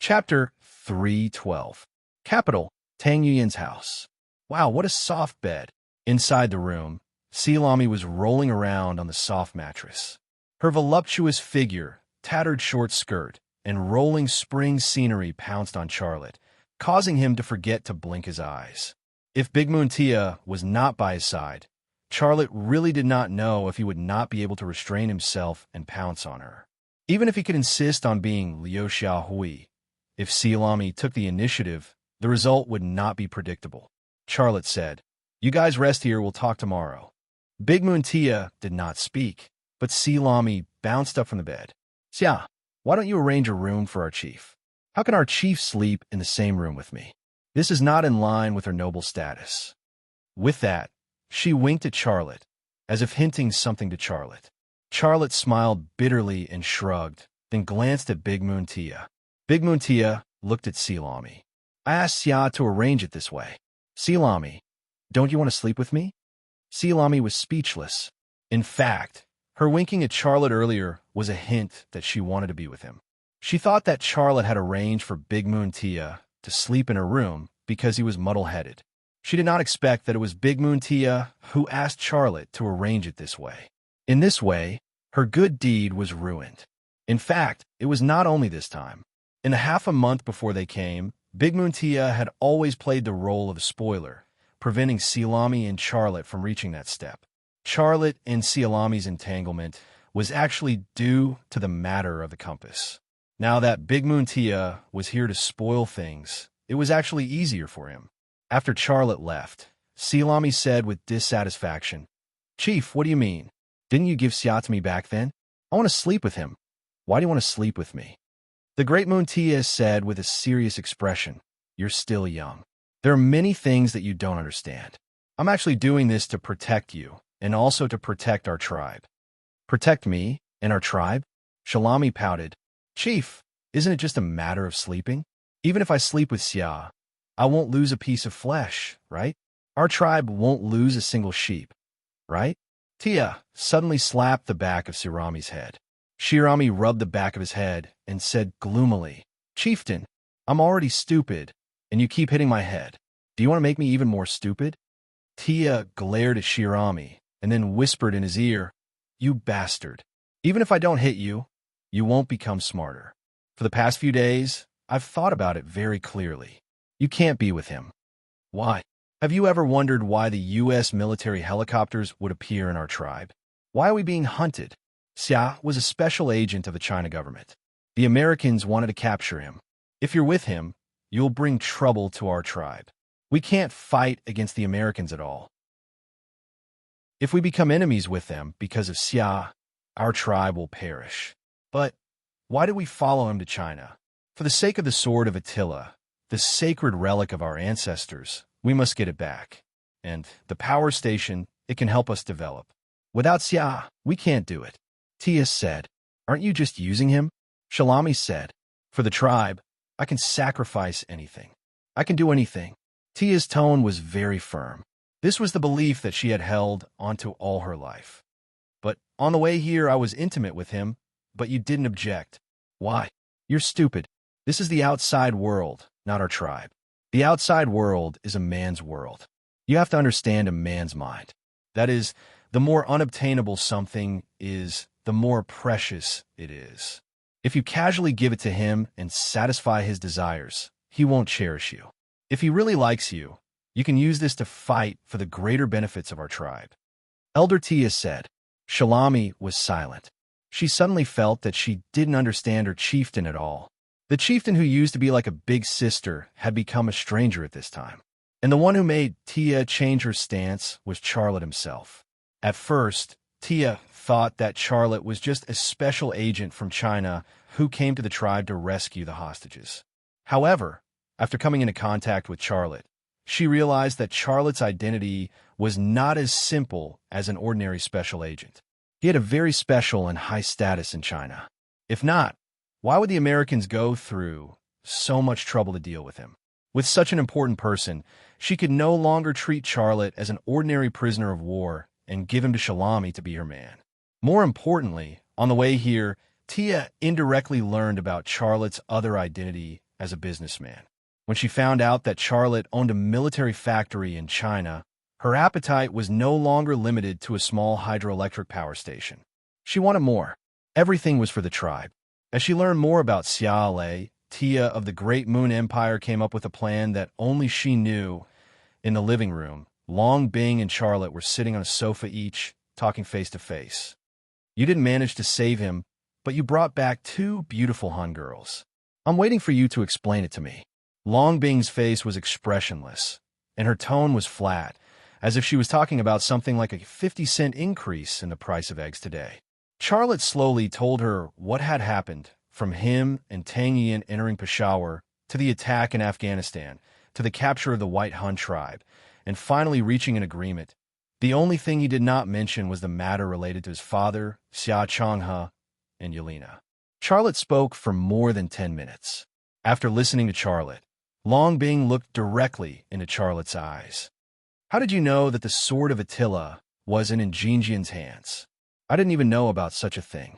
Chapter 312. Capital, Tang Yuyin's house. Wow, what a soft bed. Inside the room, Silami was rolling around on the soft mattress. Her voluptuous figure, tattered short skirt, and rolling spring scenery pounced on Charlotte, causing him to forget to blink his eyes. If Big Moon Tia was not by his side, Charlotte really did not know if he would not be able to restrain himself and pounce on her. Even if he could insist on being Liu Xiaohui, if Silami took the initiative, the result would not be predictable. Charlotte said, "You guys rest here, we'll talk tomorrow." Big Moon Tia did not speak, but Silami bounced up from the bed. "Xia, why don't you arrange a room for our chief? How can our chief sleep in the same room with me? This is not in line with her noble status." With that, she winked at Charlotte, as if hinting something to Charlotte. Charlotte smiled bitterly and shrugged, then glanced at Big Moon Tia. Big Moon Tia looked at Silami. "I asked Xia to arrange it this way. Silami, don't you want to sleep with me?" Silami was speechless. In fact, her winking at Charlotte earlier was a hint that she wanted to be with him. She thought that Charlotte had arranged for Big Moon Tia to sleep in her room because he was muddle-headed. She did not expect that it was Big Moon Tia who asked Charlotte to arrange it this way. In this way, her good deed was ruined. In fact, it was not only this time. In the half a month before they came, Big Moon Tia had always played the role of a spoiler, preventing Silami and Charlotte from reaching that step. Charlotte and Silami's entanglement was actually due to the matter of the compass. Now that Big Moon Tia was here to spoil things, it was actually easier for him. After Charlotte left, Silami said with dissatisfaction, "Chief, what do you mean? Didn't you give Xia to me back then? I want to sleep with him. Why do you want to sleep with me?" The Great Moon Tia said with a serious expression, "You're still young. There are many things that you don't understand. I'm actually doing this to protect you, and also to protect our tribe." "Protect me and our tribe?" Shalami pouted. "Chief, isn't it just a matter of sleeping? Even if I sleep with Xia, I won't lose a piece of flesh, right? Our tribe won't lose a single sheep, right?" Tia suddenly slapped the back of Sirami's head. Shirami rubbed the back of his head and said gloomily, "Chieftain, I'm already stupid, and you keep hitting my head. Do you want to make me even more stupid?" Tia glared at Shirami and then whispered in his ear, "You bastard. Even if I don't hit you, you won't become smarter. For the past few days, I've thought about it very clearly. You can't be with him. Why? Have you ever wondered why the U.S. military helicopters would appear in our tribe? Why are we being hunted? Xia was a special agent of the China government. The Americans wanted to capture him. If you're with him, you'll bring trouble to our tribe. We can't fight against the Americans at all. If we become enemies with them because of Xia, our tribe will perish. But why do we follow him to China? For the sake of the sword of Attila, the sacred relic of our ancestors, we must get it back. And the power station, it can help us develop. Without Xia, we can't do it." Tia said, "Aren't you just using him?" Shalami said, "For the tribe, I can sacrifice anything. I can do anything." Tia's tone was very firm. This was the belief that she had held onto all her life. "But on the way here, I was intimate with him, but you didn't object. Why? You're stupid. This is the outside world, not our tribe. The outside world is a man's world. You have to understand a man's mind. That is, the more unobtainable something is, the more precious it is. If you casually give it to him and satisfy his desires, he won't cherish you. If he really likes you, you can use this to fight for the greater benefits of our tribe." Elder Tia said. Shalami was silent. She suddenly felt that she didn't understand her chieftain at all. The chieftain who used to be like a big sister had become a stranger at this time. And the one who made Tia change her stance was Charlotte himself. At first, Tia thought that Charlotte was just a special agent from China who came to the tribe to rescue the hostages. However, after coming into contact with Charlotte, she realized that Charlotte's identity was not as simple as an ordinary special agent. He had a very special and high status in China. If not, why would the Americans go through so much trouble to deal with him? With such an important person, she could no longer treat Charlotte as an ordinary prisoner of war and give him to Shalami to be her man. More importantly, on the way here, Tia indirectly learned about Charlotte's other identity as a businessman. When she found out that Charlotte owned a military factory in China, her appetite was no longer limited to a small hydroelectric power station. She wanted more. Everything was for the tribe. As she learned more about Xiale, Tia of the Great Moon Empire came up with a plan that only she knew. In the living room, Long Bing and Charlotte were sitting on a sofa each, talking face to face. You didn't manage to save him, but you brought back two beautiful Han girls. I'm waiting for you to explain it to me. Long Bing's face was expressionless, and her tone was flat, as if she was talking about something like a 50-cent increase in the price of eggs today. Charlotte slowly told her what had happened, from him and Tang Yin entering Peshawar, to the attack in Afghanistan, to the capture of the White Han tribe, and finally reaching an agreement. The only thing he did not mention was the matter related to his father, Xia Changhe, and Yelena. Charlotte spoke for more than 10 minutes. After listening to Charlotte, Long Bing looked directly into Charlotte's eyes. How did you know that the sword of Attila was in Jinjian's hands? I didn't even know about such a thing.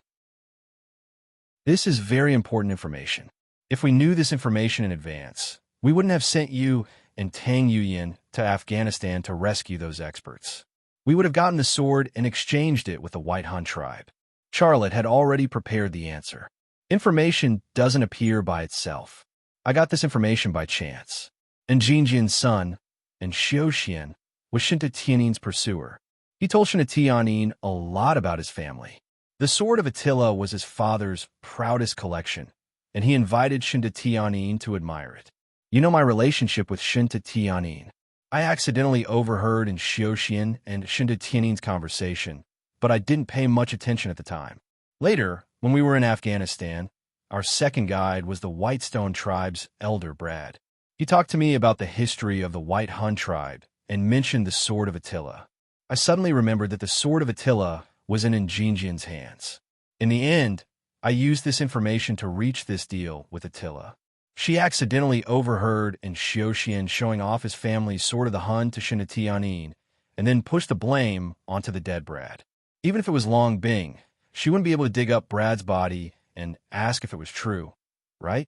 This is very important information. If we knew this information in advance, we wouldn't have sent you and Tang Yuyin to Afghanistan to rescue those experts. We would have gotten the sword and exchanged it with the White Han tribe. Charlotte had already prepared the answer. Information doesn't appear by itself. I got this information by chance. And Jinjian's son, and Xiaoxian, was Shinta Tianin's pursuer. He told Shinta Tianin a lot about his family. The sword of Attila was his father's proudest collection, and he invited Shinta Tianin to admire it. You know my relationship with Shinta Tianin. I accidentally overheard in Xiaoxian and Shinta Tianin's conversation, but I didn't pay much attention at the time. Later, when we were in Afghanistan, our second guide was the Whitestone tribe's elder Brad. He talked to me about the history of the White Han tribe and mentioned the sword of Attila. I suddenly remembered that the sword of Attila was in Jinjian's hands. In the end, I used this information to reach this deal with Attila. She accidentally overheard in Xiaoxian showing off his family's sword of the Hun to Shinta Tianin, and then pushed the blame onto the dead Brad. Even if it was Long Bing, she wouldn't be able to dig up Brad's body and ask if it was true, right?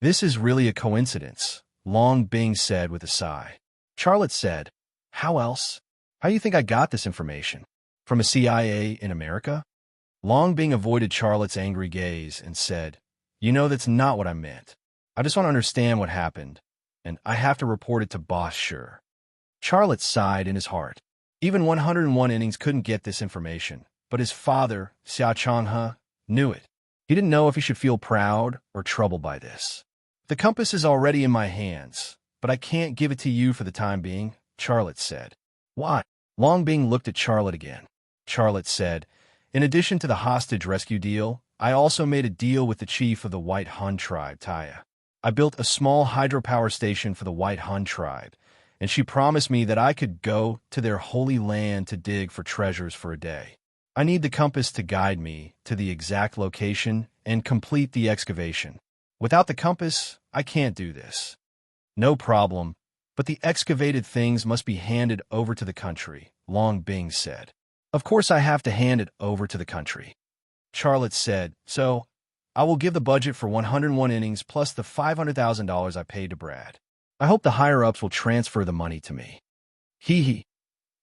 This is really a coincidence, Long Bing said with a sigh. Charlotte said, how else? How do you think I got this information? From a CIA in America? Long Bing avoided Charlotte's angry gaze and said, you know that's not what I meant. I just want to understand what happened, and I have to report it to Boss Sure. Charlotte sighed in his heart. Even 101 innings couldn't get this information, but his father, Xia Changhe, knew it. He didn't know if he should feel proud or troubled by this. The compass is already in my hands, but I can't give it to you for the time being, Charlotte said. Why? Long Bing looked at Charlotte again. Charlotte said, in addition to the hostage rescue deal, I also made a deal with the chief of the White Han tribe, Taya. I built a small hydropower station for the White Han tribe, and she promised me that I could go to their holy land to dig for treasures for a day. I need the compass to guide me to the exact location and complete the excavation. Without the compass, I can't do this. No problem, but the excavated things must be handed over to the country, Long Bing said. Of course I have to hand it over to the country. Charlotte said, so I will give the budget for 101 innings plus the $500,000 I paid to Brad. I hope the higher-ups will transfer the money to me. Hee hee.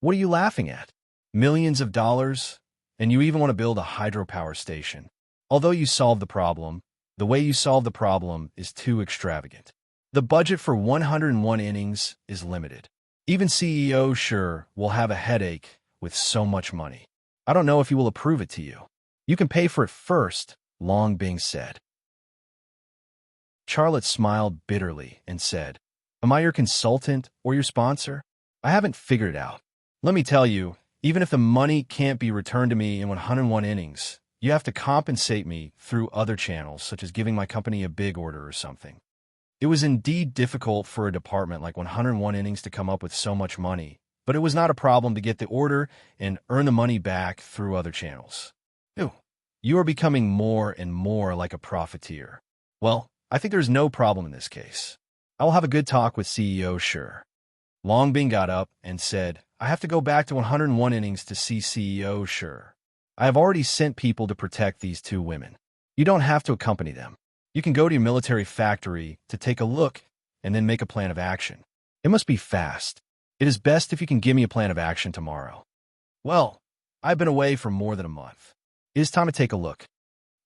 What are you laughing at? Millions of dollars? And you even want to build a hydropower station. Although you solved the problem, the way you solved the problem is too extravagant. The budget for 101 innings is limited. Even CEO Sure will have a headache with so much money. I don't know if he will approve it to you. You can pay for it first, Long Bing said. Charlotte smiled bitterly and said, am I your consultant or your sponsor? I haven't figured it out. Let me tell you, even if the money can't be returned to me in 101 innings, you have to compensate me through other channels, such as giving my company a big order or something. It was indeed difficult for a department like 101 innings to come up with so much money, but it was not a problem to get the order and earn the money back through other channels. Ew, you are becoming more and more like a profiteer. Well, I think there's no problem in this case. I will have a good talk with CEO Sure. Long Bing got up and said, I have to go back to 101 innings to see CEO Sure. I have already sent people to protect these two women. You don't have to accompany them. You can go to your military factory to take a look and then make a plan of action. It must be fast. It is best if you can give me a plan of action tomorrow. Well, I've been away for more than a month. It is time to take a look,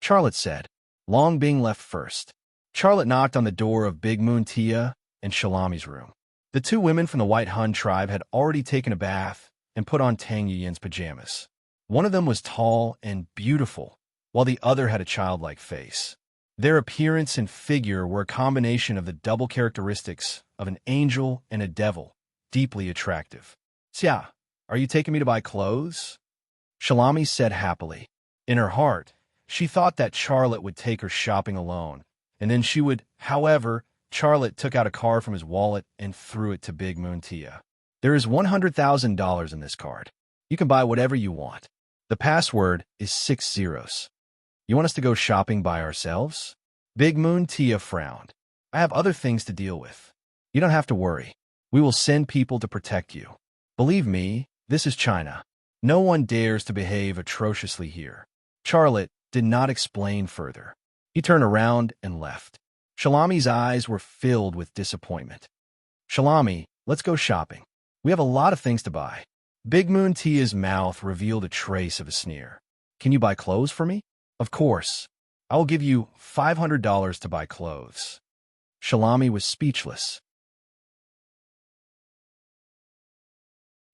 Charlotte said, Long being left first. Charlotte knocked on the door of Big Moon Tia and Shalami's room. The two women from the White Hun tribe had already taken a bath and put on Tang Yin's pajamas. One of them was tall and beautiful, while the other had a childlike face. Their appearance and figure were a combination of the double characteristics of an angel and a devil, deeply attractive. Xia, are you taking me to buy clothes? Shalami said happily. In her heart, she thought that Charlotte would take her shopping alone, and then she would. However, Charlotte took out a card from his wallet and threw it to Big Moon Tia. There is $100,000 in this card. You can buy whatever you want. The password is 6 zeros. You want us to go shopping by ourselves? Big Moon Tia frowned. I have other things to deal with. You don't have to worry. We will send people to protect you. Believe me, this is China. No one dares to behave atrociously here. Charlotte did not explain further. He turned around and left. Shalami's eyes were filled with disappointment. Shalami, let's go shopping. We have a lot of things to buy. Big Moon Tia's mouth revealed a trace of a sneer. Can you buy clothes for me? Of course. I will give you $500 to buy clothes. Shalami was speechless.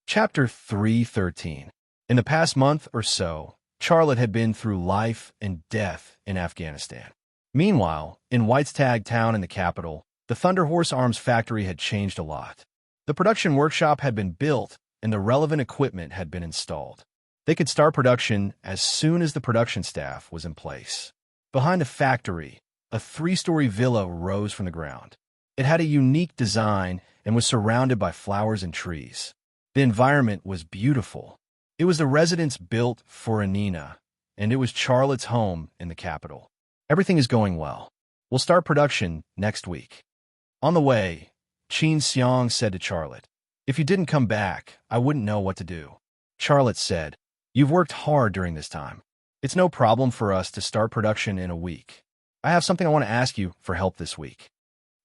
Chapter 313. In the past month or so, Charlotte had been through life and death in Afghanistan. Meanwhile, in Whitestag town in the capital, the Thunder Horse Arms factory had changed a lot. The production workshop had been built and the relevant equipment had been installed. They could start production as soon as the production staff was in place. Behind the factory, a 3-story villa rose from the ground. It had a unique design and was surrounded by flowers and trees. The environment was beautiful. It was the residence built for Anina, and it was Charlotte's home in the capital. Everything is going well. We'll start production next week. On the way, Qin Xiang said to Charlotte, If you didn't come back, I wouldn't know what to do. Charlotte said, You've worked hard during this time. It's no problem for us to start production in a week. I have something I want to ask you for help this week.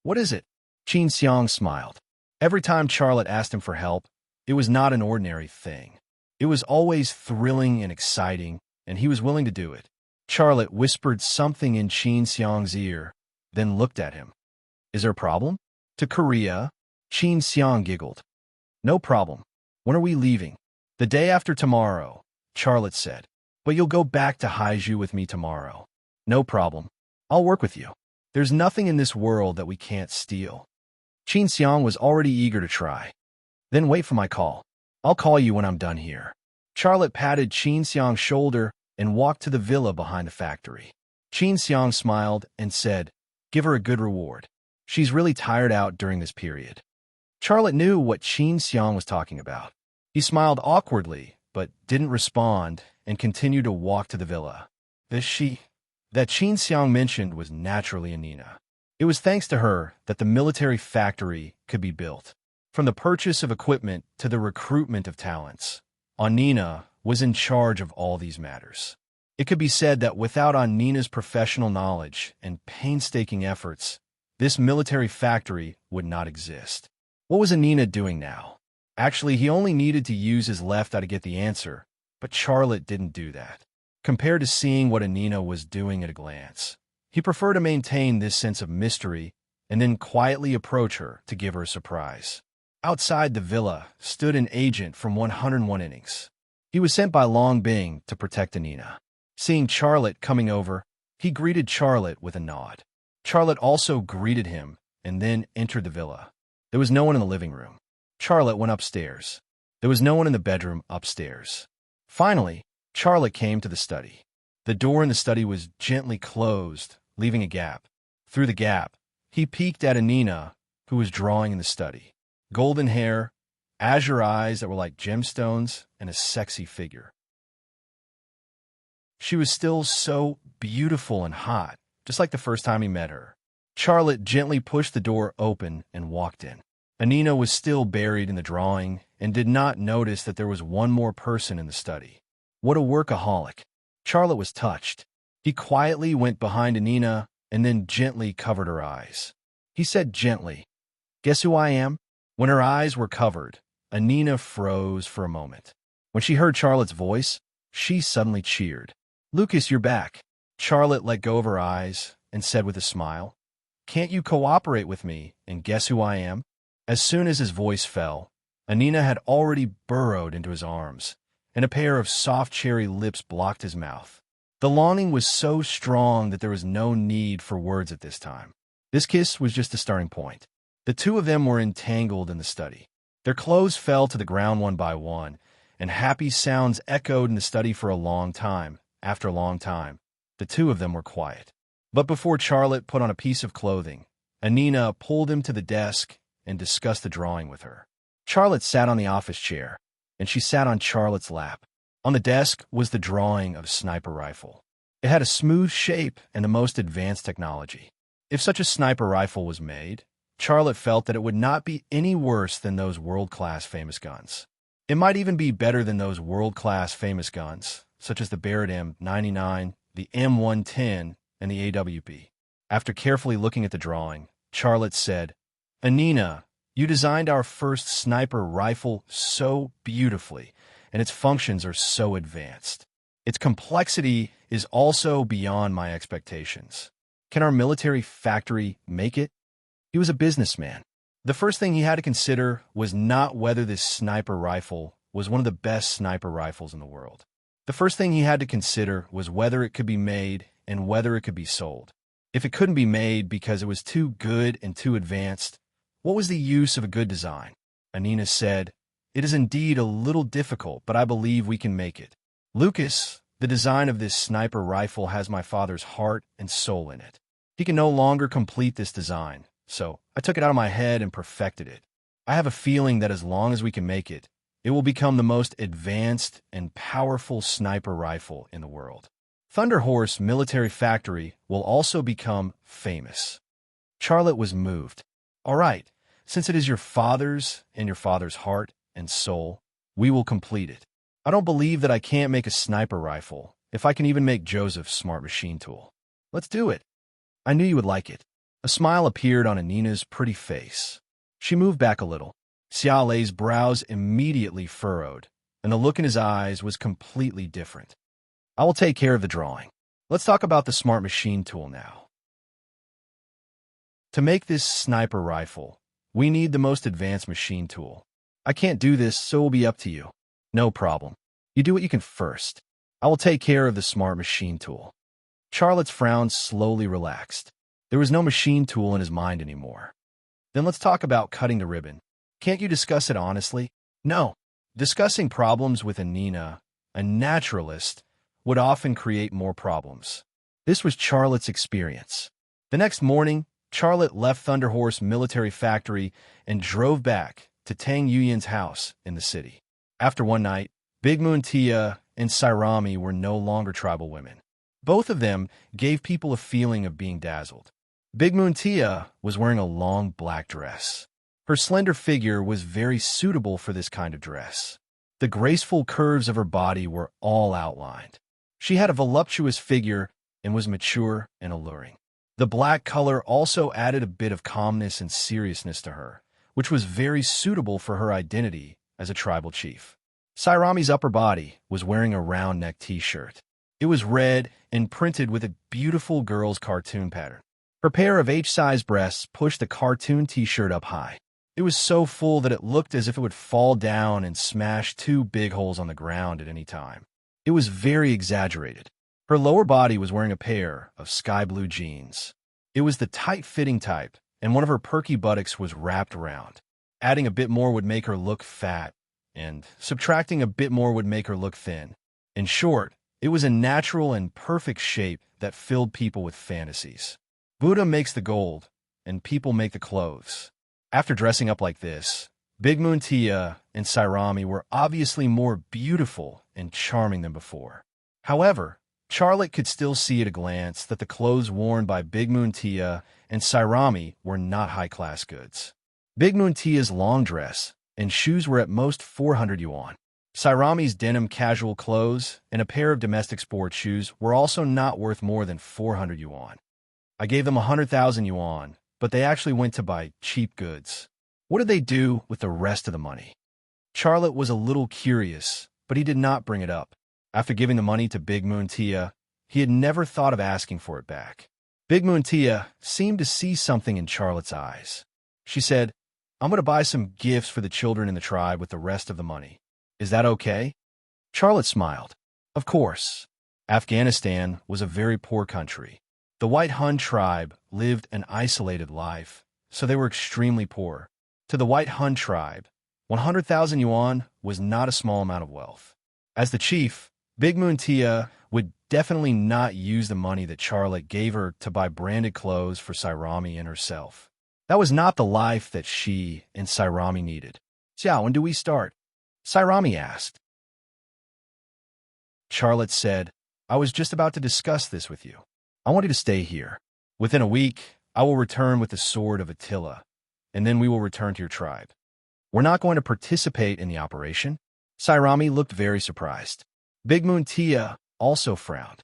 What is it? Qin Xiang smiled. Every time Charlotte asked him for help, it was not an ordinary thing. It was always thrilling and exciting, and he was willing to do it. Charlotte whispered something in Qin Xiang's ear, then looked at him. Is there a problem? To Korea? Qin Xiang giggled. No problem. When are we leaving? The day after tomorrow, Charlotte said. But you'll go back to Haiju with me tomorrow. No problem. I'll work with you. There's nothing in this world that we can't steal. Qin Xiang was already eager to try. Then wait for my call. I'll call you when I'm done here. Charlotte patted Qin Xiang's shoulder and walked to the villa behind the factory. Qin Xiang smiled and said, Give her a good reward. She's really tired out during this period. Charlotte knew what Qin Xiang was talking about. He smiled awkwardly, but didn't respond and continued to walk to the villa. The she that Qin Xiang mentioned was naturally Anina. It was thanks to her that the military factory could be built. From the purchase of equipment to the recruitment of talents, Anina was in charge of all these matters. It could be said that without Anina's professional knowledge and painstaking efforts, this military factory would not exist. What was Anina doing now? Actually, he only needed to use his left eye to get the answer, but Charlotte didn't do that. Compared to seeing what Anina was doing at a glance, he preferred to maintain this sense of mystery and then quietly approach her to give her a surprise. Outside the villa stood an agent from 101 innings. He was sent by Long Bing to protect Anina. Seeing Charlotte coming over, he greeted Charlotte with a nod. Charlotte also greeted him and then entered the villa. There was no one in the living room. Charlotte went upstairs. There was no one in the bedroom upstairs. Finally, Charlotte came to the study. The door in the study was gently closed, leaving a gap. Through the gap, he peeked at Anina, who was drawing in the study. Golden hair, azure eyes that were like gemstones, and a sexy figure. She was still so beautiful and hot, just like the first time he met her. Charlotte gently pushed the door open and walked in. Anina was still buried in the drawing and did not notice that there was one more person in the study. What a workaholic. Charlotte was touched. He quietly went behind Anina and then gently covered her eyes. He said gently, "Guess who I am?" When her eyes were covered, Anina froze for a moment. When she heard Charlotte's voice, she suddenly cheered. "Lucas, you're back." Charlotte let go of her eyes and said with a smile, "Can't you cooperate with me and guess who I am?" As soon as his voice fell, Anina had already burrowed into his arms, and a pair of soft cherry lips blocked his mouth. The longing was so strong that there was no need for words at this time. This kiss was just a starting point. The two of them were entangled in the study. Their clothes fell to the ground one by one, and happy sounds echoed in the study for a long time. After a long time, the two of them were quiet. But before Charlotte put on a piece of clothing, Anina pulled him to the desk and discussed the drawing with her. Charlotte sat on the office chair, and she sat on Charlotte's lap. On the desk was the drawing of a sniper rifle. It had a smooth shape and the most advanced technology. If such a sniper rifle was made, Charlotte felt that it would not be any worse than those world-class famous guns. It might even be better than those world-class famous guns, such as the Barrett M99, the M110, and the AWP. After carefully looking at the drawing, Charlotte said, "Anina, you designed our first sniper rifle so beautifully, and its functions are so advanced. Its complexity is also beyond my expectations. Can our military factory make it?" He was a businessman. The first thing he had to consider was not whether this sniper rifle was one of the best sniper rifles in the world. The first thing he had to consider was whether it could be made and whether it could be sold. If it couldn't be made because it was too good and too advanced, what was the use of a good design? Anina said, "It is indeed a little difficult, but I believe we can make it. Lucas, the design of this sniper rifle has my father's heart and soul in it. He can no longer complete this design, so I took it out of my head and perfected it. I have a feeling that as long as we can make it, it will become the most advanced and powerful sniper rifle in the world. Thunder Horse Military Factory will also become famous." Charlotte was moved. "All right, since it is your father's and your father's heart and soul, we will complete it. I don't believe that I can't make a sniper rifle if I can even make Joseph's smart machine tool. Let's do it. I knew you would like it." A smile appeared on Anina's pretty face. She moved back a little. Xiaolei's brows immediately furrowed, and the look in his eyes was completely different. "I will take care of the drawing. Let's talk about the smart machine tool now. To make this sniper rifle, we need the most advanced machine tool. I can't do this, so it will be up to you." "No problem. You do what you can first. I will take care of the smart machine tool." Charlotte's frown slowly relaxed. There was no machine tool in his mind anymore. "Then let's talk about cutting the ribbon. Can't you discuss it honestly?" "No." Discussing problems with Anina, a naturalist, would often create more problems. This was Charlotte's experience. The next morning, Charlotte left Thunder Horse Military Factory and drove back to Tang Yuyan's house in the city. After one night, Big Moon Tia and Sairami were no longer tribal women. Both of them gave people a feeling of being dazzled. Big Moon Tia was wearing a long black dress. Her slender figure was very suitable for this kind of dress. The graceful curves of her body were all outlined. She had a voluptuous figure and was mature and alluring. The black color also added a bit of calmness and seriousness to her, which was very suitable for her identity as a tribal chief. Sairami's upper body was wearing a round-neck t-shirt. It was red and printed with a beautiful girl's cartoon pattern. Her pair of H-size breasts pushed the cartoon t-shirt up high. It was so full that it looked as if it would fall down and smash two big holes on the ground at any time. It was very exaggerated. Her lower body was wearing a pair of sky blue jeans. It was the tight-fitting type, and one of her perky buttocks was wrapped around. Adding a bit more would make her look fat, and subtracting a bit more would make her look thin. In short, it was a natural and perfect shape that filled people with fantasies. Buddha makes the gold, and people make the clothes. After dressing up like this, Big Moon Tia and Sairami were obviously more beautiful and charming than before. However, Charlotte could still see at a glance that the clothes worn by Big Moon Tia and Sairami were not high-class goods. Big Moon Tia's long dress and shoes were at most 400 yuan. Sairami's denim casual clothes and a pair of domestic sport shoes were also not worth more than 400 yuan. I gave them 100,000 yuan, but they actually went to buy cheap goods. What did they do with the rest of the money? Charlotte was a little curious, but he did not bring it up. After giving the money to Big Moon Tia, he had never thought of asking for it back. Big Moon Tia seemed to see something in Charlotte's eyes. She said, I'm going to buy some gifts for the children in the tribe with the rest of the money. Is that okay? Charlotte smiled. Of course. Afghanistan was a very poor country. The White Hun tribe lived an isolated life, so they were extremely poor. To the White Hun tribe, 100,000 yuan was not a small amount of wealth. As the chief, Big Moon Tia would definitely not use the money that Charlotte gave her to buy branded clothes for Sairami and herself. That was not the life that she and Sairami needed. Xiao, when do we start? Sairami asked. Charlotte said, I was just about to discuss this with you. I want you to stay here. Within a week, I will return with the sword of Attila, and then we will return to your tribe. We're not going to participate in the operation. Sairami looked very surprised. Big Moon Tia also frowned.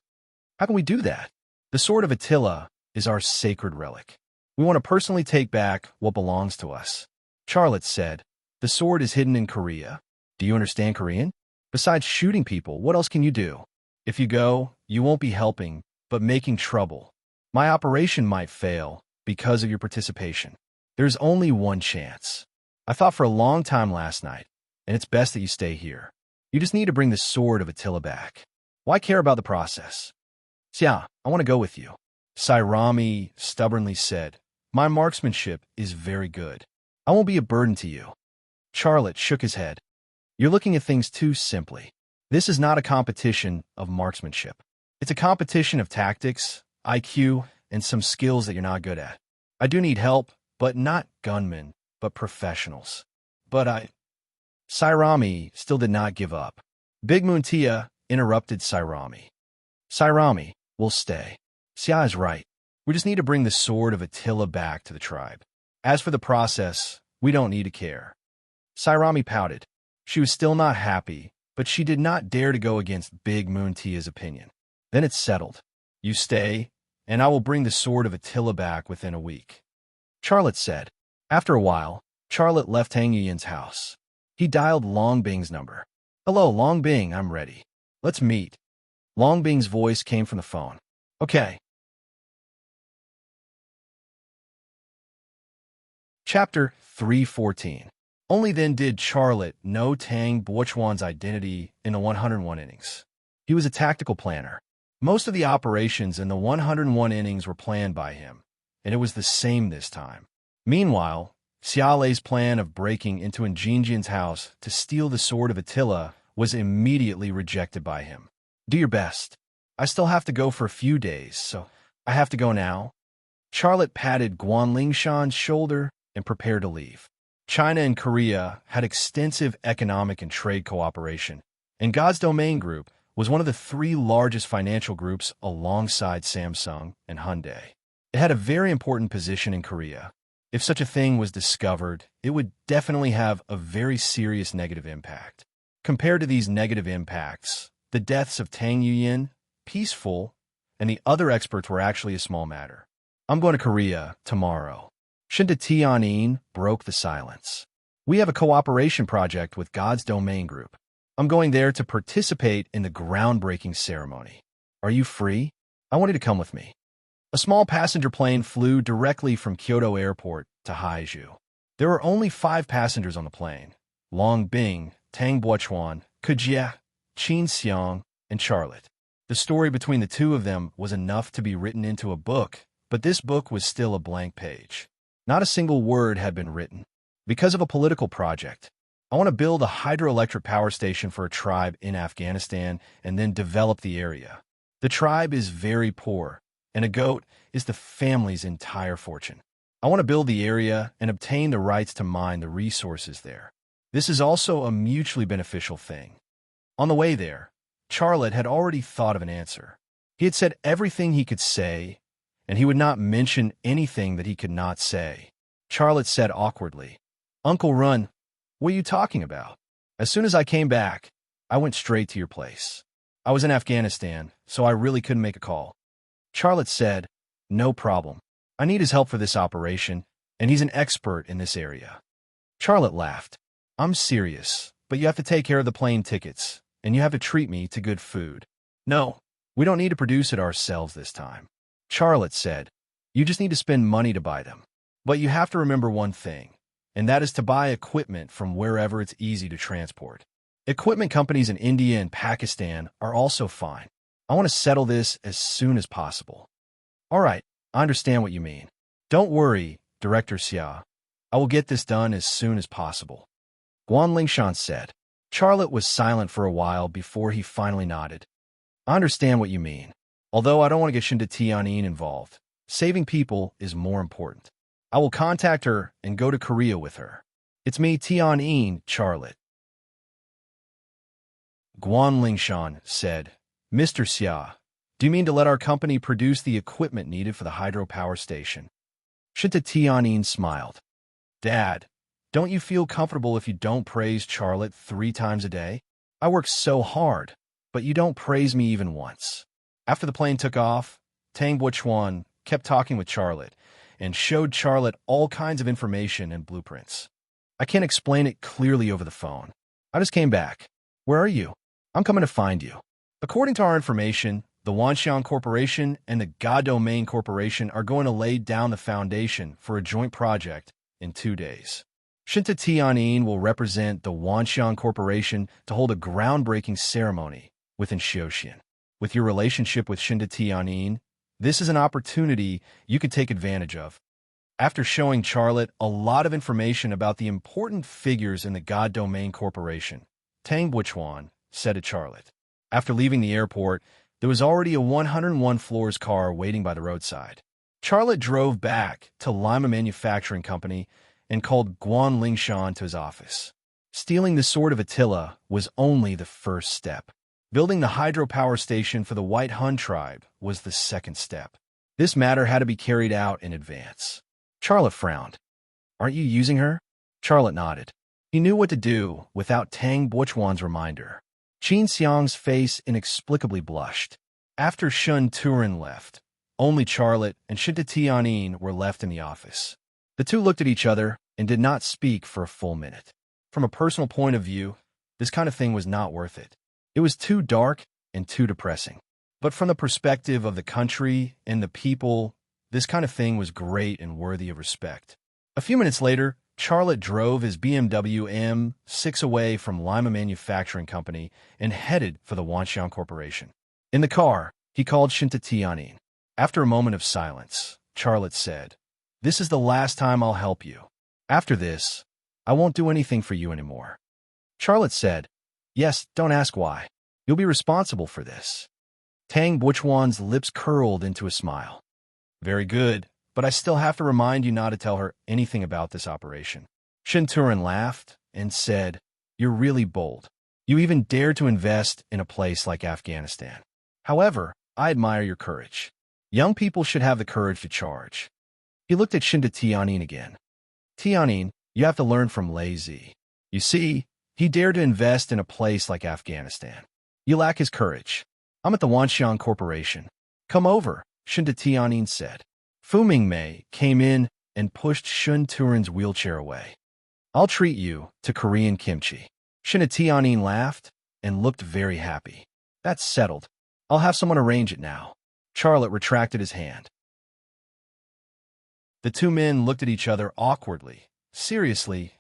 How can we do that? The sword of Attila is our sacred relic. We want to personally take back what belongs to us. Charlotte said, the sword is hidden in Korea. Do you understand Korean? Besides shooting people, what else can you do? If you go, you won't be helping, but making trouble. My operation might fail because of your participation. There's only one chance. I thought for a long time last night, and it's best that you stay here. You just need to bring the sword of Attila back. Why care about the process? Xia, I want to go with you. Sairami stubbornly said, my marksmanship is very good. I won't be a burden to you. Charlotte shook his head. You're looking at things too simply. This is not a competition of marksmanship. It's a competition of tactics, IQ, and some skills that you're not good at. I do need help, but not gunmen, but professionals. Sairami still did not give up. Big Moon Tia interrupted Sairami. Sairami, we'll stay. Xia is right. We just need to bring the sword of Attila back to the tribe. As for the process, we don't need to care. Sairami pouted. She was still not happy, but she did not dare to go against Big Moon Tia's opinion. Then it's settled. You stay, and I will bring the sword of Attila back within a week. Charlotte said. After a while, Charlotte left Tang Yuyan's house. He dialed Long Bing's number. Hello, Long Bing, I'm ready. Let's meet. Long Bing's voice came from the phone. Okay. Chapter 314. Only then did Charlotte know Tang Buochuan's identity in the 101 innings. He was a tactical planner. Most of the operations in the 101 innings were planned by him, and it was the same this time. Meanwhile, Xiaolei's plan of breaking into Njinjian's house to steal the sword of Attila was immediately rejected by him. Do your best. I still have to go for a few days, so I have to go now. Charlotte patted Guanlingshan's shoulder and prepared to leave. China and Korea had extensive economic and trade cooperation, and God's Domain Group was one of the three largest financial groups alongside Samsung and Hyundai. It had a very important position in Korea. If such a thing was discovered, it would definitely have a very serious negative impact. Compared to these negative impacts, the deaths of Tang Yuyan, peaceful, and the other experts were actually a small matter. I'm going to Korea tomorrow. Shinta Tianyin broke the silence. We have a cooperation project with God's Domain Group. I'm going there to participate in the groundbreaking ceremony. Are you free? I want you to come with me. A small passenger plane flew directly from Kyoto Airport to Haizhu. There were only 5 passengers on the plane: Long Bing, Tang Buochuan, Kujia, Qin Xiang, and Charlotte. The story between the two of them was enough to be written into a book, but this book was still a blank page. Not a single word had been written. Because of a political project, I want to build a hydroelectric power station for a tribe in Afghanistan and then develop the area. The tribe is very poor, and a goat is the family's entire fortune. I want to build the area and obtain the rights to mine the resources there. This is also a mutually beneficial thing. On the way there, Charlotte had already thought of an answer. He had said everything he could say, and he would not mention anything that he could not say. Charlotte said awkwardly, Uncle Run, what are you talking about? As soon as I came back, I went straight to your place. I was in Afghanistan, so I really couldn't make a call. Charlotte said, No problem. I need his help for this operation, and he's an expert in this area. Charlotte laughed. I'm serious, but you have to take care of the plane tickets, and you have to treat me to good food. No, we don't need to produce it ourselves this time. Charlotte said, you just need to spend money to buy them. But you have to remember one thing, and that is to buy equipment from wherever it's easy to transport. Equipment companies in India and Pakistan are also fine. I want to settle this as soon as possible. All right, I understand what you mean. Don't worry, Director Xia. I will get this done as soon as possible. Guan Lingshan said. Charlotte was silent for a while before he finally nodded. I understand what you mean. Although I don't want to get Shinta Tianyin involved, saving people is more important. I will contact her and go to Korea with her. It's me, Tianyin, Charlotte. Guan Lingshan said, Mr. Xia, do you mean to let our company produce the equipment needed for the hydropower station? Shinta Tianyin smiled. Dad, don't you feel comfortable if you don't praise Charlotte 3 times a day? I work so hard, but you don't praise me even once. After the plane took off, Tang Buchuan kept talking with Charlotte and showed Charlotte all kinds of information and blueprints. I can't explain it clearly over the phone. I just came back. Where are you? I'm coming to find you. According to our information, the Wanxiang Corporation and the Ga Domain Corporation are going to lay down the foundation for a joint project in 2 days. Shinta Tianyin will represent the Wanxiang Corporation to hold a groundbreaking ceremony within Xiaoxian. With your relationship with Shinta Tianyin, this is an opportunity you could take advantage of. After showing Charlotte a lot of information about the important figures in the Ga Domain Corporation, Tang Buchuan said to Charlotte. After leaving the airport, there was already a 101 floors car waiting by the roadside. Charlotte drove back to Lima Manufacturing Company and called Guan Lingshan to his office. Stealing the Sword of Attila was only the first step. Building the hydropower station for the White Hun tribe was the second step. This matter had to be carried out in advance. Charlotte frowned. Aren't you using her? Charlotte nodded. He knew what to do without Tang Buchuan's reminder. Qin Xiang's face inexplicably blushed. After Shun Turin left, only Charlotte and Shinta Tianyin were left in the office. The two looked at each other and did not speak for a full minute. From a personal point of view, this kind of thing was not worth it. It was too dark and too depressing. But from the perspective of the country and the people, this kind of thing was great and worthy of respect. A few minutes later, Charlotte drove his BMW M6 away from Lima Manufacturing Company and headed for the Wanxiang Corporation. In the car, he called Shinta Tianyin. After a moment of silence, Charlotte said, This is the last time I'll help you. After this, I won't do anything for you anymore. Charlotte said, Yes, don't ask why. You'll be responsible for this. Tang Buchuan's lips curled into a smile. Very good. But I still have to remind you not to tell her anything about this operation. Shin Turin laughed and said, You're really bold. You even dared to invest in a place like Afghanistan. However, I admire your courage. Young people should have the courage to charge. He looked at Shinta Tianyin again. Tianyin, you have to learn from Lei Zi. You see, he dared to invest in a place like Afghanistan. You lack his courage. I'm at the Wanxiang Corporation. Come over, Shinta Tianyin said. Fu Mingmei came in and pushed Shun Turin's wheelchair away. I'll treat you to Korean kimchi. Shinta Tianyin laughed and looked very happy. That's settled. I'll have someone arrange it now. Charlotte retracted his hand. The two men looked at each other awkwardly. Seriously,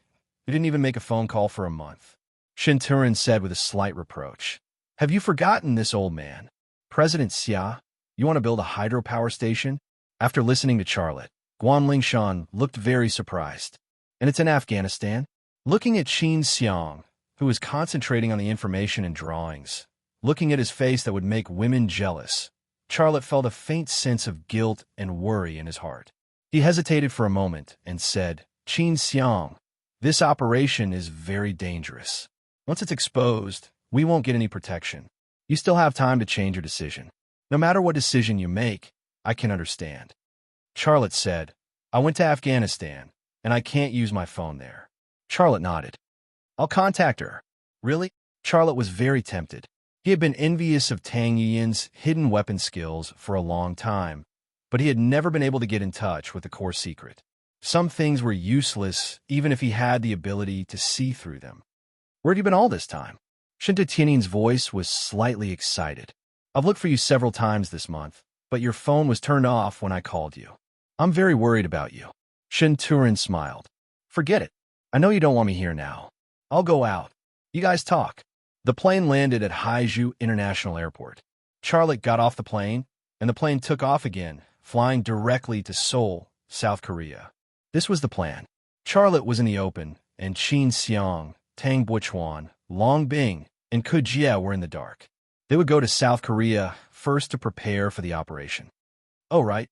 they didn't even make a phone call for a month. Shin Turin said with a slight reproach. Have you forgotten this old man? President Xia, you want to build a hydropower station? After listening to Charlotte, Guan Lingshan looked very surprised. And it's in Afghanistan? Looking at Qin Xiang, who was concentrating on the information and drawings, looking at his face that would make women jealous, Charlotte felt a faint sense of guilt and worry in his heart. He hesitated for a moment and said, Qin Xiang, this operation is very dangerous. Once it's exposed, we won't get any protection. You still have time to change your decision. No matter what decision you make, I can understand. Charlotte said, I went to Afghanistan, and I can't use my phone there. Charlotte nodded. I'll contact her. Really? Charlotte was very tempted. He had been envious of Tang Yin's hidden weapon skills for a long time, but he had never been able to get in touch with the core secret. Some things were useless even if he had the ability to see through them. Where had you been all this time? Shinta Tianin's voice was slightly excited. I've looked for you several times this month, but your phone was turned off when I called you. I'm very worried about you. Shin Turin smiled. Forget it. I know you don't want me here now. I'll go out. You guys talk. The plane landed at Haiju International Airport. Charlotte got off the plane, and the plane took off again, flying directly to Seoul, South Korea. This was the plan. Charlotte was in the open, and Qin Xiang, Tang Buchuan, Long Bing, and Ku Jie were in the dark. They would go to South Korea first to prepare for the operation. Oh, right.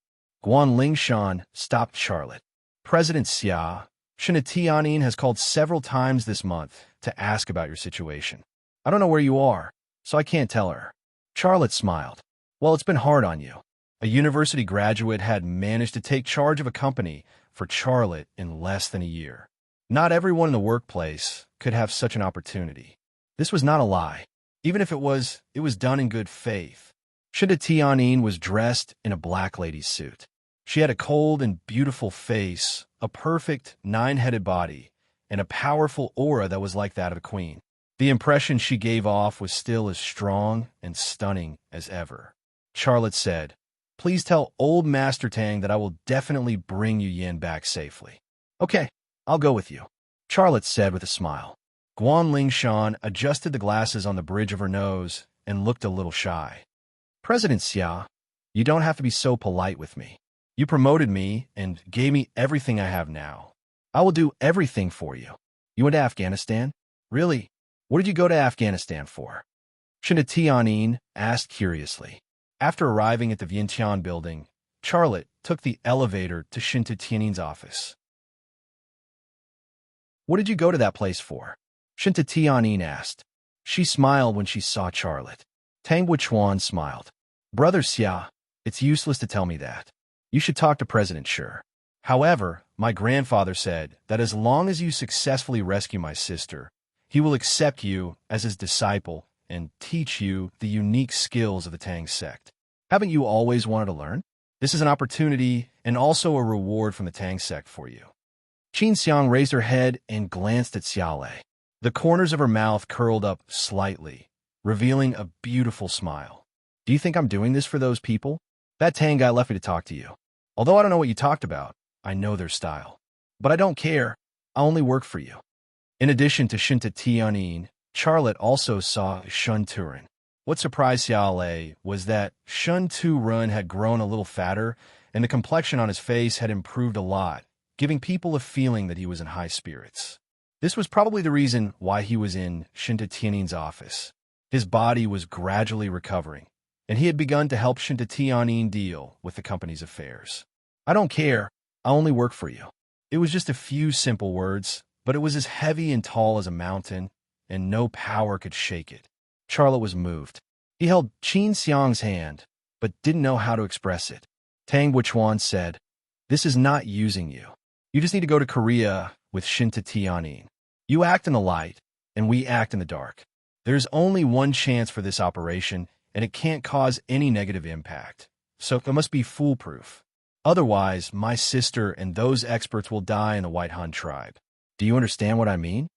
Guan Lingshan stopped Charlotte. President Xia, Shinta Tianin has called several times this month to ask about your situation. I don't know where you are, so I can't tell her. Charlotte smiled. Well, it's been hard on you. A university graduate had managed to take charge of a company for Charlotte in less than a year. Not everyone in the workplace could have such an opportunity. This was not a lie. Even if it was done in good faith. Shinta Tianin was dressed in a black lady's suit. She had a cold and beautiful face, a perfect nine-headed body, and a powerful aura that was like that of a queen. The impression she gave off was still as strong and stunning as ever. Charlotte said, Please tell old Master Tang that I will definitely bring Yu Yin back safely. Okay, I'll go with you, Charlotte said with a smile. Guan Lingshan adjusted the glasses on the bridge of her nose and looked a little shy. President Xia, you don't have to be so polite with me. You promoted me and gave me everything I have now. I will do everything for you. You went to Afghanistan? Really? What did you go to Afghanistan for? Shinta Tianin asked curiously. After arriving at the Vientiane building, Charlotte took the elevator to Shinta Tianin's office. What did you go to that place for? Shinta Tianin asked. She smiled when she saw Charlotte. Tang Buchuan smiled. Brother Xia, it's useless to tell me that. You should talk to President Shi. However, my grandfather said that as long as you successfully rescue my sister, he will accept you as his disciple and teach you the unique skills of the Tang sect. Haven't you always wanted to learn? This is an opportunity and also a reward from the Tang sect for you. Qin Xiang raised her head and glanced at Xiaolei. The corners of her mouth curled up slightly, revealing a beautiful smile. Do you think I'm doing this for those people? That Tang guy left me to talk to you. Although I don't know what you talked about, I know their style. But I don't care. I only work for you. In addition to Shinta Tianin, Charlotte also saw Shun Turin. What surprised Xiaolei was that Shun Turin had grown a little fatter, and the complexion on his face had improved a lot, giving people a feeling that he was in high spirits. This was probably the reason why he was in Shinta Tianin's office. His body was gradually recovering, and he had begun to help Shinta Tianin deal with the company's affairs. I don't care. I only work for you. It was just a few simple words, but it was as heavy and tall as a mountain, and no power could shake it. Charlotte was moved. He held Qin Xiang's hand, but didn't know how to express it. Tang Buchuan said, This is not using you. You just need to go to Korea with Shinta Tianin. You act in the light, and we act in the dark. There's only one chance for this operation, and it can't cause any negative impact. So it must be foolproof. Otherwise, my sister and those experts will die in the White Han tribe. Do you understand what I mean?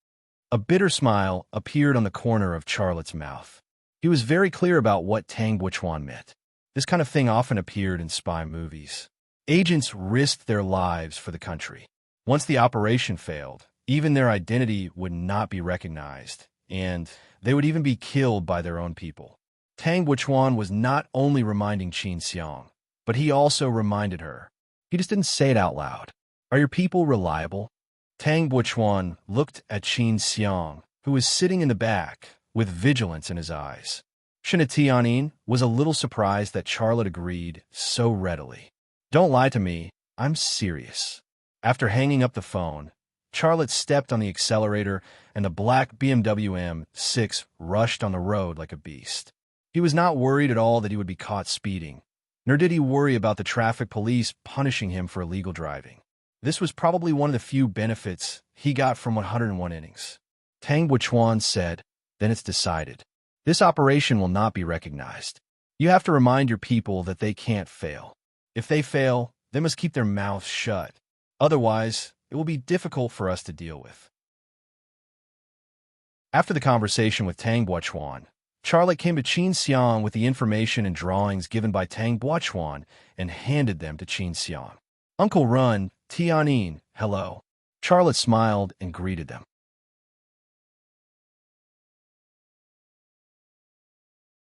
A bitter smile appeared on the corner of Charlotte's mouth. He was very clear about what Tang Buchuan meant. This kind of thing often appeared in spy movies. Agents risked their lives for the country. Once the operation failed, even their identity would not be recognized, and they would even be killed by their own people. Tang Buchuan was not only reminding Qin Xiang, but he also reminded her. He just didn't say it out loud. Are your people reliable? Tang Buchuan looked at Qin Xiang, who was sitting in the back, with vigilance in his eyes. Shinta Tianin was a little surprised that Charlotte agreed so readily. Don't lie to me, I'm serious. After hanging up the phone, Charlotte stepped on the accelerator and the black BMW M6 rushed on the road like a beast. He was not worried at all that he would be caught speeding, nor did he worry about the traffic police punishing him for illegal driving. This was probably one of the few benefits he got from 101 innings. Tang Buchuan said, Then it's decided. This operation will not be recognized. You have to remind your people that they can't fail. If they fail, they must keep their mouths shut. Otherwise, it will be difficult for us to deal with. After the conversation with Tang Buochuan, Charlotte came to Qin Xiang with the information and drawings given by Tang Buochuan and handed them to Qin Xiang. Uncle Run, Tianyin, hello. Charlotte smiled and greeted them.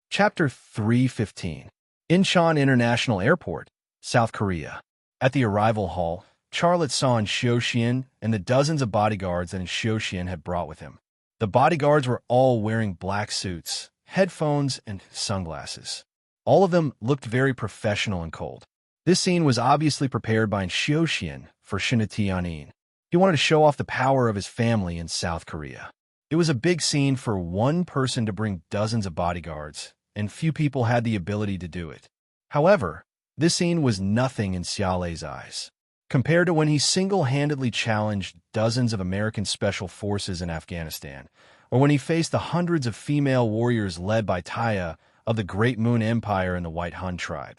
Chapter 315. Incheon International Airport, South Korea. At the arrival hall, Charlotte saw Xiaoxian and the dozens of bodyguards that Xiaoxian had brought with him. The bodyguards were all wearing black suits, headphones, and sunglasses. All of them looked very professional and cold. This scene was obviously prepared by Xiaoxian for Tianyin. He wanted to show off the power of his family in South Korea. It was a big scene for one person to bring dozens of bodyguards, and few people had the ability to do it. However, this scene was nothing in Xiaolei's eyes, compared to when he single-handedly challenged dozens of American special forces in Afghanistan, or when he faced the hundreds of female warriors led by Taya of the Great Moon Empire and the White Hun tribe.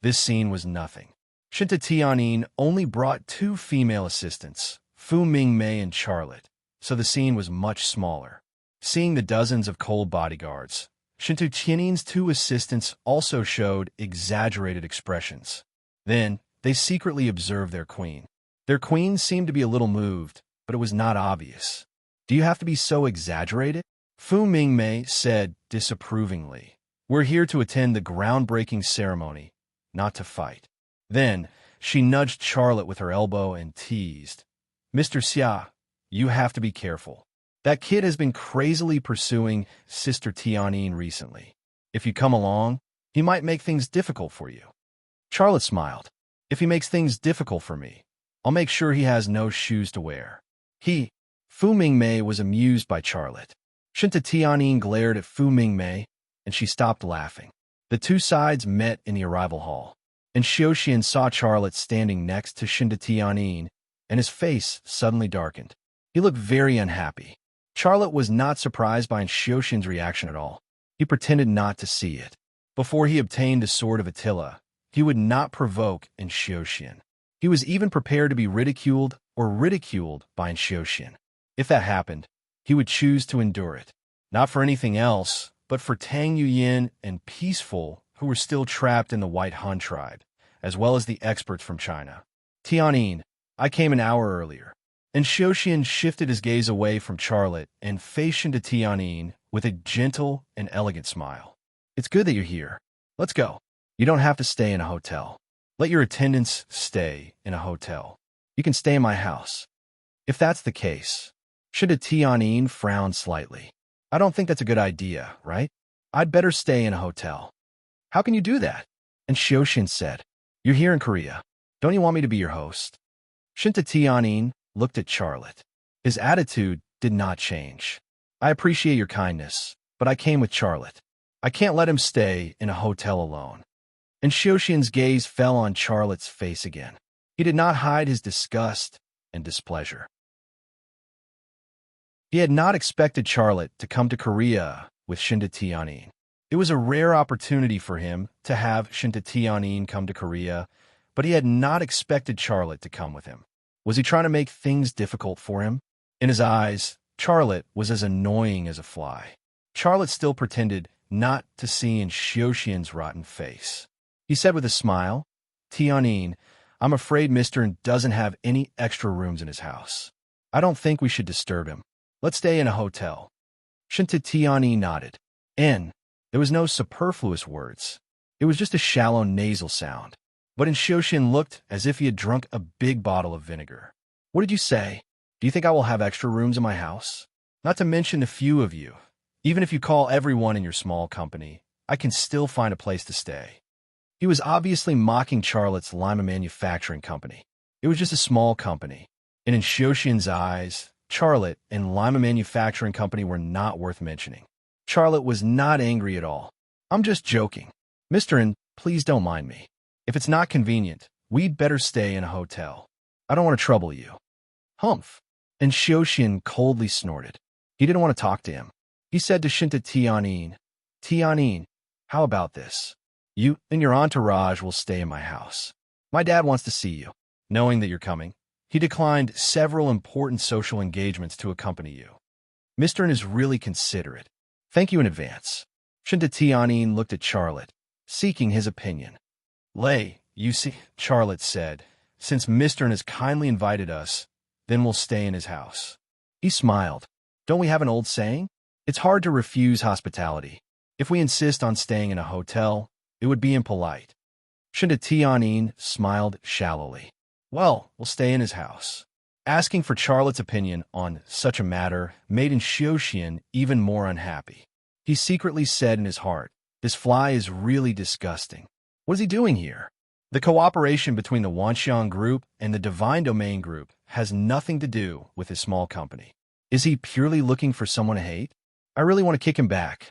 This scene was nothing. Tianyin only brought 2 female assistants, Fu Mingmei and Charlotte, so the scene was much smaller. Seeing the dozens of cold bodyguards, Tianyin's 2 assistants also showed exaggerated expressions. Then, they secretly observed their queen. Their queen seemed to be a little moved, but it was not obvious. Do you have to be so exaggerated? Fu Mingmei said disapprovingly. We're here to attend the groundbreaking ceremony, not to fight. Then, she nudged Charlotte with her elbow and teased. Mr. Xia, you have to be careful. That kid has been crazily pursuing Sister Tianyin recently. If you come along, he might make things difficult for you. Charlotte smiled. If he makes things difficult for me, I'll make sure he has no shoes to wear. Fu Mingmei was amused by Charlotte. Tianyin glared at Fu Mingmei, and she stopped laughing. The 2 sides met in the arrival hall, and Xiaoxian saw Charlotte standing next to Tianyin, and his face suddenly darkened. He looked very unhappy. Charlotte was not surprised by Xiaoxian's reaction at all. He pretended not to see it. Before he obtained the sword of Attila, he would not provoke Xiaoxian. He was even prepared to be ridiculed by Xiaoxian. If that happened, he would choose to endure it. Not for anything else, but for Tang Yuyin and Peaceful, who were still trapped in the White Han tribe, as well as the experts from China. Tianyin, I came an hour earlier. And Xiaoxian shifted his gaze away from Charlotte and faced into Tianyin with a gentle and elegant smile. It's good that you're here. Let's go. You don't have to stay in a hotel. Let your attendants stay in a hotel. You can stay in my house. If that's the case, Tianyin frowned slightly. I don't think that's a good idea, right? I'd better stay in a hotel. How can you do that? And Xiaoxian said, You're here in Korea. Don't you want me to be your host? Tianyin looked at Charlotte. His attitude did not change. I appreciate your kindness, but I came with Charlotte. I can't let him stay in a hotel alone. And Xiaoxian's gaze fell on Charlotte's face again. He did not hide his disgust and displeasure. He had not expected Charlotte to come to Korea with Tianyin. It was a rare opportunity for him to have Tianyin come to Korea, but he had not expected Charlotte to come with him. Was he trying to make things difficult for him? In his eyes, Charlotte was as annoying as a fly. Charlotte still pretended not to see in Xiaoxian's rotten face. He said with a smile, Tianyin, I'm afraid Mr. doesn't have any extra rooms in his house. I don't think we should disturb him. Let's stay in a hotel. Tianyin nodded. There was no superfluous words. It was just a shallow nasal sound. But Xiaoxian looked as if he had drunk a big bottle of vinegar. What did you say? Do you think I will have extra rooms in my house? Not to mention a few of you. Even if you call everyone in your small company, I can still find a place to stay. He was obviously mocking Charlotte's Lima Manufacturing Company. It was just a small company. And in Xiaoxian's eyes, Charlotte and Lima Manufacturing Company were not worth mentioning. Charlotte was not angry at all. I'm just joking. Mr. Please don't mind me. If it's not convenient, we'd better stay in a hotel. I don't want to trouble you. Humph. And Xiaoxian coldly snorted. He didn't want to talk to him. He said to Tianyin, Tianyin, how about this? You and your entourage will stay in my house. My dad wants to see you. Knowing that you're coming, he declined several important social engagements to accompany you. Mr. is really considerate. Thank you in advance. Shinta Tianyin looked at Charlotte, seeking his opinion. Lei, you see, Charlotte said, since Mr. has kindly invited us, then we'll stay in his house. He smiled. Don't we have an old saying? It's hard to refuse hospitality. If we insist on staying in a hotel, it would be impolite. Shinta Tianyin smiled shallowly. Well, we'll stay in his house. Asking for Charlotte's opinion on such a matter made Xiaoxian even more unhappy. He secretly said in his heart, this fly is really disgusting. What is he doing here? The cooperation between the Wanxiang Group and the Divine Domain Group has nothing to do with his small company. Is he purely looking for someone to hate? I really want to kick him back.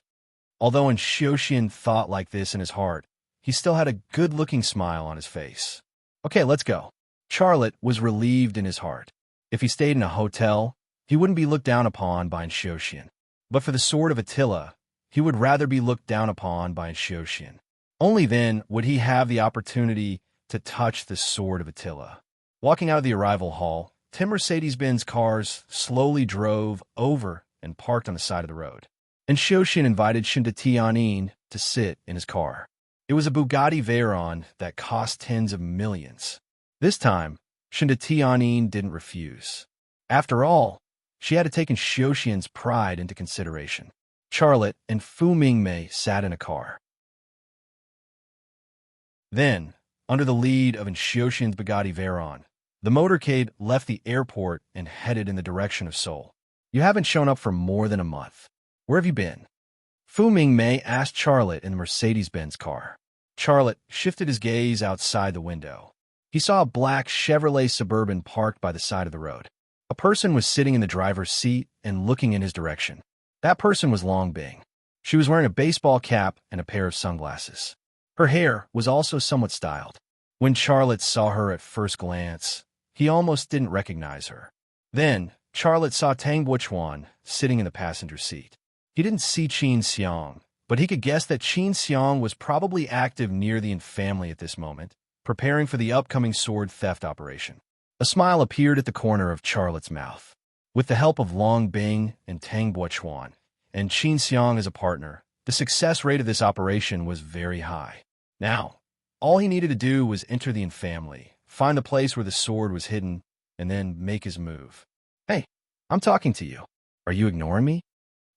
Although Xiaoxian thought like this in his heart, he still had a good-looking smile on his face. Okay, let's go. Charlotte was relieved in his heart. If he stayed in a hotel, he wouldn't be looked down upon by Xiaoxian. But for the sword of Attila, he would rather be looked down upon by Xiaoxian. Only then would he have the opportunity to touch the sword of Attila. Walking out of the arrival hall, 10 Mercedes-Benz cars slowly drove over and parked on the side of the road. And Xiaoxian invited Shinta Tianyin to sit in his car. It was a Bugatti Veyron that cost tens of millions. This time, Shinta Tianyin didn't refuse. After all, she had taken Xiaoxian's pride into consideration. Charlotte and Fu Mingmei sat in a car. Then, under the lead of Xiaoxian's Bugatti Veyron, the motorcade left the airport and headed in the direction of Seoul. You haven't shown up for more than a month. Where have you been? Fu Mingmei asked Charlotte in the Mercedes-Benz car. Charlotte shifted his gaze outside the window. He saw a black Chevrolet Suburban parked by the side of the road. A person was sitting in the driver's seat and looking in his direction. That person was Long Bing. She was wearing a baseball cap and a pair of sunglasses. Her hair was also somewhat styled. When Charlotte saw her at first glance, he almost didn't recognize her. Then, Charlotte saw Tang Buochuan sitting in the passenger seat. He didn't see Qin Xiang, but he could guess that Qin Xiang was probably active near the Yin family at this moment, preparing for the upcoming sword theft operation. A smile appeared at the corner of Charlotte's mouth. With the help of Long Bing and Tang Buochuan, and Qin Xiang as a partner, the success rate of this operation was very high. Now, all he needed to do was enter the Yin family, find the place where the sword was hidden, and then make his move. Hey, I'm talking to you. Are you ignoring me?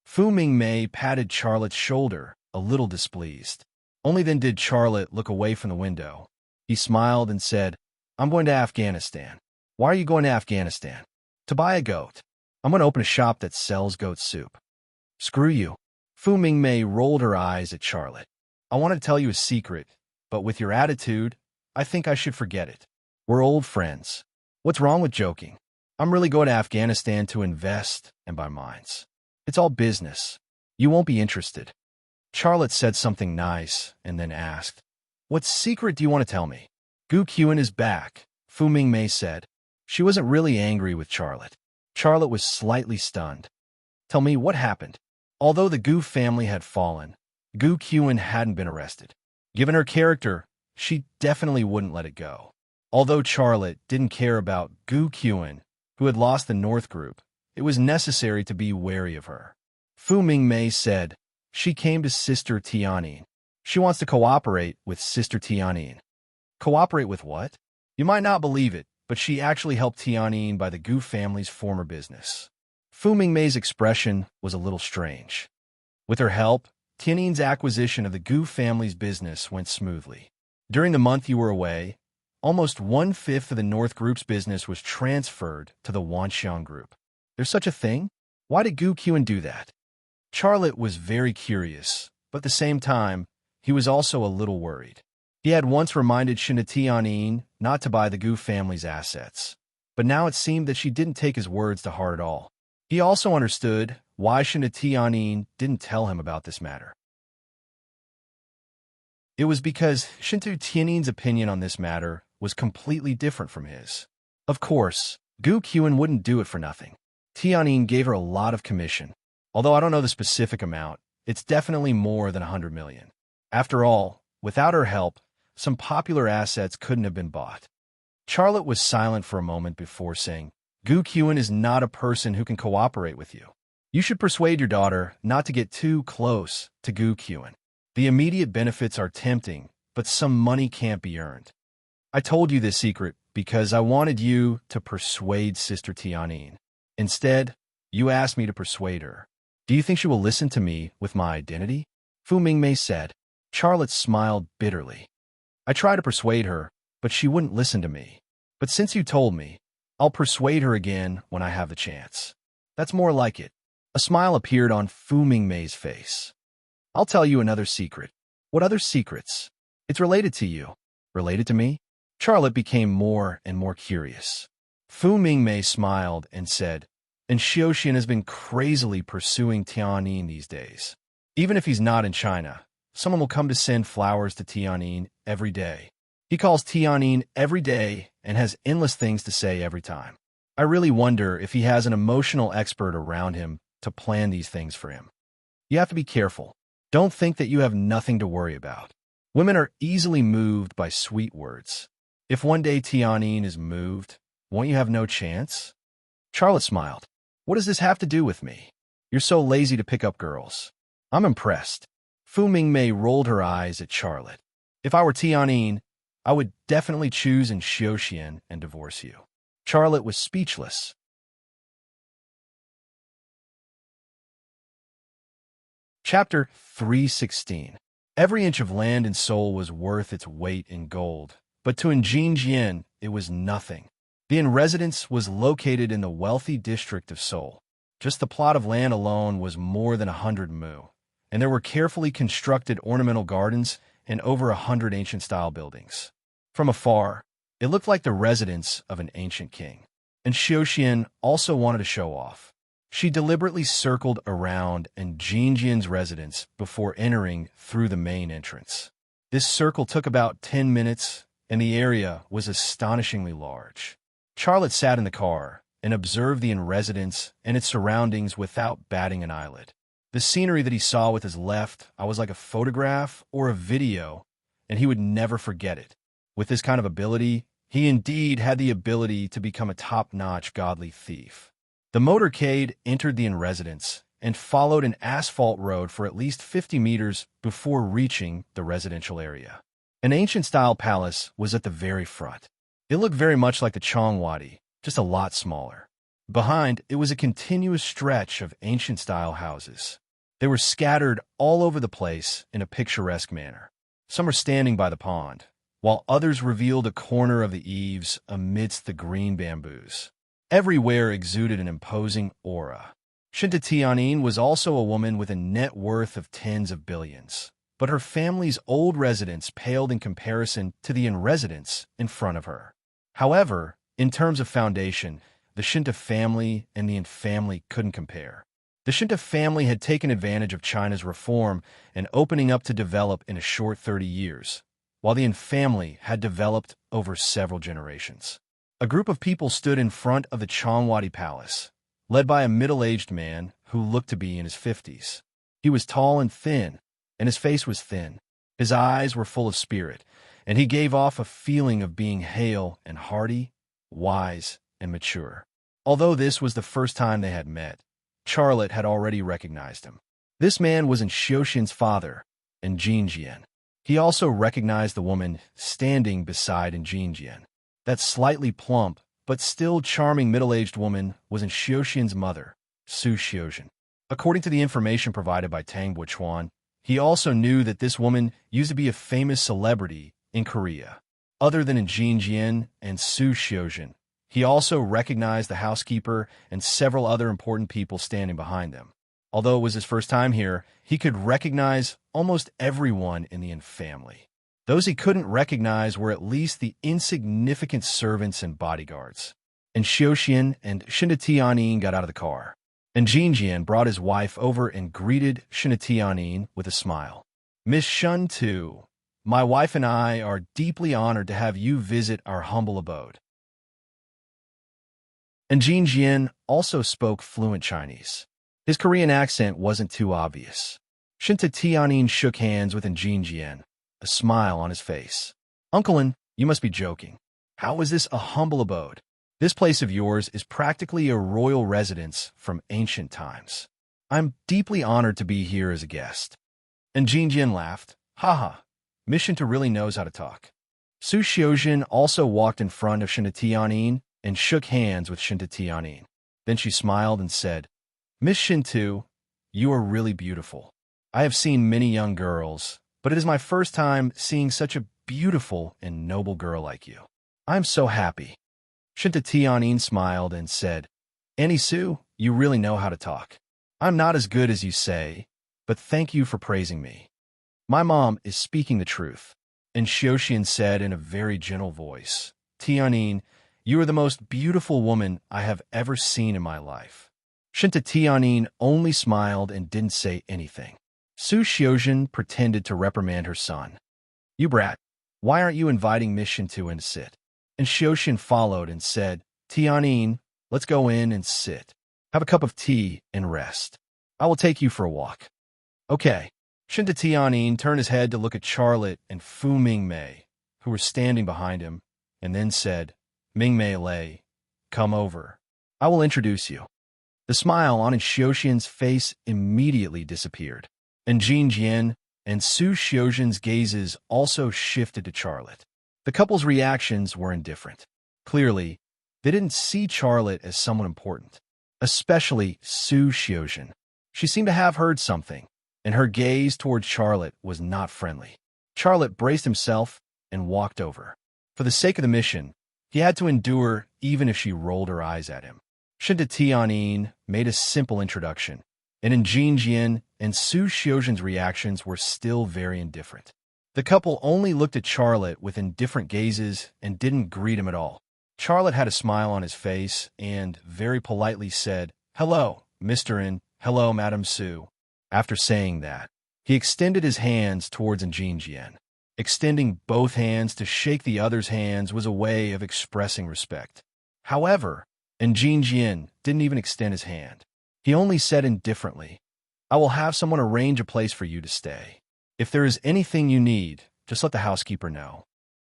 Fu Mingmei patted Charlotte's shoulder, a little displeased. Only then did Charlotte look away from the window. He smiled and said, I'm going to Afghanistan. Why are you going to Afghanistan? To buy a goat. I'm going to open a shop that sells goat soup. Screw you. Fu Mingmei rolled her eyes at Charlotte. I wanted to tell you a secret, but with your attitude, I think I should forget it. We're old friends. What's wrong with joking? I'm really going to Afghanistan to invest and buy mines. It's all business. You won't be interested. Charlotte said something nice and then asked, what secret do you want to tell me? Gu Qian is back, Fu Mingmei said. She wasn't really angry with Charlotte. Charlotte was slightly stunned. Tell me what happened. Although the Gu family had fallen, Gu Qian hadn't been arrested. Given her character, she definitely wouldn't let it go. Although Charlotte didn't care about Gu Qian, who had lost the North Group, it was necessary to be wary of her. Fu Mingmei said, she came to Sister Tianyin. She wants to cooperate with Sister Tianyin. Cooperate with what? You might not believe it, but she actually helped Tianyin buy the Gu family's former business. Fu Mingmei's expression was a little strange. With her help, Tianyin's acquisition of the Gu family's business went smoothly. During the month you were away, almost 1/5 of the North Group's business was transferred to the Wanxiang Group. There's such a thing? Why did Gu Qian do that? Charlotte was very curious, but at the same time, he was also a little worried. He had once reminded Shinta Tianyin not to buy the Gu family's assets, but now it seemed that she didn't take his words to heart at all. He also understood why Shinta Tianyin didn't tell him about this matter. It was because Shinta Tianyin's opinion on this matter was completely different from his. Of course, Gu Qian wouldn't do it for nothing. Tianyin gave her a lot of commission. Although I don't know the specific amount, it's definitely more than 100 million. After all, without her help, some popular assets couldn't have been bought. Charlotte was silent for a moment before saying, Gu Qian is not a person who can cooperate with you. You should persuade your daughter not to get too close to Gu Qian. The immediate benefits are tempting, but some money can't be earned. I told you this secret because I wanted you to persuade Sister Tianyin. Instead, you asked me to persuade her. Do you think she will listen to me with my identity? Fu Mingmei said. Charlotte smiled bitterly. I tried to persuade her, but she wouldn't listen to me. But since you told me, I'll persuade her again when I have the chance. That's more like it. A smile appeared on Fu Mingmei's face. I'll tell you another secret. What other secrets? It's related to you. Related to me? Charlotte became more and more curious. Fu Mingmei smiled and said, and Xiaoxian has been crazily pursuing Tianyin these days. Even if he's not in China, someone will come to send flowers to Tianyin every day. He calls Tianyin every day and has endless things to say every time. I really wonder if he has an emotional expert around him to plan these things for him. You have to be careful. Don't think that you have nothing to worry about. Women are easily moved by sweet words. If one day Tianyin is moved, won't you have no chance? Charlotte smiled. What does this have to do with me? You're so lazy to pick up girls. I'm impressed. Fu Mingmei rolled her eyes at Charlotte. If I were Tianyin, I would definitely choose in Xiaoxian and divorce you. Charlotte was speechless. Chapter 316. Every inch of land in Seoul was worth its weight in gold, but to Jinjian it was nothing. The inn residence was located in the wealthy district of Seoul. Just the plot of land alone was more than 100 mu, and there were carefully constructed ornamental gardens and over 100 ancient-style buildings. From afar, it looked like the residence of an ancient king. And Xiaoxian also wanted to show off. She deliberately circled around Jinjian's residence before entering through the main entrance. This circle took about 10 minutes, and the area was astonishingly large. Charlotte sat in the car and observed the inn residence and its surroundings without batting an eyelid. The scenery that he saw with his left eye was like a photograph or a video, and he would never forget it. With this kind of ability, he indeed had the ability to become a top-notch godly thief. The motorcade entered the inn residence and followed an asphalt road for at least 50 meters before reaching the residential area. An ancient-style palace was at the very front. It looked very much like the Chongwadi, just a lot smaller. Behind, it was a continuous stretch of ancient-style houses. They were scattered all over the place in a picturesque manner. Some were standing by the pond, while others revealed a corner of the eaves amidst the green bamboos. Everywhere exuded an imposing aura. Shinta Tianyin was also a woman with a net worth of tens of billions, but her family's old residence paled in comparison to the inn residence in front of her. However, in terms of foundation, the Shinta family and the inn family couldn't compare. The Shinta family had taken advantage of China's reform and opening up to develop in a short 30 years, while the inn family had developed over several generations. A group of people stood in front of the Chongwadi Palace, led by a middle-aged man who looked to be in his 50s. He was tall and thin, and his face was thin. His eyes were full of spirit, and he gave off a feeling of being hale and hearty, wise and mature. Although this was the first time they had met, Charlotte had already recognized him. This man was Xiaoxian's father, Jinjian. He also recognized the woman standing beside Jinjian. That slightly plump, but still charming middle-aged woman was Xiaoxian's mother, Su Xiaoxian. According to the information provided by Tang Buchuan, he also knew that this woman used to be a famous celebrity in Korea. Other than Jinjian and Su Xiaoxian, he also recognized the housekeeper and several other important people standing behind them. Although it was his first time here, he could recognize almost everyone in the inn family. Those he couldn't recognize were at least the insignificant servants and bodyguards. And Xiaoxian and Shinta Tianyin got out of the car. And Jinjian brought his wife over and greeted Shinta Tianyin with a smile. Miss Shun Tu, my wife and I are deeply honored to have you visit our humble abode. And Jinjian also spoke fluent Chinese. His Korean accent wasn't too obvious. Shinta Tianyin shook hands with Jinjian, a smile on his face. Uncle In, you must be joking. How is this a humble abode? This place of yours is practically a royal residence from ancient times. I'm deeply honored to be here as a guest. And Jin Jian laughed. Haha, Miss Shinta really knows how to talk. Su Xiuzhen also walked in front of Shinta Tianin and shook hands with Shinta Tianin. Then she smiled and said, Miss Shintu, you are really beautiful. I have seen many young girls, but it is my first time seeing such a beautiful and noble girl like you. I am so happy. Shinta Tianin smiled and said, Annie Su, you really know how to talk. I'm not as good as you say, but thank you for praising me. My mom is speaking the truth. And Xiuxian said in a very gentle voice, Tianin, you are the most beautiful woman I have ever seen in my life. Shinta Tianin only smiled and didn't say anything. Su Xiuzhen pretended to reprimand her son. You brat, why aren't you inviting Miss Shintu in to sit? And Xiuxian followed and said, Tianin, let's go in and sit. Have a cup of tea and rest. I will take you for a walk. Okay. Shinta Tianin turned his head to look at Charlotte and Fu Mingmei, who were standing behind him, and then said, Mingmei Lei, come over. I will introduce you. The smile on Xiuxian's face immediately disappeared, and Jin Jian and Su Xiuzhen's gazes also shifted to Charlotte. The couple's reactions were indifferent. Clearly, they didn't see Charlotte as someone important, especially Su Xiuzhen. She seemed to have heard something, and her gaze toward Charlotte was not friendly. Charlotte braced himself and walked over. For the sake of the mission, he had to endure even if she rolled her eyes at him. Shinta Tianin made a simple introduction, and in Jin Jian and Su Xiuzhen's reactions were still very indifferent. The couple only looked at Charlotte with indifferent gazes and didn't greet him at all. Charlotte had a smile on his face and very politely said, Hello, Mr. In, hello, Madam Su. After saying that, he extended his hands towards Jin Jian. Extending both hands to shake the other's hands was a way of expressing respect. However, Jin Jian didn't even extend his hand. He only said indifferently, I will have someone arrange a place for you to stay. If there is anything you need, just let the housekeeper know.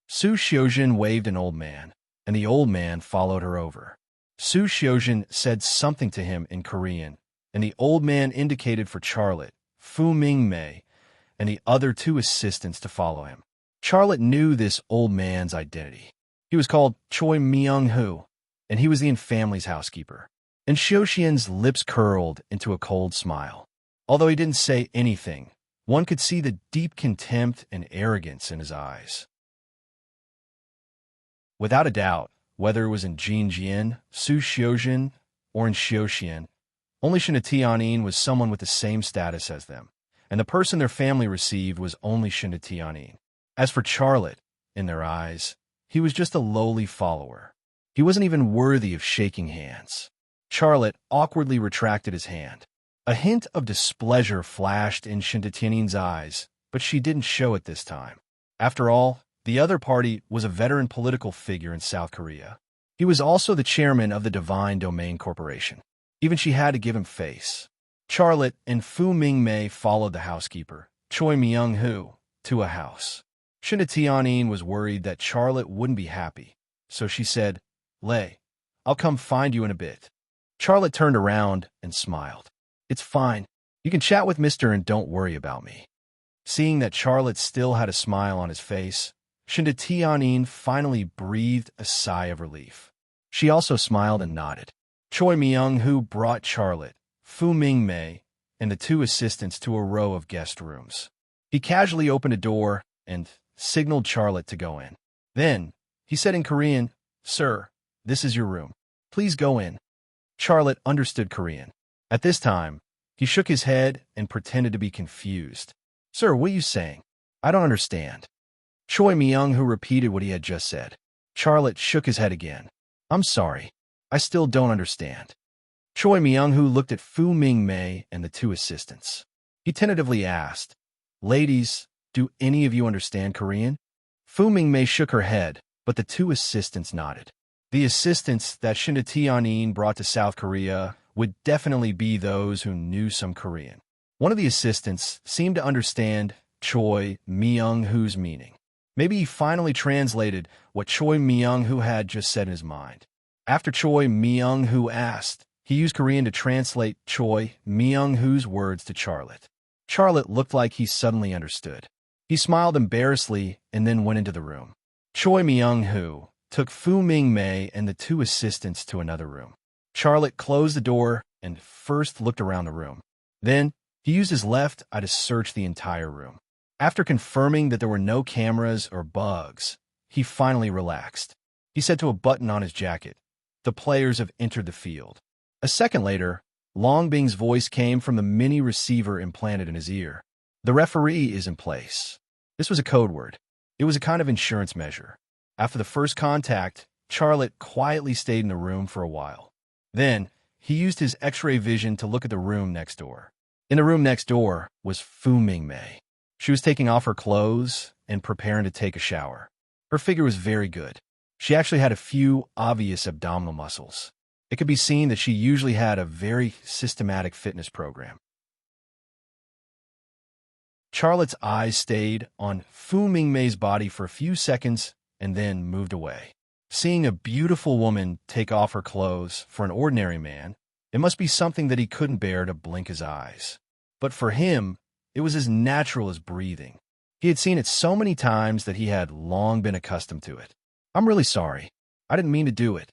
Su Xiuzhen waved an old man, and the old man followed her over. Su Xiuzhen said something to him in Korean, and the old man indicated for Charlotte, Fu Mingmei, and the other two assistants to follow him. Charlotte knew this old man's identity. He was called Choi Myung-hu, and he was the family's housekeeper. And Xiuxian's lips curled into a cold smile. Although he didn't say anything, one could see the deep contempt and arrogance in his eyes. Without a doubt, whether it was in Jin Jian, Su Xiuzhen, or in Xiuxian, only Shinta Tianin was someone with the same status as them, and the person their family received was only Shinta Tianin. As for Charlotte, in their eyes, he was just a lowly follower. He wasn't even worthy of shaking hands. Charlotte awkwardly retracted his hand. A hint of displeasure flashed in Shinta Tianin's eyes, but she didn't show it this time. After all, the other party was a veteran political figure in South Korea. He was also the chairman of the Divine Domain Corporation. Even she had to give him face. Charlotte and Fu Mingmei followed the housekeeper, Choi Myung-hu, to a house. Shinta Tianin was worried that Charlotte wouldn't be happy, so she said, Lei, I'll come find you in a bit. Charlotte turned around and smiled. It's fine. You can chat with Mr. and don't worry about me. Seeing that Charlotte still had a smile on his face, Shinta Tianin finally breathed a sigh of relief. She also smiled and nodded. Choi Myung-hu brought Charlotte, Fu Mingmei, and the two assistants to a row of guest rooms. He casually opened a door and signaled Charlotte to go in. Then, he said in Korean, Sir, this is your room. Please go in. Charlotte understood Korean. At this time, he shook his head and pretended to be confused. Sir, what are you saying? I don't understand. Choi Myung-hu repeated what he had just said. Charlotte shook his head again. I'm sorry. I still don't understand. Choi Myung-hu looked at Fu Mingmei and the two assistants. He tentatively asked, Ladies, do any of you understand Korean? Fu Mingmei shook her head, but the two assistants nodded. The assistants that Shinta Tianin brought to South Korea would definitely be those who knew some Korean. One of the assistants seemed to understand Choi Myung-hu's meaning. Maybe he finally translated what Choi Myung-hoo had just said in his mind. After Choi Myung-hoo asked, he used Korean to translate Choi Myung-hoo's words to Charlotte. Charlotte looked like he suddenly understood. He smiled embarrassedly and then went into the room. Choi Myung-hoo took Fu Ming-mei and the two assistants to another room. Charlotte closed the door and first looked around the room. Then, he used his left eye to search the entire room. After confirming that there were no cameras or bugs, he finally relaxed. He said to a button on his jacket, "The players have entered the field." A second later, Long Bing's voice came from the mini receiver implanted in his ear. "The referee is in place." This was a code word. It was a kind of insurance measure. After the first contact, Charlotte quietly stayed in the room for a while. Then, he used his X-ray vision to look at the room next door. In the room next door was Fu Mingmei. She was taking off her clothes and preparing to take a shower. Her figure was very good. She actually had a few obvious abdominal muscles. It could be seen that she usually had a very systematic fitness program. Charlotte's eyes stayed on Fu Mingmei's body for a few seconds and then moved away. Seeing a beautiful woman take off her clothes for an ordinary man, it must be something that he couldn't bear to blink his eyes. But for him, it was as natural as breathing. He had seen it so many times that he had long been accustomed to it. "I'm really sorry. I didn't mean to do it."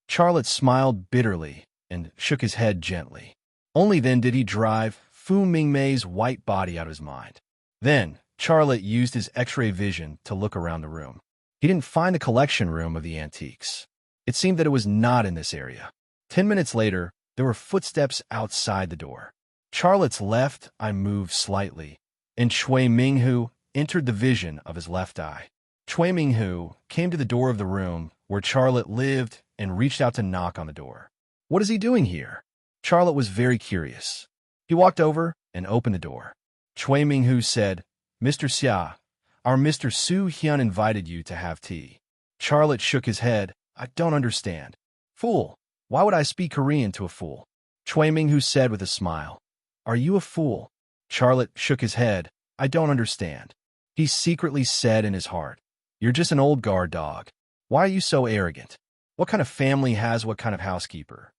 Charlotte smiled bitterly and shook his head gently. Only then did he drive Fu Mingmei's white body out of his mind. Then, Charlotte used his X-ray vision to look around the room. He didn't find the collection room of the antiques. It seemed that it was not in this area. 10 minutes later, there were footsteps outside the door. Charlotte's left eye moved slightly, and Choi Ming-hoo entered the vision of his left eye. Choi Ming-hoo came to the door of the room where Charlotte lived and reached out to knock on the door. "What is he doing here?" Charlotte was very curious. He walked over and opened the door. Choi Ming-hoo said, "Mr. Xia, our Mr. Su Hyun invited you to have tea." Charlotte shook his head. "I don't understand." "Fool. Why would I speak Korean to a fool?" Choi Ming-hoo said with a smile. "Are you a fool?" Charlotte shook his head. "I don't understand." He secretly said in his heart, "You're just an old guard dog. Why are you so arrogant? What kind of family has what kind of housekeeper?"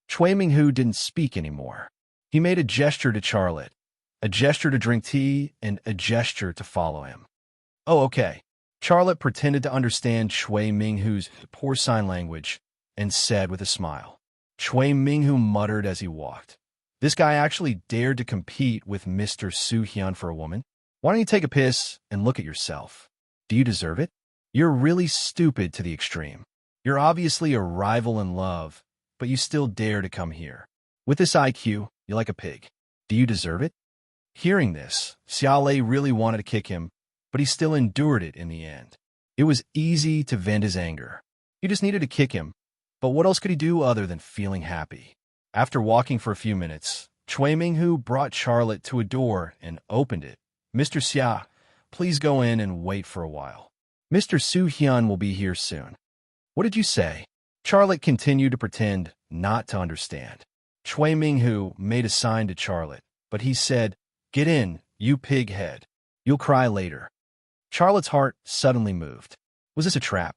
Choi Ming-hoo didn't speak anymore. He made a gesture to Charlotte, a gesture to drink tea, and a gesture to follow him. "Oh, okay." Charlotte pretended to understand Choi Ming-hoo's poor sign language and said with a smile. Choi Ming-hoo muttered as he walked. This guy actually dared to compete with Mr. Su Hyun for a woman? Why don't you take a piss and look at yourself? Do you deserve it? You're really stupid to the extreme. You're obviously a rival in love, but you still dare to come here. With this IQ, you're like a pig. Do you deserve it? Hearing this, Xiaolei really wanted to kick him, but he still endured it in the end. It was easy to vent his anger. He just needed to kick him, but what else could he do other than feeling happy? After walking for a few minutes, Choi Ming-hoo brought Charlotte to a door and opened it. "Mr. Xia, please go in and wait for a while. Mr. Su Hyun will be here soon." "What did you say?" Charlotte continued to pretend not to understand. Choi Ming-hoo made a sign to Charlotte, but he said, "Get in, you pig head. You'll cry later." Charlotte's heart suddenly moved. Was this a trap?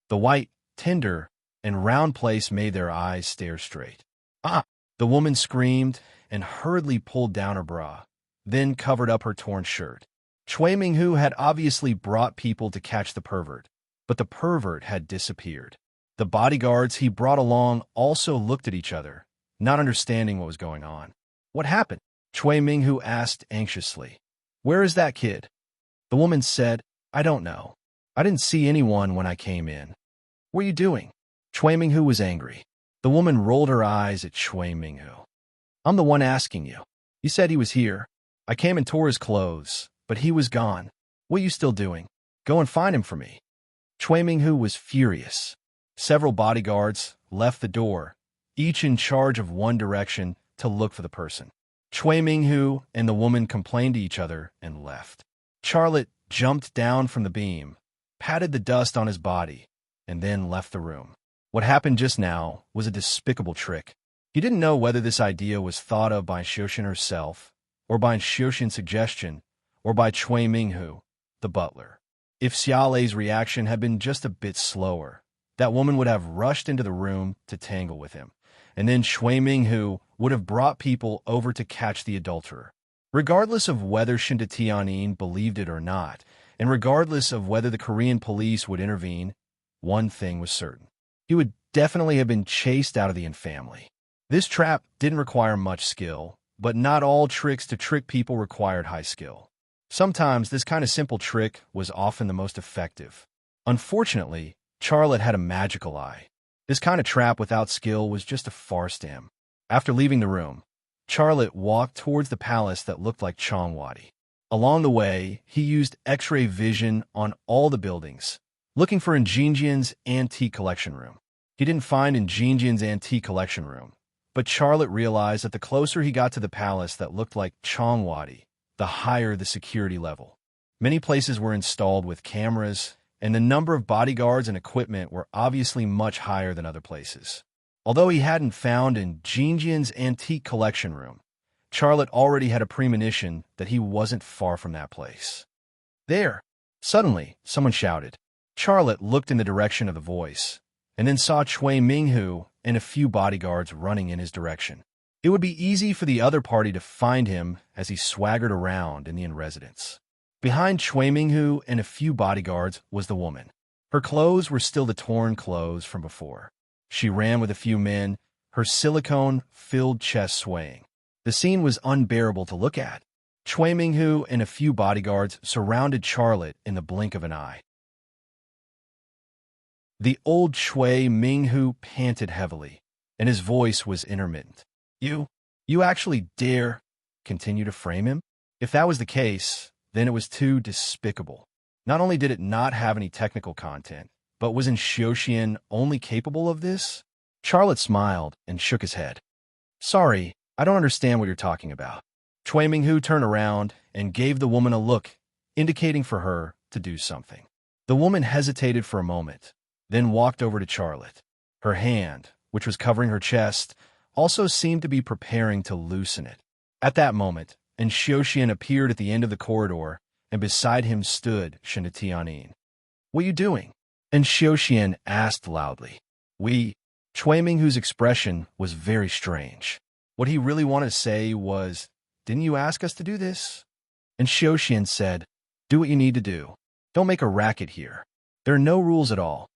The white, tender, and round place made their eyes stare straight. "Ah!" The woman screamed and hurriedly pulled down her bra, then covered up her torn shirt. Choi Ming-hoo had obviously brought people to catch the pervert, but the pervert had disappeared. The bodyguards he brought along also looked at each other, not understanding what was going on. "What happened?" Choi Ming-hoo asked anxiously. "Where is that kid?" The woman said, "I don't know. I didn't see anyone when I came in." "What are you doing?" Choi Ming-hoo was angry. The woman rolled her eyes at Choi Ming-hoo. "I'm the one asking you. You said he was here. I came and tore his clothes, but he was gone. What are you still doing? Go and find him for me." Choi Ming-hoo was furious. Several bodyguards left the door, each in charge of one direction to look for the person. Choi Ming-hoo and the woman complained to each other and left. Charlotte jumped down from the beam, patted the dust on his body, and then left the room. What happened just now was a despicable trick. He didn't know whether this idea was thought of by Xiaoxian herself, or by Xiaoxian's suggestion, or by Cui Minghu, the butler. If Xiaolei's reaction had been just a bit slower, that woman would have rushed into the room to tangle with him, and then Cui Minghu would have brought people over to catch the adulterer. Regardless of whether Shinta Tianyin believed it or not, and regardless of whether the Korean police would intervene, one thing was certain. He would definitely have been chased out of the Yin family. This trap didn't require much skill, but not all tricks to trick people required high skill. Sometimes this kind of simple trick was often the most effective. Unfortunately, Charlotte had a magical eye. This kind of trap without skill was just a farce to him. After leaving the room, Charlotte walked towards the palace that looked like Chongwadi. Along the way, he used X-ray vision on all the buildings, looking for Jinjian's antique collection room. He didn't find Jinjian's antique collection room, but Charlotte realized that the closer he got to the palace that looked like Chongwadi, the higher the security level. Many places were installed with cameras, and the number of bodyguards and equipment were obviously much higher than other places. Although he hadn't found Jinjian's antique collection room, Charlotte already had a premonition that he wasn't far from that place. There! Suddenly, someone shouted. Charlotte looked in the direction of the voice, and then saw Cui Minghu and a few bodyguards running in his direction. It would be easy for the other party to find him as he swaggered around in the inn residence. Behind Cui Minghu and a few bodyguards was the woman. Her clothes were still the torn clothes from before. She ran with a few men, her silicone-filled chest swaying. The scene was unbearable to look at. Cui Minghu and a few bodyguards surrounded Charlotte in the blink of an eye. The old Cui Minghu panted heavily, and his voice was intermittent. You actually dare continue to frame him? If that was the case, then it was too despicable. Not only did it not have any technical content, but was Xiaoxian only capable of this? Charlotte smiled and shook his head. Sorry, I don't understand what you're talking about. Cui Minghu turned around and gave the woman a look, indicating for her to do something. The woman hesitated for a moment, then walked over to Charlotte. Her hand, which was covering her chest, also seemed to be preparing to loosen it. At that moment, Xiaoxian appeared at the end of the corridor, and beside him stood Shinta Tianyin. What are you doing? Xiaoxian asked loudly. Cui Minghu's expression was very strange. What he really wanted to say was, didn't you ask us to do this? Xiaoxian said, do what you need to do. Don't make a racket here. There are no rules at all.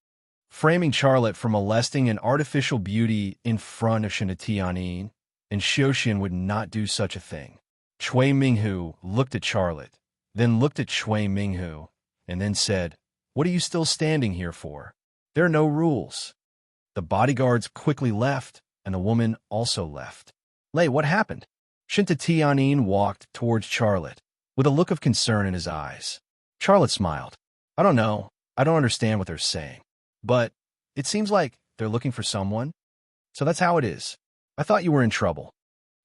Framing Charlotte for molesting an artificial beauty in front of Shinta Tianyin, Xiaoxian would not do such a thing. Cui Minghu looked at Charlotte, then looked at Cui Minghu, and then said, what are you still standing here for? There are no rules. The bodyguards quickly left, and the woman also left. Lei, what happened? Shinta Tianyin walked towards Charlotte, with a look of concern in his eyes. Charlotte smiled. I don't know. I don't understand what they're saying. But it seems like they're looking for someone. So that's how it is. I thought you were in trouble.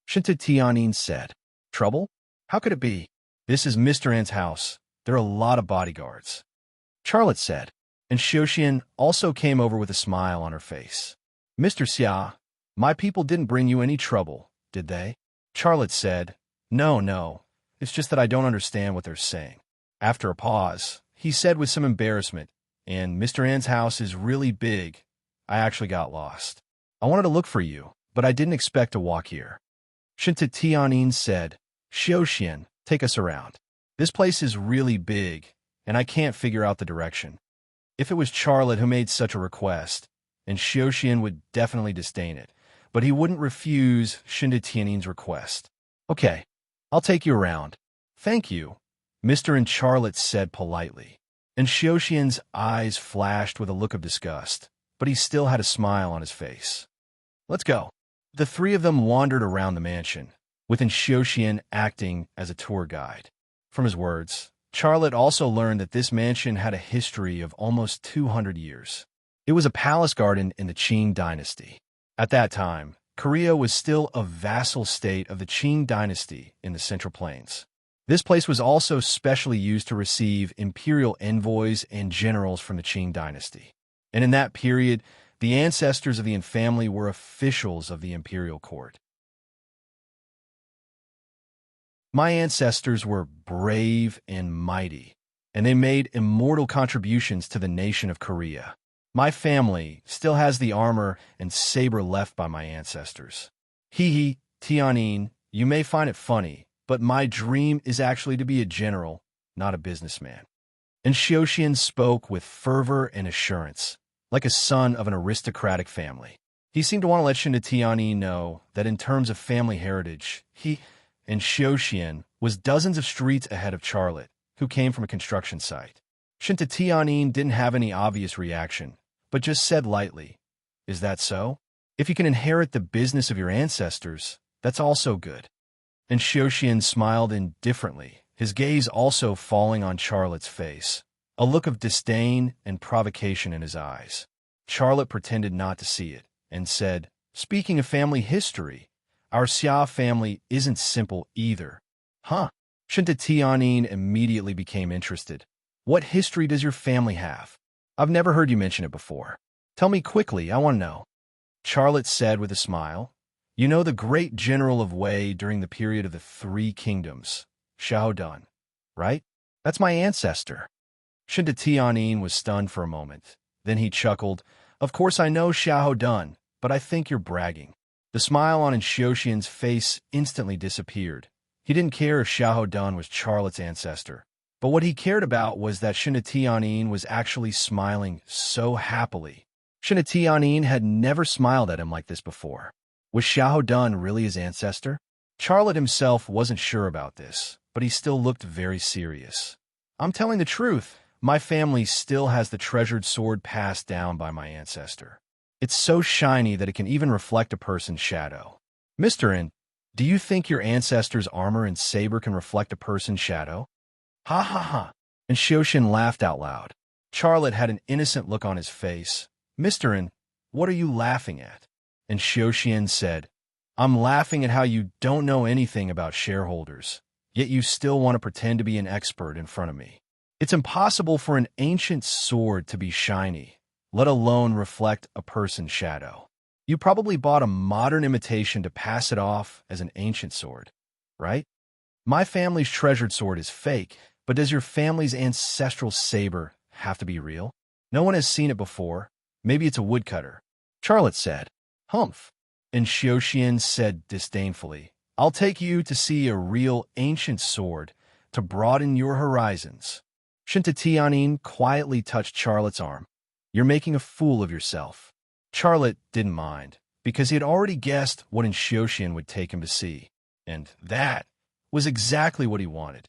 Shinta Tianyin said. Trouble? How could it be? This is Mr. N's house. There are a lot of bodyguards. Charlotte said, and Xiaoxian also came over with a smile on her face. Mr. Xia, my people didn't bring you any trouble, did they? Charlotte said, No, it's just that I don't understand what they're saying. After a pause, he said with some embarrassment, and Mr. N's house is really big. I actually got lost. I wanted to look for you, but I didn't expect to walk here. Shinta Tianyin said, Xiaoxian, take us around. This place is really big, and I can't figure out the direction. If it was Charlotte who made such a request, and Xiaoxian would definitely disdain it, but he wouldn't refuse Shinta Tianyin's request. Okay, I'll take you around. Thank you, Mr. and Charlotte said politely. And Xiaoxian's eyes flashed with a look of disgust, but he still had a smile on his face. Let's go. The three of them wandered around the mansion, with Xiaoxian acting as a tour guide. From his words, Charlotte also learned that this mansion had a history of almost 200 years. It was a palace garden in the Qing dynasty. At that time, Korea was still a vassal state of the Qing dynasty in the Central Plains. This place was also specially used to receive imperial envoys and generals from the Qing dynasty. And in that period, the ancestors of the Yin family were officials of the imperial court. My ancestors were brave and mighty, and they made immortal contributions to the nation of Korea. My family still has the armor and saber left by my ancestors. Hee Tianyin, you may find it funny, but my dream is actually to be a general, not a businessman. And Xiaoxian spoke with fervor and assurance, like a son of an aristocratic family. He seemed to want to let Shinta Tianyin know that in terms of family heritage, he and Xiaoxian was dozens of streets ahead of Charlotte, who came from a construction site. Shinta Tianyin didn't have any obvious reaction, but just said lightly, "Is that so? If you can inherit the business of your ancestors, that's also good." And Xiaoxian smiled indifferently, his gaze also falling on Charlotte's face, a look of disdain and provocation in his eyes. Charlotte pretended not to see it, and said, "Speaking of family history, our Xia family isn't simple either." Huh? Shinta Tianyin immediately became interested. "What history does your family have? I've never heard you mention it before. Tell me quickly, I want to know." Charlotte said with a smile, "You know the great general of Wei during the period of the Three Kingdoms, Xiahou Dun, right? That's my ancestor." Shinta Tianyin was stunned for a moment. Then he chuckled, "Of course I know Xiahou Dun, but I think you're bragging." The smile on Xiaoxian's face instantly disappeared. He didn't care if Xiahou Dun was Charlotte's ancestor, but what he cared about was that Shinta Tianyin was actually smiling so happily. Shinta Tianyin had never smiled at him like this before. Was Xiahou Dun really his ancestor? Charlotte himself wasn't sure about this, but he still looked very serious. "I'm telling the truth. My family still has the treasured sword passed down by my ancestor. It's so shiny that it can even reflect a person's shadow." "Mr. N, do you think your ancestor's armor and saber can reflect a person's shadow?" "Ha ha ha." And Xiaoxian laughed out loud. Charlotte had an innocent look on his face. "Mr. N, what are you laughing at?" And Xiaoxian said, "I'm laughing at how you don't know anything about shareholders, yet you still want to pretend to be an expert in front of me. It's impossible for an ancient sword to be shiny, let alone reflect a person's shadow. You probably bought a modern imitation to pass it off as an ancient sword, right? My family's treasured sword is fake, but does your family's ancestral saber have to be real? No one has seen it before. Maybe it's a woodcutter." Charlotte said, "Humph." And Xiaoxian said disdainfully, "I'll take you to see a real ancient sword to broaden your horizons." Shinta Tianyin quietly touched Charlotte's arm. "You're making a fool of yourself." Charlotte didn't mind, because he had already guessed what Xiaoxian would take him to see, and that was exactly what he wanted.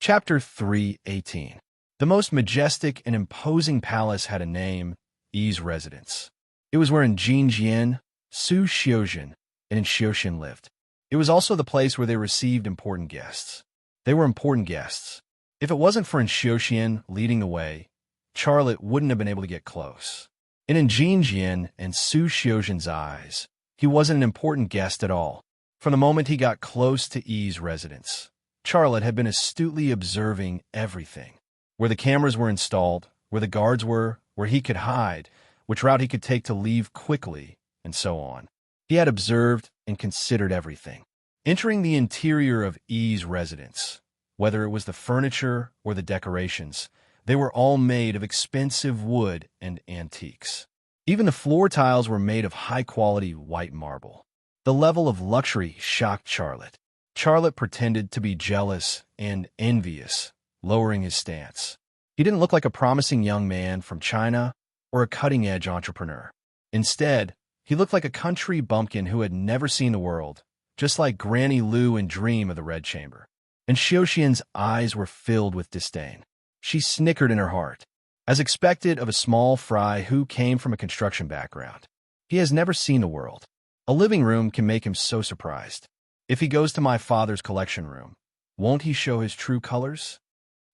Chapter 3:18. The most majestic and imposing palace had a name, Yi's residence. It was where in Jinjian, Su Xiaoxian, and Xiaoxian lived. It was also the place where they received important guests. They were important guests. If it wasn't for Xiaoxian leading the way, Charlotte wouldn't have been able to get close. And in Jinjian and Su Xiaoxian's eyes, he wasn't an important guest at all. From the moment he got close to Yi's residence, Charlotte had been astutely observing everything. Where the cameras were installed, where the guards were, where he could hide, which route he could take to leave quickly, and so on. He had observed and considered everything. Entering the interior of Yi's residence, whether it was the furniture or the decorations, they were all made of expensive wood and antiques. Even the floor tiles were made of high-quality white marble. The level of luxury shocked Charlotte. Charlotte pretended to be jealous and envious, lowering his stance. He didn't look like a promising young man from China or a cutting-edge entrepreneur. Instead, he looked like a country bumpkin who had never seen the world, just like Granny Lu in Dream of the Red Chamber. And Xiaoxian's eyes were filled with disdain. She snickered in her heart, as expected of a small fry who came from a construction background. He has never seen the world. A living room can make him so surprised. If he goes to my father's collection room, won't he show his true colors?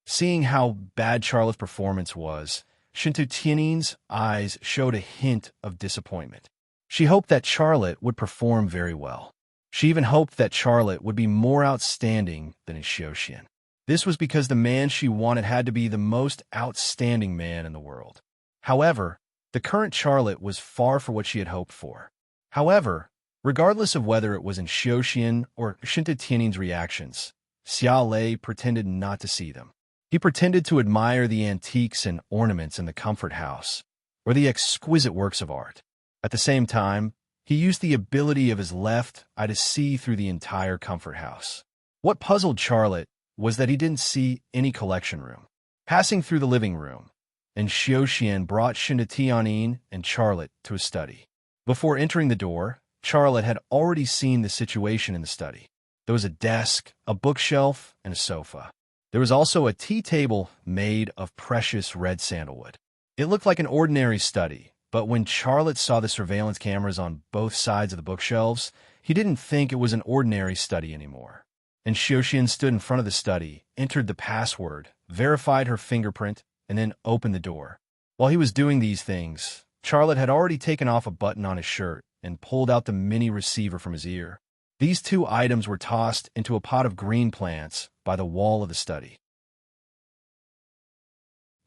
Seeing how bad Charlotte's performance was, Shinta Tianyin's eyes showed a hint of disappointment. She hoped that Charlotte would perform very well. She even hoped that Charlotte would be more outstanding than Xiaoxian. This was because the man she wanted had to be the most outstanding man in the world. However, the current Charlotte was far from what she had hoped for. However, regardless of whether it was in Xiaoxian or Shinta Tiannin's reactions, Xia Lei pretended not to see them. He pretended to admire the antiques and ornaments in the comfort house, or the exquisite works of art. At the same time, he used the ability of his left eye to see through the entire comfort house. What puzzled Charlotte was that he didn't see any collection room. Passing through the living room, and Xiaoxian brought Shinta Tiannin and Charlotte to a study. Before entering the door, Charlotte had already seen the situation in the study. There was a desk, a bookshelf, and a sofa. There was also a tea table made of precious red sandalwood. It looked like an ordinary study, but when Charlotte saw the surveillance cameras on both sides of the bookshelves, he didn't think it was an ordinary study anymore. And Xiaoxian stood in front of the study, entered the password, verified her fingerprint, and then opened the door. While he was doing these things, Charlotte had already taken off a button on his shirt and pulled out the mini receiver from his ear. These two items were tossed into a pot of green plants by the wall of the study.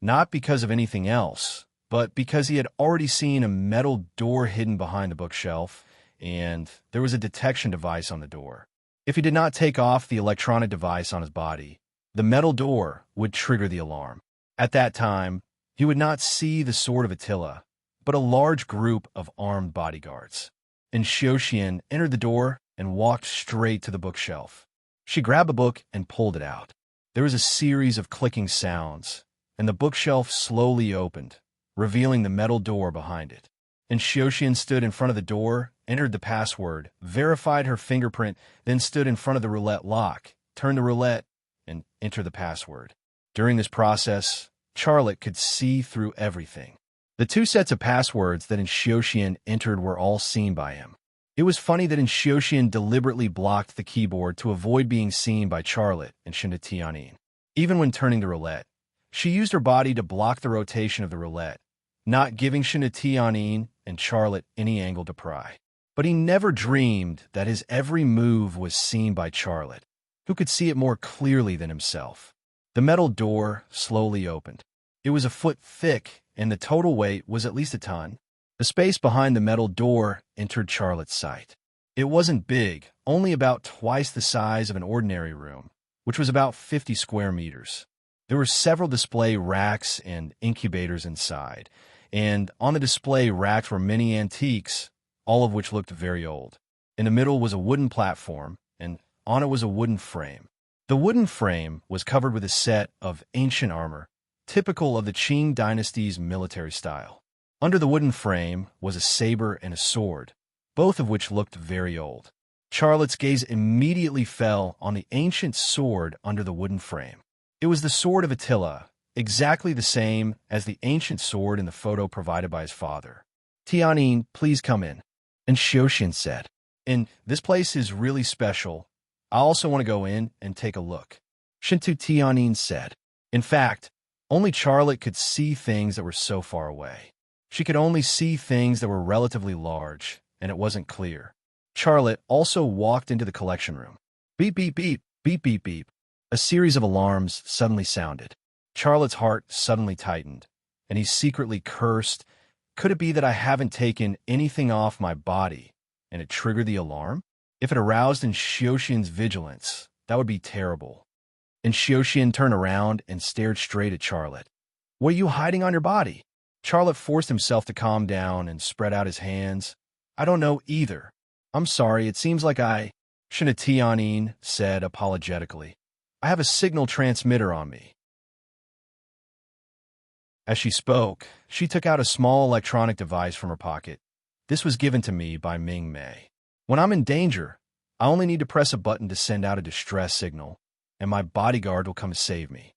Not because of anything else, but because he had already seen a metal door hidden behind the bookshelf, and there was a detection device on the door. If he did not take off the electronic device on his body, the metal door would trigger the alarm. At that time, he would not see the sword of Attila, but a large group of armed bodyguards. And Xiaoxian entered the door and walked straight to the bookshelf. She grabbed a book and pulled it out. There was a series of clicking sounds, and the bookshelf slowly opened, revealing the metal door behind it. And Xiaoxian stood in front of the door, entered the password, verified her fingerprint, then stood in front of the roulette lock, turned the roulette, and entered the password. During this process, Charlotte could see through everything. The two sets of passwords that Xiaoxian entered were all seen by him. It was funny that Xiaoxian deliberately blocked the keyboard to avoid being seen by Charlotte and Shinta Tiannin. Even when turning the roulette, she used her body to block the rotation of the roulette, not giving Shinta Tiannin and Charlotte any angle to pry. But he never dreamed that his every move was seen by Charlotte, who could see it more clearly than himself. The metal door slowly opened. It was a foot thick, and the total weight was at least a ton. The space behind the metal door entered Charlotte's sight. It wasn't big, only about twice the size of an ordinary room, which was about 50 square meters. There were several display racks and incubators inside, and on the display racks were many antiques, all of which looked very old. In the middle was a wooden platform, and on it was a wooden frame. The wooden frame was covered with a set of ancient armor, typical of the Qing dynasty's military style. Under the wooden frame was a saber and a sword, both of which looked very old. Charlotte's gaze immediately fell on the ancient sword under the wooden frame. It was the sword of Attila, exactly the same as the ancient sword in the photo provided by his father. Tiannin, please come in. And Xiaoxian said, and this place is really special. I also want to go in and take a look. Shinta Tiannin said. In fact, only Charlotte could see things that were so far away. She could only see things that were relatively large, and it wasn't clear. Charlotte also walked into the collection room. Beep, beep, beep, beep, beep, beep. A series of alarms suddenly sounded. Charlotte's heart suddenly tightened, and he secretly cursed. Could it be that I haven't taken anything off my body, and it triggered the alarm? If it aroused in Xiaoxian's vigilance, that would be terrible. And Xiaoxian turned around and stared straight at Charlotte. What are you hiding on your body? Charlotte forced himself to calm down and spread out his hands. I don't know either. I'm sorry, it seems like Shinta Tiannin said apologetically. I have a signal transmitter on me. As she spoke, she took out a small electronic device from her pocket. This was given to me by Ming Mei. When I'm in danger, I only need to press a button to send out a distress signal, and my bodyguard will come save me.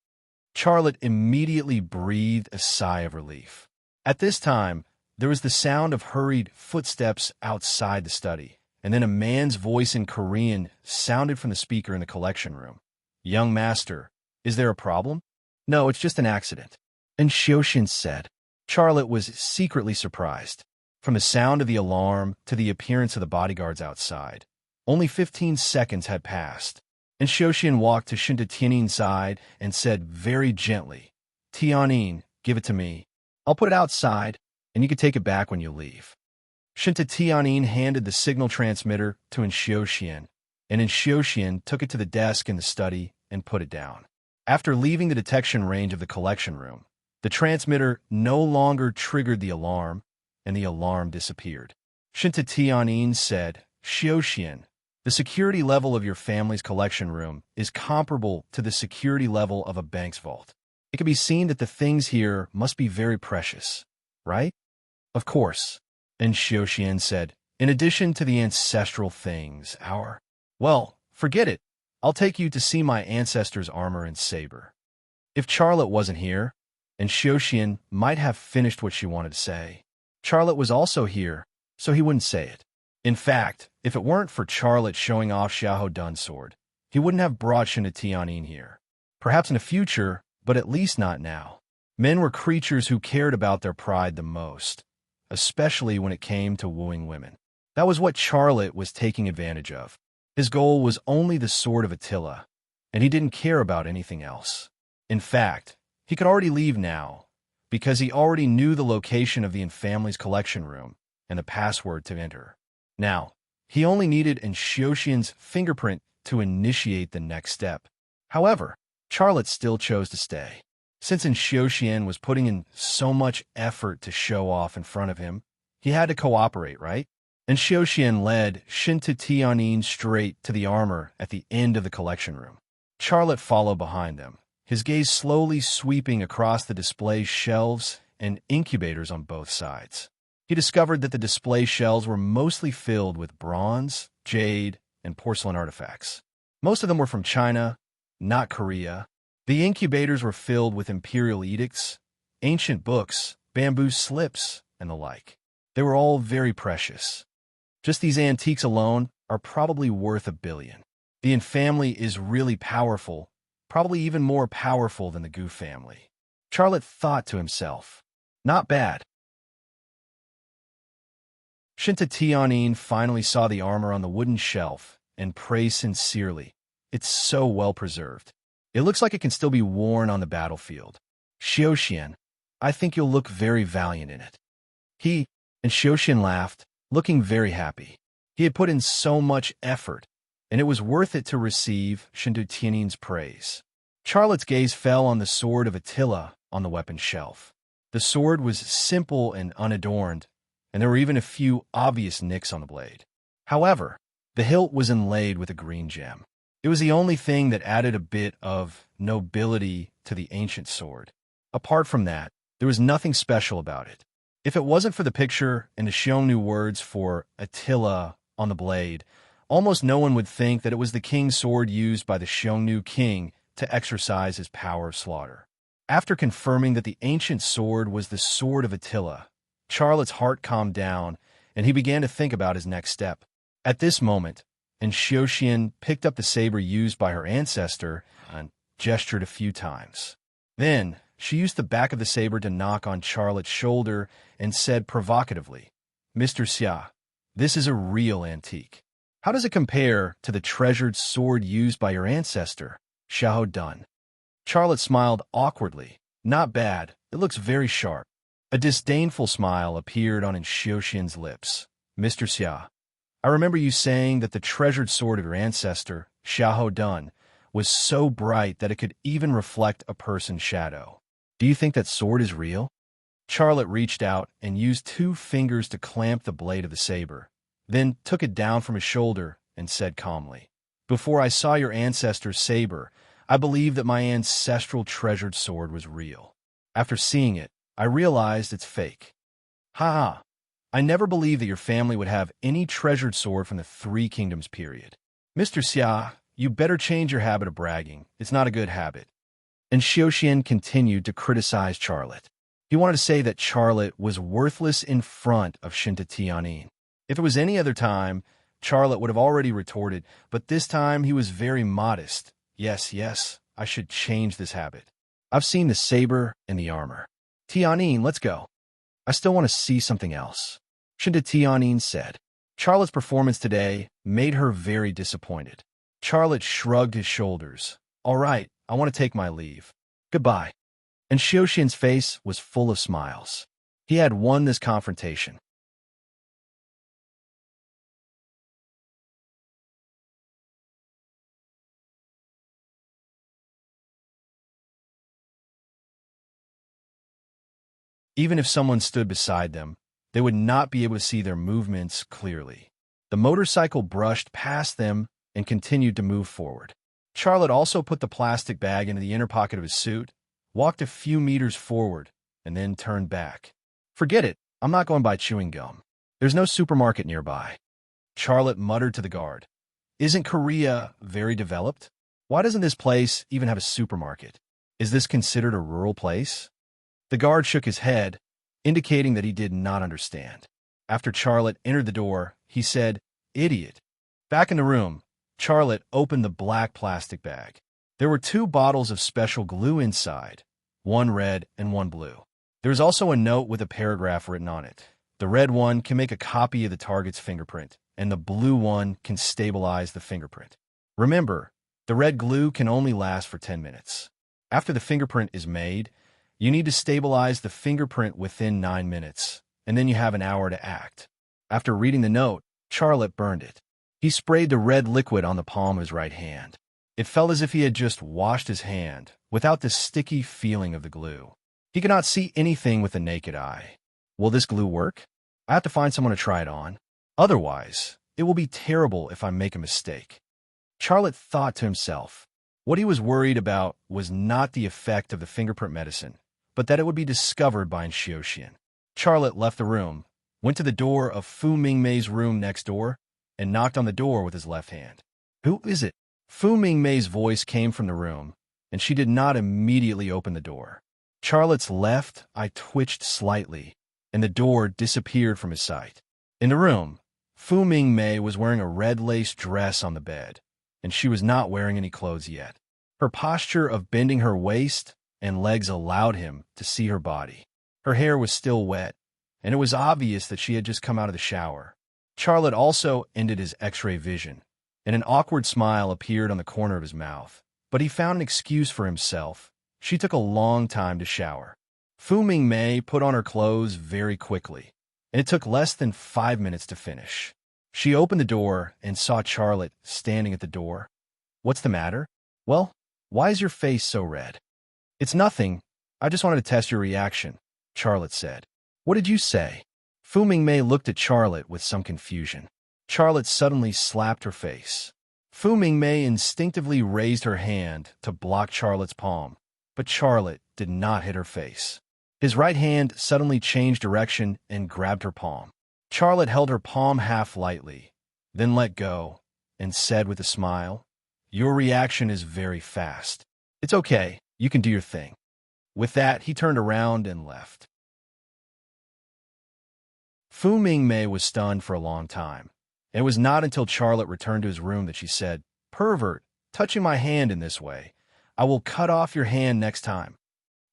Charlotte immediately breathed a sigh of relief. At this time, there was the sound of hurried footsteps outside the study, and then a man's voice in Korean sounded from the speaker in the collection room. Young master, is there a problem? No, it's just an accident. And Xiaoxian said. Charlotte was secretly surprised. From the sound of the alarm to the appearance of the bodyguards outside, only 15 seconds had passed, And Xiaoxian walked to Shinta Tiannin's side and said very gently, Tiannin, give it to me. I'll put it outside, and you can take it back when you leave. Shinta Tiannin handed the signal transmitter to Xiaoxian, and Xiaoxian took it to the desk in the study and put it down. After leaving the detection range of the collection room, the transmitter no longer triggered the alarm, and the alarm disappeared. Shinta Tiannin said, Xiaoxian, the security level of your family's collection room is comparable to the security level of a bank's vault. It can be seen that the things here must be very precious, right? Of course. And Xiaoxian said, in addition to the ancestral things, Well, forget it. I'll take you to see my ancestor's armor and saber. If Charlotte wasn't here, and Xiaoxian might have finished what she wanted to say. Charlotte was also here, so he wouldn't say it. In fact, if it weren't for Charlotte showing off Xiahou Dun's sword, he wouldn't have brought Shinta Tiannin here. Perhaps in the future, but at least not now. Men were creatures who cared about their pride the most, especially when it came to wooing women. That was what Charlotte was taking advantage of. His goal was only the sword of Attila, and he didn't care about anything else. In fact, he could already leave now, because he already knew the location of the family's collection room and the password to enter. Now, he only needed Xiaoxian's fingerprint to initiate the next step. However, Charlotte still chose to stay. Since Xiaoxian was putting in so much effort to show off in front of him, he had to cooperate, right? And Xiaoxian led Shinta Tiannin straight to the armor at the end of the collection room. Charlotte followed behind them, his gaze slowly sweeping across the display shelves and incubators on both sides. He discovered that the display shelves were mostly filled with bronze, jade, and porcelain artifacts. Most of them were from China, not Korea. The incubators were filled with imperial edicts, ancient books, bamboo slips, and the like. They were all very precious. Just these antiques alone are probably worth $1 billion. The Yin family is really powerful, probably even more powerful than the Gu family. Charlotte thought to himself, not bad. Shinta Tiannin finally saw the armor on the wooden shelf and praised sincerely. It's so well preserved. It looks like it can still be worn on the battlefield. Xiaoxian, I think you'll look very valiant in it. And Xiaoxian laughed, looking very happy. He had put in so much effort, and it was worth it to receive Shinta Tiannin's praise. Charlotte's gaze fell on the sword of Attila on the weapon shelf. The sword was simple and unadorned, and there were even a few obvious nicks on the blade. However, the hilt was inlaid with a green gem. It was the only thing that added a bit of nobility to the ancient sword. Apart from that, there was nothing special about it. If it wasn't for the picture and the Xiongnu words for Attila on the blade, almost no one would think that it was the king's sword used by the Xiongnu king to exercise his power of slaughter. After confirming that the ancient sword was the sword of Attila, Charlotte's heart calmed down, and he began to think about his next step. At this moment, Xiaoxian picked up the saber used by her ancestor and gestured a few times. Then, she used the back of the saber to knock on Charlotte's shoulder and said provocatively, Mr. Xia, this is a real antique. How does it compare to the treasured sword used by your ancestor, Xiahou Dun? Charlotte smiled awkwardly. Not bad. It looks very sharp. A disdainful smile appeared on Xiaoxian's lips. Mr. Xia, I remember you saying that the treasured sword of your ancestor, Xiahou Dun, was so bright that it could even reflect a person's shadow. Do you think that sword is real? Charlotte reached out and used 2 fingers to clamp the blade of the saber, then took it down from his shoulder and said calmly, Before I saw your ancestor's saber, I believed that my ancestral treasured sword was real. After seeing it, I realized it's fake. Ha ha. I never believed that your family would have any treasured sword from the 3 Kingdoms period. Mr. Xia, you better change your habit of bragging. It's not a good habit. And Xiaoxian continued to criticize Charlotte. He wanted to say that Charlotte was worthless in front of Shinta Tiannin. If it was any other time, Charlotte would have already retorted, but this time he was very modest. Yes, I should change this habit. I've seen the saber and the armor. Tiannin, let's go. I still want to see something else. Shinta Tiannin said. Charlotte's performance today made her very disappointed. Charlotte shrugged his shoulders. All right, I want to take my leave. Goodbye. And Xiuxian's face was full of smiles. He had won this confrontation. Even if someone stood beside them, they would not be able to see their movements clearly. The motorcycle brushed past them and continued to move forward. Charlotte also put the plastic bag into the inner pocket of his suit, walked a few meters forward, and then turned back. Forget it, I'm not going to buy chewing gum. There's no supermarket nearby. Charlotte muttered to the guard. Isn't Korea very developed? Why doesn't this place even have a supermarket? Is this considered a rural place? The guard shook his head, indicating that he did not understand. After Charlotte entered the door, he said, Idiot. Back in the room, Charlotte opened the black plastic bag. There were 2 bottles of special glue inside, one red and one blue. There was also a note with a paragraph written on it. The red one can make a copy of the target's fingerprint, and the blue one can stabilize the fingerprint. Remember, the red glue can only last for 10 minutes. After the fingerprint is made, you need to stabilize the fingerprint within 9 minutes, and then you have an hour to act. After reading the note, Charlotte burned it. He sprayed the red liquid on the palm of his right hand. It felt as if he had just washed his hand, without the sticky feeling of the glue. He could not see anything with the naked eye. Will this glue work? I have to find someone to try it on. Otherwise, it will be terrible if I make a mistake. Charlotte thought to himself. What he was worried about was not the effect of the fingerprint medicine, but that it would be discovered by Xiuxian. Charlotte left the room, went to the door of Fu Mingmei's room next door, and knocked on the door with his left hand. Who is it? Fu Mingmei's voice came from the room, and she did not immediately open the door. Charlotte's left eye twitched slightly, and the door disappeared from his sight. In the room, Fu Mingmei was wearing a red lace dress on the bed, and she was not wearing any clothes yet. Her posture of bending her waist and legs allowed him to see her body. Her hair was still wet, and it was obvious that she had just come out of the shower. Charlotte also ended his X-ray vision, and an awkward smile appeared on the corner of his mouth. But he found an excuse for himself. She took a long time to shower. Fu Mingmei put on her clothes very quickly, and it took less than 5 minutes to finish. She opened the door and saw Charlotte standing at the door. What's the matter? Well, why is your face so red? It's nothing. I just wanted to test your reaction, Charlotte said. What did you say? Fu Mingmei looked at Charlotte with some confusion. Charlotte suddenly slapped her face. Fu Mingmei instinctively raised her hand to block Charlotte's palm, but Charlotte did not hit her face. His right hand suddenly changed direction and grabbed her palm. Charlotte held her palm half lightly, then let go, and said with a smile, Your reaction is very fast. It's okay, you can do your thing. With that, he turned around and left. Fu Mingmei was stunned for a long time. It was not until Charlotte returned to his room that she said, Pervert, touching my hand in this way. I will cut off your hand next time.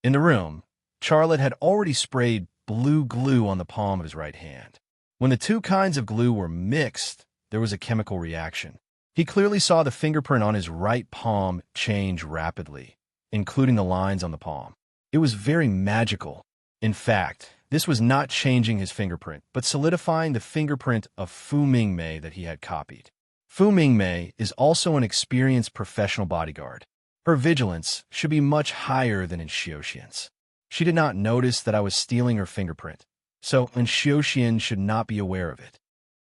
In the room, Charlotte had already sprayed blue glue on the palm of his right hand. When the 2 kinds of glue were mixed, there was a chemical reaction. He clearly saw the fingerprint on his right palm change rapidly, including the lines on the palm. It was very magical. In fact, this was not changing his fingerprint, but solidifying the fingerprint of Fu Mingmei that he had copied. Fu Mingmei is also an experienced professional bodyguard. Her vigilance should be much higher than in Xiuxian's. She did not notice that I was stealing her fingerprint, so Xiuxian should not be aware of it.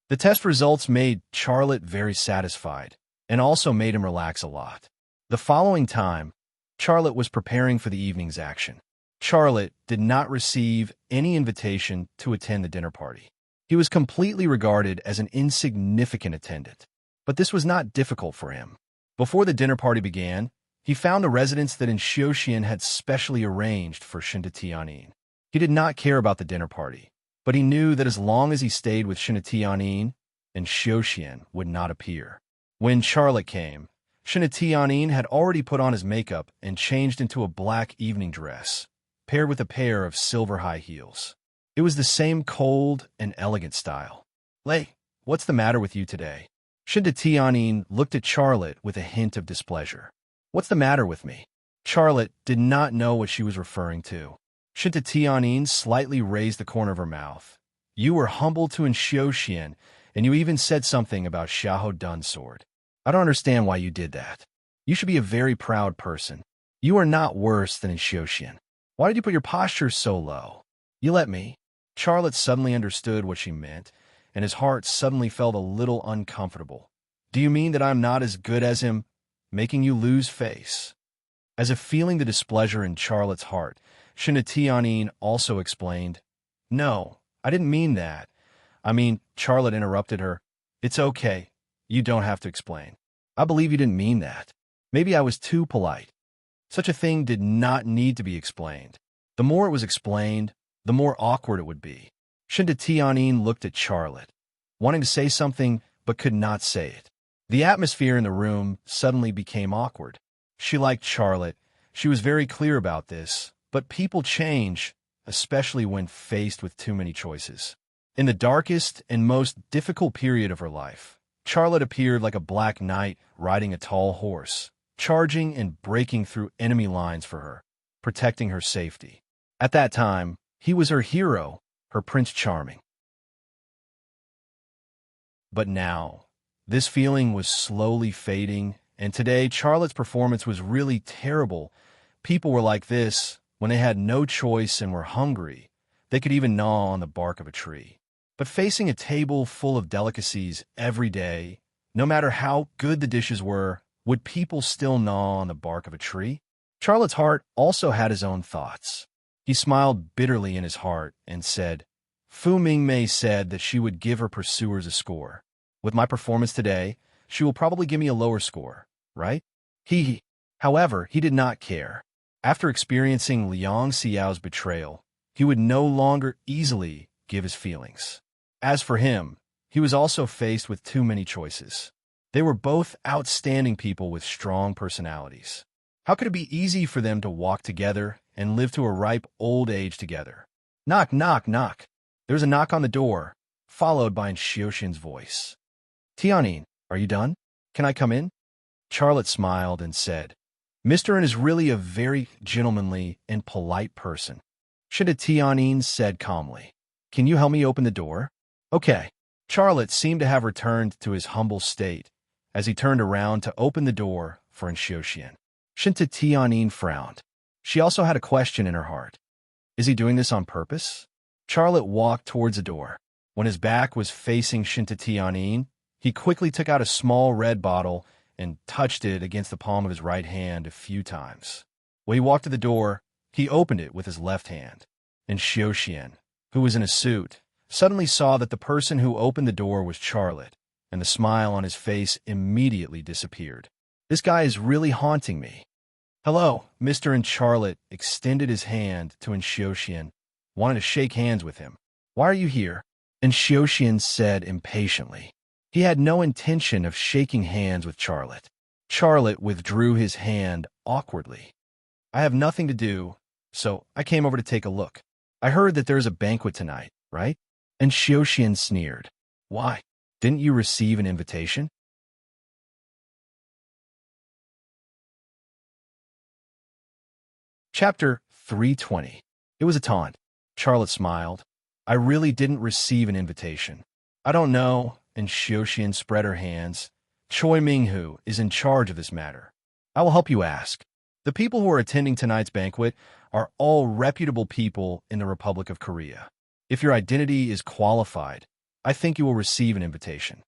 The test results made Charlotte very satisfied, and also made him relax a lot. The following time, Charlotte was preparing for the evening's action. Charlotte did not receive any invitation to attend the dinner party. He was completely regarded as an insignificant attendant. But this was not difficult for him. Before the dinner party began, he found a residence that Xiuxian had specially arranged for Tianyin. He did not care about the dinner party, but he knew that as long as he stayed with Tianyin, Xiuxian would not appear. When Charlotte came, Tianyin had already put on his makeup and changed into a black evening dress, paired with a pair of silver high heels. It was the same cold and elegant style. Lei, what's the matter with you today? Shinta Tianyin looked at Charlotte with a hint of displeasure. What's the matter with me? Charlotte did not know what she was referring to. Shinta Tianyin slightly raised the corner of her mouth. You were humble to Xiaoxian, and you even said something about Xiahou Dun's sword. I don't understand why you did that. You should be a very proud person. You are not worse than Xiaoxian. Why did you put your posture so low? You let me. Charlotte suddenly understood what she meant, and his heart suddenly felt a little uncomfortable. Do you mean that I'm not as good as him, making you lose face? As if feeling the displeasure in Charlotte's heart, Shinta Tianyin also explained, No, I didn't mean that. Charlotte interrupted her. It's okay. You don't have to explain. I believe you didn't mean that. Maybe I was too polite. Such a thing did not need to be explained. The more it was explained, the more awkward it would be. Shinta Tianyin looked at Charlotte, wanting to say something but could not say it. The atmosphere in the room suddenly became awkward. She liked Charlotte. She was very clear about this, but people change, especially when faced with too many choices. In the darkest and most difficult period of her life, Charlotte appeared like a black knight riding a tall horse, charging and breaking through enemy lines for her, protecting her safety. At that time, he was her hero, her Prince Charming. But now, this feeling was slowly fading, and today Charlotte's performance was really terrible. People were like this when they had no choice and were hungry. They could even gnaw on the bark of a tree. But facing a table full of delicacies every day, no matter how good the dishes were, would people still gnaw on the bark of a tree? Charlotte's heart also had his own thoughts. He smiled bitterly in his heart and said, Fu Mingmei said that she would give her pursuers a score. With my performance today, she will probably give me a lower score, right? However, he did not care. After experiencing Liang Xiao's betrayal, he would no longer easily give his feelings. As for him, he was also faced with too many choices. They were both outstanding people with strong personalities. How could it be easy for them to walk together and live to a ripe old age together? Knock, knock, knock. There's a knock on the door, followed by Xiaoxian's voice. Tianyin, are you done? Can I come in? Charlotte smiled and said, Mr. N is really a very gentlemanly and polite person. Shinta Tianyin said calmly, Can you help me open the door? Okay. Charlotte seemed to have returned to his humble state as he turned around to open the door for Xiaoxian. Shinta Tianyin frowned. She also had a question in her heart. Is he doing this on purpose? Charlotte walked towards the door. When his back was facing Shinta Tianyin, he quickly took out a small red bottle and touched it against the palm of his right hand a few times. When he walked to the door, he opened it with his left hand. And Xiaoxian, who was in a suit, suddenly saw that the person who opened the door was Charlotte, and the smile on his face immediately disappeared. This guy is really haunting me. Hello, Mr. And Charlotte extended his hand to Xiaoxian, wanted to shake hands with him. Why are you here? And Xiaoxian said impatiently. He had no intention of shaking hands with Charlotte. Charlotte withdrew his hand awkwardly. I have nothing to do, so I came over to take a look. I heard that there's a banquet tonight, right? And Xiaoxian sneered. Why? Didn't you receive an invitation? Chapter 320. It was a taunt. Charlotte smiled. I really didn't receive an invitation. I don't know, and Xiaoxian spread her hands. Choi Minghu is in charge of this matter. I will help you ask. The people who are attending tonight's banquet are all reputable people in the Republic of Korea. If your identity is qualified, I think you will receive an invitation.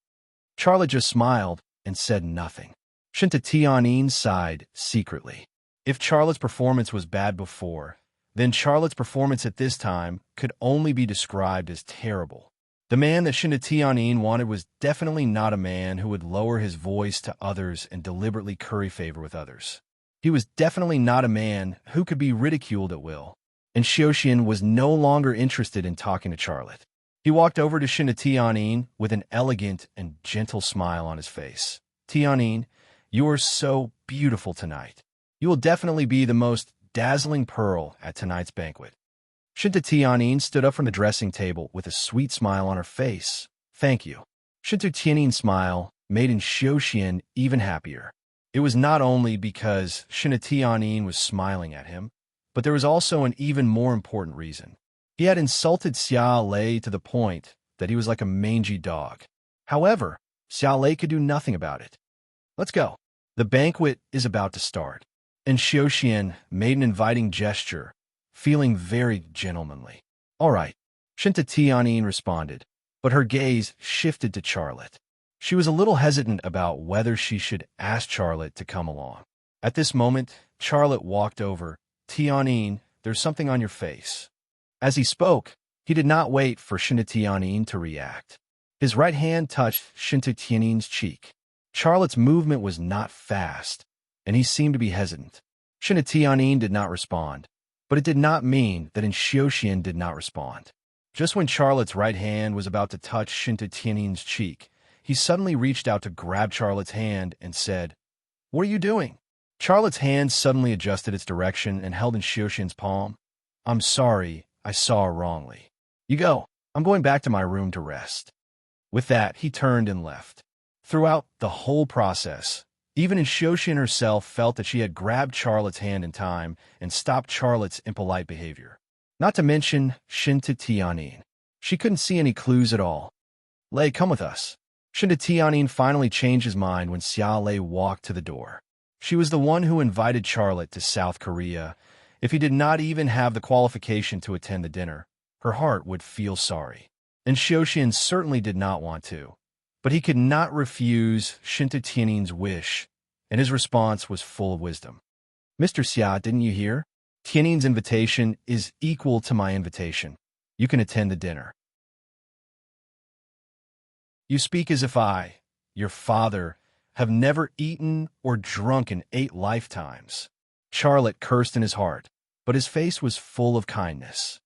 Charlotte just smiled and said nothing. Shinta Tianyin sighed secretly. If Charlotte's performance was bad before, then Charlotte's performance at this time could only be described as terrible. The man that Shinta Tianyin wanted was definitely not a man who would lower his voice to others and deliberately curry favor with others. He was definitely not a man who could be ridiculed at will. And Xiaoxian was no longer interested in talking to Charlotte. He walked over to Shinta Tianyin with an elegant and gentle smile on his face. Tianyin, you are so beautiful tonight. You will definitely be the most dazzling pearl at tonight's banquet. Shinta Tianyin stood up from the dressing table with a sweet smile on her face. Thank you. Shinta Tianyin smile made Xiaoxian even happier. It was not only because Tianyin was smiling at him, but there was also an even more important reason. He had insulted Xia Lei to the point that he was like a mangy dog. However, Xia Lei could do nothing about it. Let's go. The banquet is about to start. And Xiaoxian made an inviting gesture, feeling very gentlemanly. All right, Tianyin responded, but her gaze shifted to Charlotte. She was a little hesitant about whether she should ask Charlotte to come along. At this moment, Charlotte walked over. Tianyin, there's something on your face. As he spoke, he did not wait for Tianyin to react. His right hand touched Tianyin's cheek. Charlotte's movement was not fast, and he seemed to be hesitant. Tianyin did not respond, but it did not mean that Xiaoxian did not respond. Just when Charlotte's right hand was about to touch Tianyin's cheek, he suddenly reached out to grab Charlotte's hand and said, "What are you doing?" Charlotte's hand suddenly adjusted its direction and held in Xiaoxian's palm. "I'm sorry, I saw wrongly. You go. I'm going back to my room to rest." With that, he turned and left. Throughout the whole process, even Xiaoxian herself felt that she had grabbed Charlotte's hand in time and stopped Charlotte's impolite behavior. Not to mention Tianyin. She couldn't see any clues at all. "Lei, come with us." Tianyin finally changed his mind when Xia Lei walked to the door. She was the one who invited Charlotte to South Korea. If he did not even have the qualification to attend the dinner, her heart would feel sorry. And Xiaoxian certainly did not want to. But he could not refuse Tianyin's wish, and his response was full of wisdom. "Mr. Xia, didn't you hear? Tianyin's invitation is equal to my invitation. You can attend the dinner." "You speak as if I, your father, have never eaten or drunk in 8 lifetimes." Charlotte cursed in his heart, but his face was full of kindness.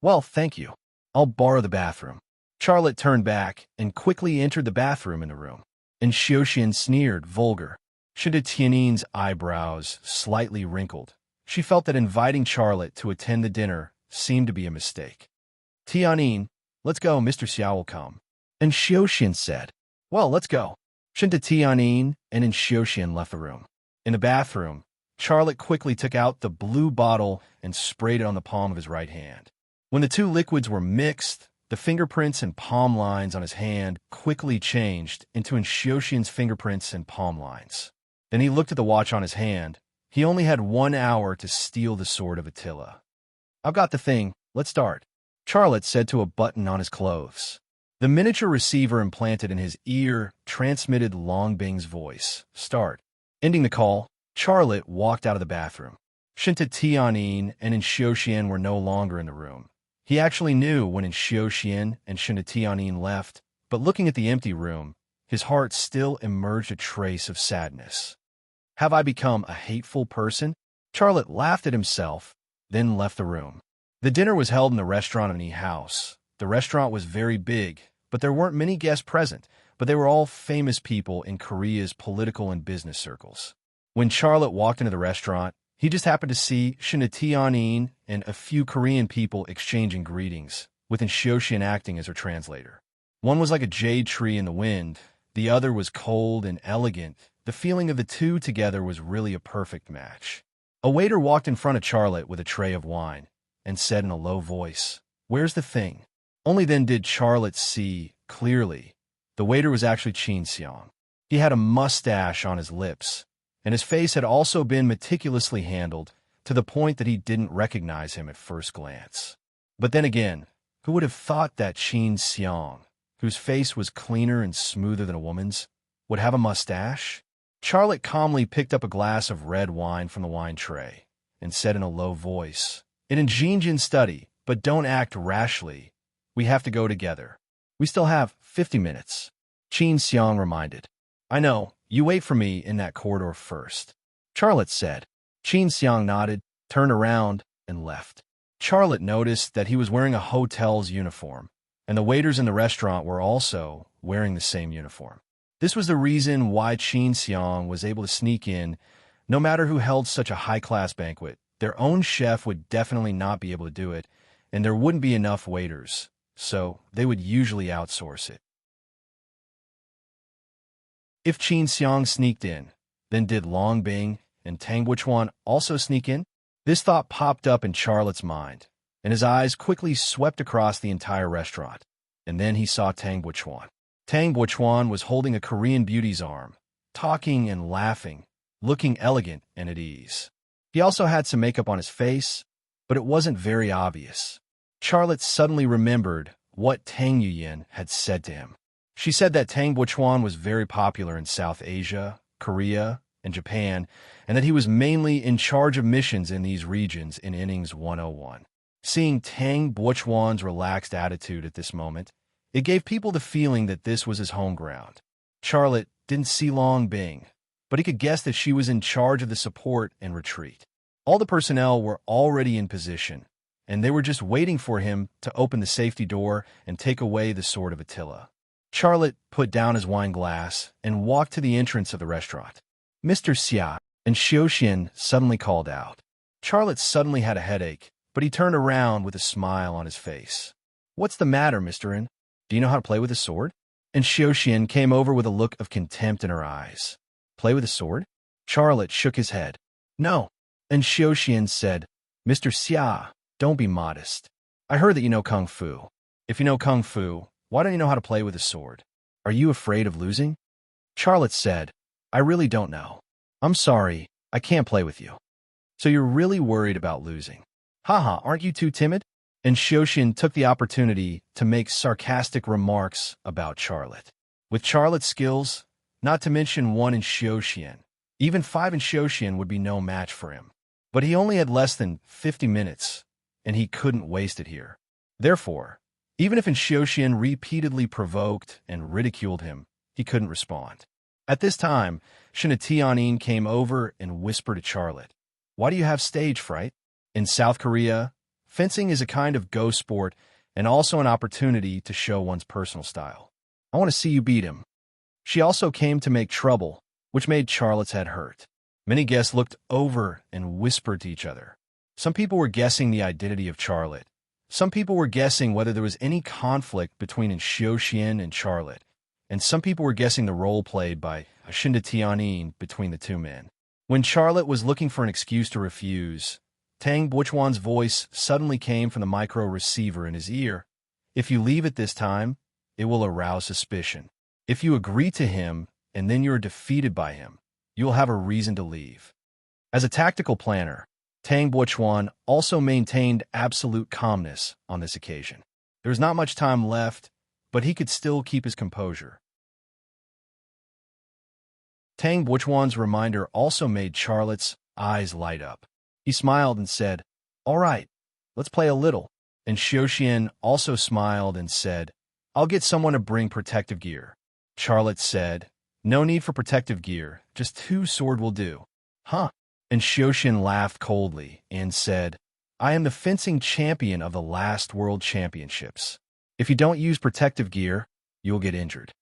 "Well, thank you. I'll borrow the bathroom." Charlotte turned back and quickly entered the bathroom in the room. And Xiaoxian sneered, vulgar. Tianyin's eyebrows slightly wrinkled. She felt that inviting Charlotte to attend the dinner seemed to be a mistake. "Tianyin, let's go, Mr. Xia will come." And Xiaoxian said, "Well, let's go." Tianyin and Xiaoxian left the room. In the bathroom, Charlotte quickly took out the blue bottle and sprayed it on the palm of his right hand. When the two liquids were mixed, the fingerprints and palm lines on his hand quickly changed into Xiaoxian's fingerprints and palm lines. Then he looked at the watch on his hand. He only had 1 hour to steal the sword of Attila. "I've got the thing. Let's start," Charlotte said to a button on his clothes. The miniature receiver implanted in his ear transmitted Long Bing's voice. "Start." Ending the call, Charlotte walked out of the bathroom. Tianyin and Xiaoxian were no longer in the room. He actually knew when Xiaoxian and Tianyin left, but looking at the empty room, his heart still emerged a trace of sadness. "Have I become a hateful person?" Charlotte laughed at himself, then left the room. The dinner was held in the restaurant of Ni House. The restaurant was very big, but there weren't many guests present, but they were all famous people in Korea's political and business circles. When Charlotte walked into the restaurant, he just happened to see Tianyin and a few Korean people exchanging greetings, with Xiaoxian acting as her translator. One was like a jade tree in the wind, the other was cold and elegant. The feeling of the two together was really a perfect match. A waiter walked in front of Charlotte with a tray of wine and said in a low voice, "Where's the thing?" Only then did Charlotte see, clearly, the waiter was actually Qin Xiang. He had a mustache on his lips, and his face had also been meticulously handled to the point that he didn't recognize him at first glance. But then again, who would have thought that Qin Xiang, whose face was cleaner and smoother than a woman's, would have a mustache? Charlotte calmly picked up a glass of red wine from the wine tray and said in a low voice, "An ingenious study, but don't act rashly. We have to go together. We still have 50 minutes. Qin Xiang reminded. "I know. You wait for me in that corridor first," Charlotte said. Qin Xiang nodded, turned around, and left. Charlotte noticed that he was wearing a hotel's uniform, and the waiters in the restaurant were also wearing the same uniform. This was the reason why Qin Xiang was able to sneak in. No matter who held such a high-class banquet, their own chef would definitely not be able to do it, and there wouldn't be enough waiters, so they would usually outsource it. If Qin Xiang sneaked in, then did Long Bing and Tang Buchuan also sneak in? This thought popped up in Charlotte's mind, and his eyes quickly swept across the entire restaurant. And then he saw Tang Buchuan. Tang Buchuan was holding a Korean beauty's arm, talking and laughing, looking elegant and at ease. He also had some makeup on his face, but it wasn't very obvious. Charlotte suddenly remembered what Tang Yuyin had said to him. She said that Tang Buchuan was very popular in South Asia, Korea, and Japan, and that he was mainly in charge of missions in these regions in Innings 101. Seeing Tang Buchuan's relaxed attitude at this moment, it gave people the feeling that this was his home ground. Charlotte didn't see Long Bing, but he could guess that she was in charge of the support and retreat. All the personnel were already in position, and they were just waiting for him to open the safety door and take away the sword of Attila. Charlotte put down his wine glass and walked to the entrance of the restaurant. Mr. Xia, and Xiaoxian suddenly called out. Charlotte suddenly had a headache, but he turned around with a smile on his face. What's the matter, Mr. N? Do you know how to play with a sword? And Xiaoxian came over with a look of contempt in her eyes. Play with a sword? Charlotte shook his head. No. And Xiaoxian said, Mr. Xia, don't be modest. I heard that you know Kung Fu. If you know Kung Fu, why don't you know how to play with a sword? Are you afraid of losing? Charlotte said, I really don't know. I'm sorry, I can't play with you. So you're really worried about losing. Haha, aren't you too timid? And Xiaoxian took the opportunity to make sarcastic remarks about Charlotte. With Charlotte's skills, not to mention 1 in Xiaoxian, even 5 in Xiaoxian would be no match for him. But he only had less than 50 minutes, and he couldn't waste it here. Therefore, even if Xiaoxian repeatedly provoked and ridiculed him, he couldn't respond. At this time, Tianyin came over and whispered to Charlotte, Why do you have stage fright? In South Korea, fencing is a kind of go sport and also an opportunity to show one's personal style. I want to see you beat him. She also came to make trouble, which made Charlotte's head hurt. Many guests looked over and whispered to each other. Some people were guessing the identity of Charlotte. Some people were guessing whether there was any conflict between Xiaoxian and Charlotte. And some people were guessing the role played by Tianyin between the two men. When Charlotte was looking for an excuse to refuse, Tang Buchuan's voice suddenly came from the micro receiver in his ear. If you leave at this time, it will arouse suspicion. If you agree to him and then you are defeated by him, you will have a reason to leave. As a tactical planner, Tang Buchuan also maintained absolute calmness on this occasion. There was not much time left, but he could still keep his composure. Tang Buchuan's reminder also made Charlotte's eyes light up. He smiled and said, All right, let's play a little. And Xiaoxian also smiled and said, I'll get someone to bring protective gear. Charlotte said, No need for protective gear, just 2 sword will do. Huh? And Xiaoxian laughed coldly and said, I am the fencing champion of the last World Championships. If you don't use protective gear, you'll get injured.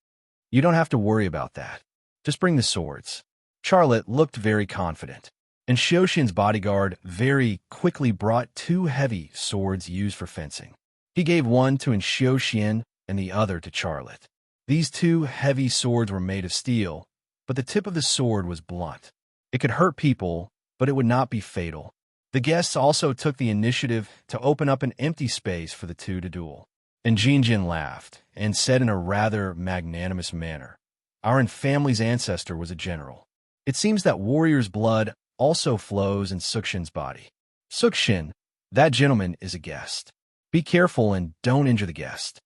You don't have to worry about that. Just bring the swords. Charlotte looked very confident, and Xiaoxian's bodyguard very quickly brought 2 heavy swords used for fencing. He gave one to Xiaoxian and the other to Charlotte. These 2 heavy swords were made of steel, but the tip of the sword was blunt. It could hurt people, but it would not be fatal. The guests also took the initiative to open up an empty space for the 2 to duel. And Jinjin laughed and said in a rather magnanimous manner, Our family's ancestor was a general. It seems that warrior's blood also flows in Sukshin's body. Sukshin, that gentleman is a guest. Be careful and don't injure the guest.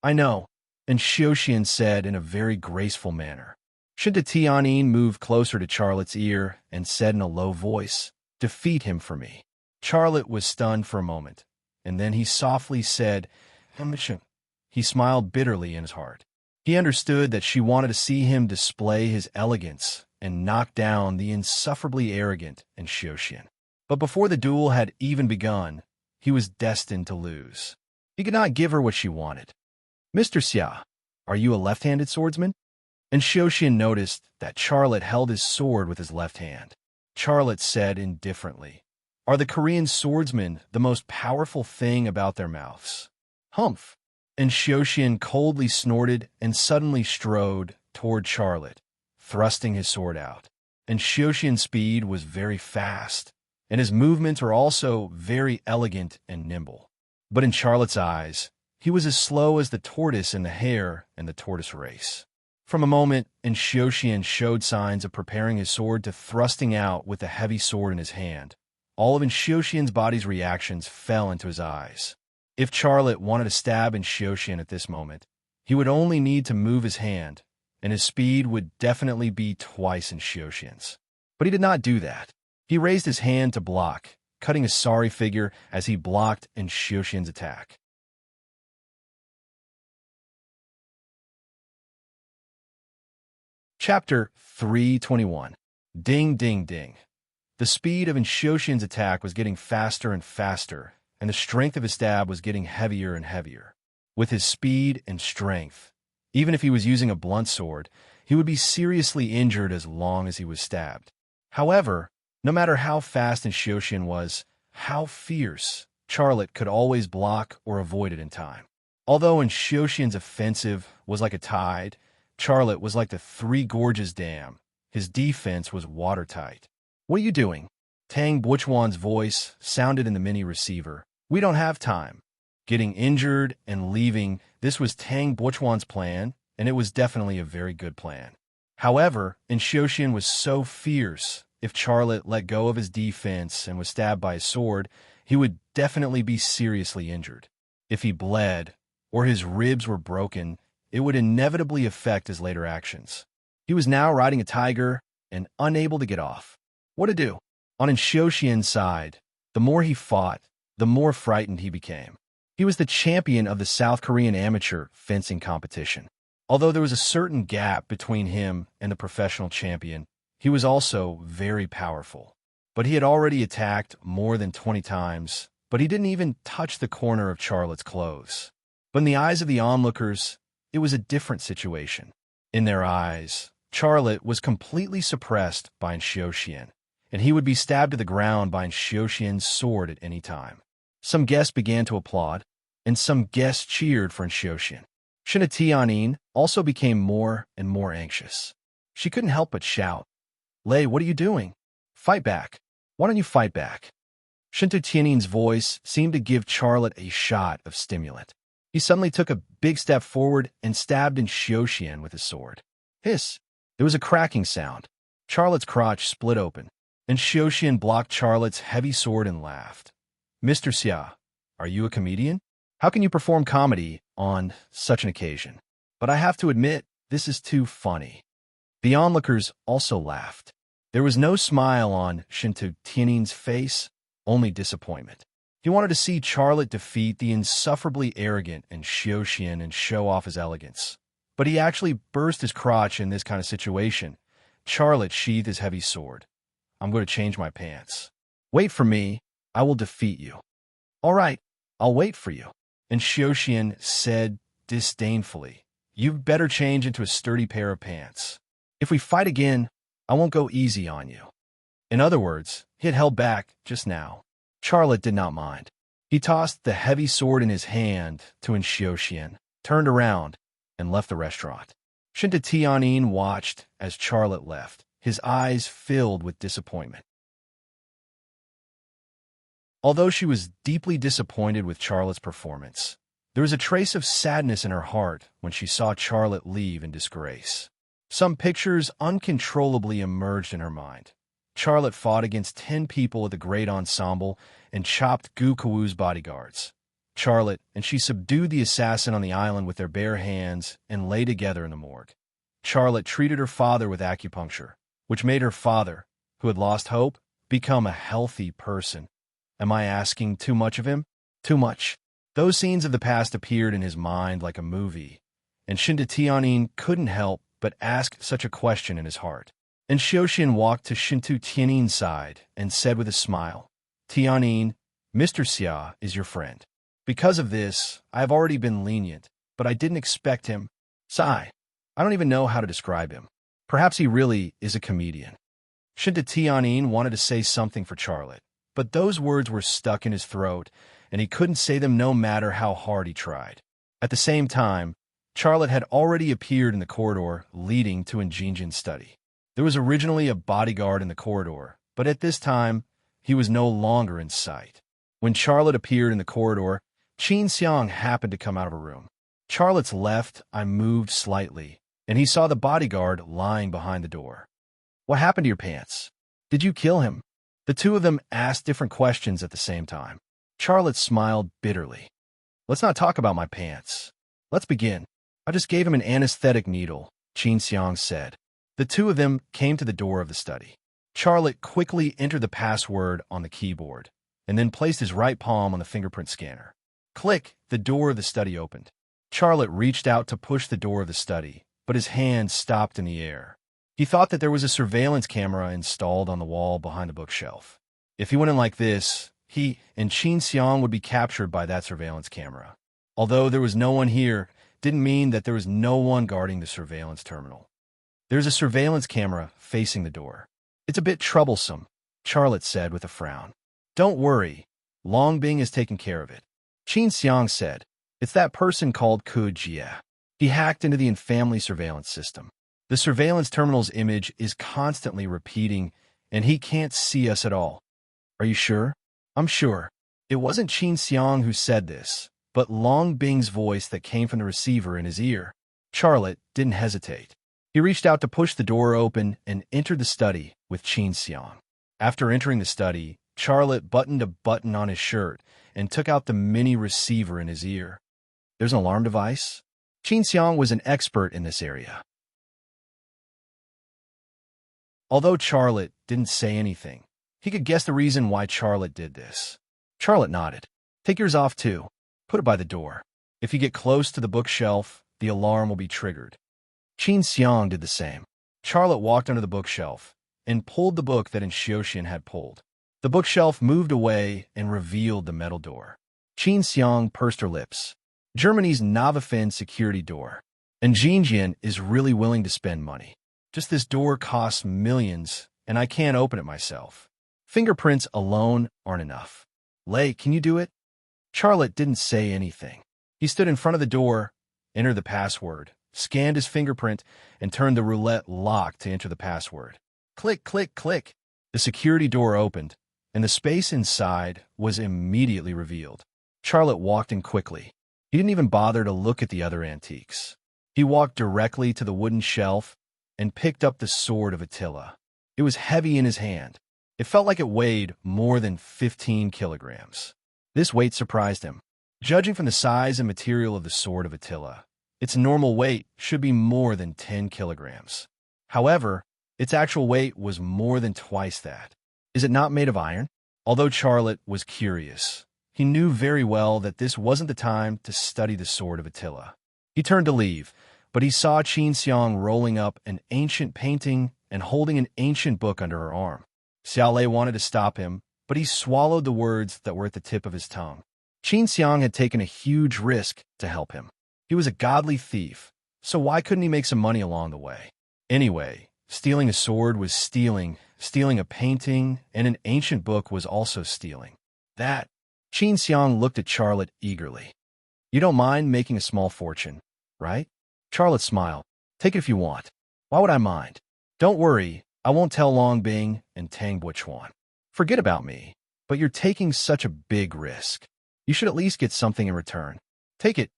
I know, and Xiaoxian said in a very graceful manner. Tianyin moved closer to Charlotte's ear and said in a low voice, Defeat him for me. Charlotte was stunned for a moment, and then he softly said, He smiled bitterly in his heart. He understood that she wanted to see him display his elegance and knock down the insufferably arrogant Xiaoxian. But before the duel had even begun, he was destined to lose. He could not give her what she wanted. Mr. Xia, are you a left-handed swordsman? And Xiaoxian noticed that Charlotte held his sword with his left hand. Charlotte said indifferently, Are the Korean swordsmen the most powerful thing about their mouths? Humph. And Xiaoxian coldly snorted and suddenly strode toward Charlotte, thrusting his sword out. And Xiuxian's speed was very fast, and his movements were also very elegant and nimble. But in Charlotte's eyes, he was as slow as the tortoise in the hare and the tortoise race. From a moment, Xiuxian showed signs of preparing his sword to thrusting out with the heavy sword in his hand. All of Xiuxian's body's reactions fell into his eyes. If Charlotte wanted to stab Xiuxian at this moment, he would only need to move his hand, and his speed would definitely be twice Xiuxian's. But he did not do that. He raised his hand to block, cutting a sorry figure as he blocked Xiuxian's attack. Chapter 321. Ding, ding, ding. The speed of Xiuxian's attack was getting faster and faster, and the strength of his stab was getting heavier and heavier. With his speed and strength, even if he was using a blunt sword, he would be seriously injured as long as he was stabbed. However, no matter how fast Xiuxian was, how fierce, Charlotte could always block or avoid it in time. Although Xiuxian's offensive was like a tide, Charlotte was like the Three Gorges Dam. His defense was watertight. "What are you doing?" Tang Buchuan's voice sounded in the mini receiver. "We don't have time." Getting injured and leaving, this was Tang Buchuan's plan, and it was definitely a very good plan. However, Xiuxian was so fierce, if Charlotte let go of his defense and was stabbed by his sword, he would definitely be seriously injured. If he bled, or his ribs were broken, it would inevitably affect his later actions. He was now riding a tiger and unable to get off. What to do? On Xiuxian's side, the more he fought, the more frightened he became. He was the champion of the South Korean amateur fencing competition. Although there was a certain gap between him and the professional champion, he was also very powerful. But he had already attacked more than 20 times, but he didn't even touch the corner of Charlotte's clothes. But in the eyes of the onlookers, it was a different situation. In their eyes, Charlotte was completely suppressed by Xiuxian, and he would be stabbed to the ground by Xiuxian's sword at any time. Some guests began to applaud, and some guests cheered for Xiuxian. Shinta Tianyin also became more and more anxious. She couldn't help but shout, "Lei, what are you doing? Fight back. Why don't you fight back?" Shinta Tianyin's voice seemed to give Charlotte a shot of stimulant. He suddenly took a big step forward and stabbed Xiuxian with his sword. Hiss! There was a cracking sound. Charlotte's crotch split open, and Xiuxian blocked Charlotte's heavy sword and laughed. "Mr. Xia, are you a comedian? How can you perform comedy on such an occasion? But I have to admit, this is too funny." The onlookers also laughed. There was no smile on Shinta Tianyin's face, only disappointment. He wanted to see Charlotte defeat the insufferably arrogant Xiuxian and show off his elegance. But he actually burst his crotch in this kind of situation. Charlotte sheathed his heavy sword. "I'm going to change my pants. Wait for me. I will defeat you." "All right, I'll wait for you." And Xiuxian said disdainfully, "You'd better change into a sturdy pair of pants. If we fight again, I won't go easy on you." In other words, he had held back just now. Charlotte did not mind. He tossed the heavy sword in his hand to Xiuxian, turned around, and left the restaurant. Shinta Tianyin watched as Charlotte left, his eyes filled with disappointment. Although she was deeply disappointed with Charlotte's performance, there was a trace of sadness in her heart when she saw Charlotte leave in disgrace. Some pictures uncontrollably emerged in her mind. Charlotte fought against 10 people of the Great Ensemble and chopped Gu Kawu's bodyguards. Charlotte and she subdued the assassin on the island with their bare hands and lay together in the morgue. Charlotte treated her father with acupuncture, which made her father, who had lost hope, become a healthy person. Am I asking too much of him? Too much. Those scenes of the past appeared in his mind like a movie, and Shinta Tianyin couldn't help but ask such a question in his heart. And Xiuxian walked to Shinta Tianyin's side and said with a smile, "Tianyin, Mr. Xia is your friend. Because of this, I have already been lenient, but I didn't expect him. Sigh. I don't even know how to describe him. Perhaps he really is a comedian." Shinta Tianyin wanted to say something for Charlotte, but those words were stuck in his throat, and he couldn't say them no matter how hard he tried. At the same time, Charlotte had already appeared in the corridor leading to Jinjin's study. There was originally a bodyguard in the corridor, but at this time, he was no longer in sight. When Charlotte appeared in the corridor, Qin Xiang happened to come out of a room. Charlotte's left eye moved slightly, and he saw the bodyguard lying behind the door. What happened to your pants? Did you kill him? The two of them asked different questions at the same time. Charlotte smiled bitterly. Let's not talk about my pants. Let's begin. I just gave him an anesthetic needle, Qin Xiang said. The two of them came to the door of the study. Charlotte quickly entered the password on the keyboard, and then placed his right palm on the fingerprint scanner. Click, the door of the study opened. Charlotte reached out to push the door of the study, but his hand stopped in the air. He thought that there was a surveillance camera installed on the wall behind the bookshelf. If he went in like this, he and Qin Xiang would be captured by that surveillance camera. Although there was no one here, didn't mean that there was no one guarding the surveillance terminal. There's a surveillance camera facing the door. It's a bit troublesome, Charlotte said with a frown. Don't worry, Long Bing has taken care of it. Qin Xiang said, it's that person called Ku Jie. He hacked into the family surveillance system. The surveillance terminal's image is constantly repeating, and he can't see us at all. Are you sure? I'm sure. It wasn't Qin Xiang who said this, but Long Bing's voice that came from the receiver in his ear. Charlotte didn't hesitate. He reached out to push the door open and entered the study with Qin Xiang. After entering the study, Charlotte buttoned a button on his shirt and took out the mini receiver in his ear. There's an alarm device? Qin Xiang was an expert in this area. Although Charlotte didn't say anything, he could guess the reason why Charlotte did this. Charlotte nodded. Take yours off too. Put it by the door. If you get close to the bookshelf, the alarm will be triggered. Qin Xiang did the same. Charlotte walked under the bookshelf and pulled the book that Xiaoxian had pulled. The bookshelf moved away and revealed the metal door. Qin Xiang pursed her lips. Germany's Navafin security door. And Jinjian is really willing to spend money. Just this door costs millions, and I can't open it myself. Fingerprints alone aren't enough. Lei, can you do it? Charlotte didn't say anything. He stood in front of the door, entered the password, scanned his fingerprint, and turned the roulette lock to enter the password. Click, click, click. The security door opened, and the space inside was immediately revealed. Charlotte walked in quickly. He didn't even bother to look at the other antiques. He walked directly to the wooden shelf and picked up the sword of Attila. It was heavy in his hand. It felt like it weighed more than 15 kilograms. This weight surprised him. Judging from the size and material of the sword of Attila, its normal weight should be more than 10 kilograms. However, its actual weight was more than twice that. Is it not made of iron? Although Charlotte was curious, he knew very well that this wasn't the time to study the sword of Attila. He turned to leave, but he saw Qin Xiang rolling up an ancient painting and holding an ancient book under her arm. Xiao Lei wanted to stop him, but he swallowed the words that were at the tip of his tongue. Qin Xiang had taken a huge risk to help him. He was a godly thief, so why couldn't he make some money along the way? Anyway, stealing a sword was stealing a painting, and an ancient book was also stealing. That. Qin Xiang looked at Charlotte eagerly. You don't mind making a small fortune, right? Charlotte smiled. Take it if you want. Why would I mind? Don't worry, I won't tell Long Bing and Tang Buchuan. Forget about me, but you're taking such a big risk. You should at least get something in return. Take it,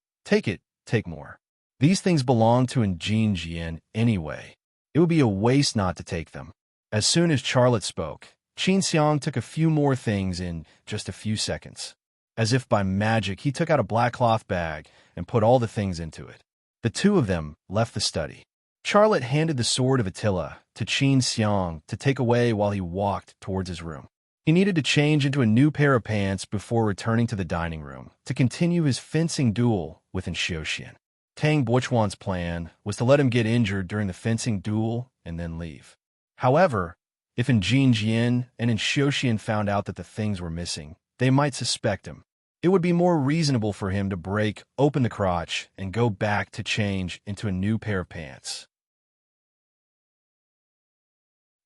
take more. These things belong to Jin Jian anyway. It would be a waste not to take them. As soon as Charlotte spoke, Qin Xiang took a few more things in just a few seconds. As if by magic, he took out a black cloth bag and put all the things into it. The two of them left the study. Charlotte handed the sword of Attila to Qin Xiang to take away while he walked towards his room. He needed to change into a new pair of pants before returning to the dining room to continue his fencing duel with Xiaoxian. Tang Buchuan's plan was to let him get injured during the fencing duel and then leave. However, if Jin Jian and Xiaoxian found out that the things were missing, they might suspect him. It would be more reasonable for him to break open the crotch and go back to change into a new pair of pants.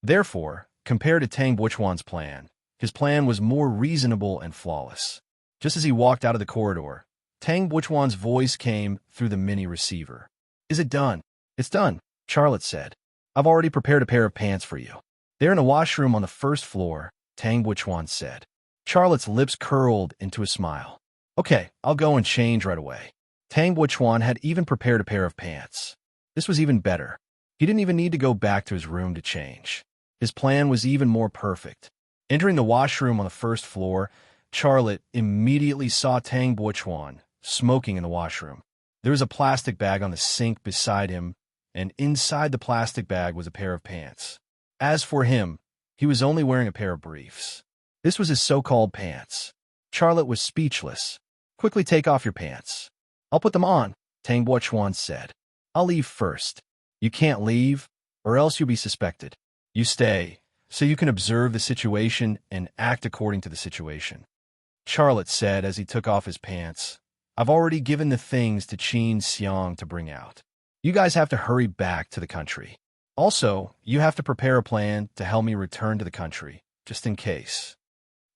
Therefore, compared to Tang Buchuan's plan, his plan was more reasonable and flawless. Just as he walked out of the corridor, Tang Buchuan's voice came through the mini receiver. Is it done? It's done, Charlotte said. I've already prepared a pair of pants for you. They're in the washroom on the first floor, Tang Buchuan said. Charlotte's lips curled into a smile. Okay, I'll go and change right away. Tang Buchuan had even prepared a pair of pants. This was even better. He didn't even need to go back to his room to change. His plan was even more perfect. Entering the washroom on the first floor, Charlotte immediately saw Tang Buchuan smoking in the washroom. There was a plastic bag on the sink beside him, and inside the plastic bag was a pair of pants. As for him, he was only wearing a pair of briefs. This was his so-called pants. Charlotte was speechless. Quickly take off your pants. I'll put them on, Tang Buchuan said. I'll leave first. You can't leave, or else you'll be suspected. You stay, so you can observe the situation and act according to the situation. Charlotte said as he took off his pants, I've already given the things to Qin Xiang to bring out. You guys have to hurry back to the country. Also, you have to prepare a plan to help me return to the country, just in case.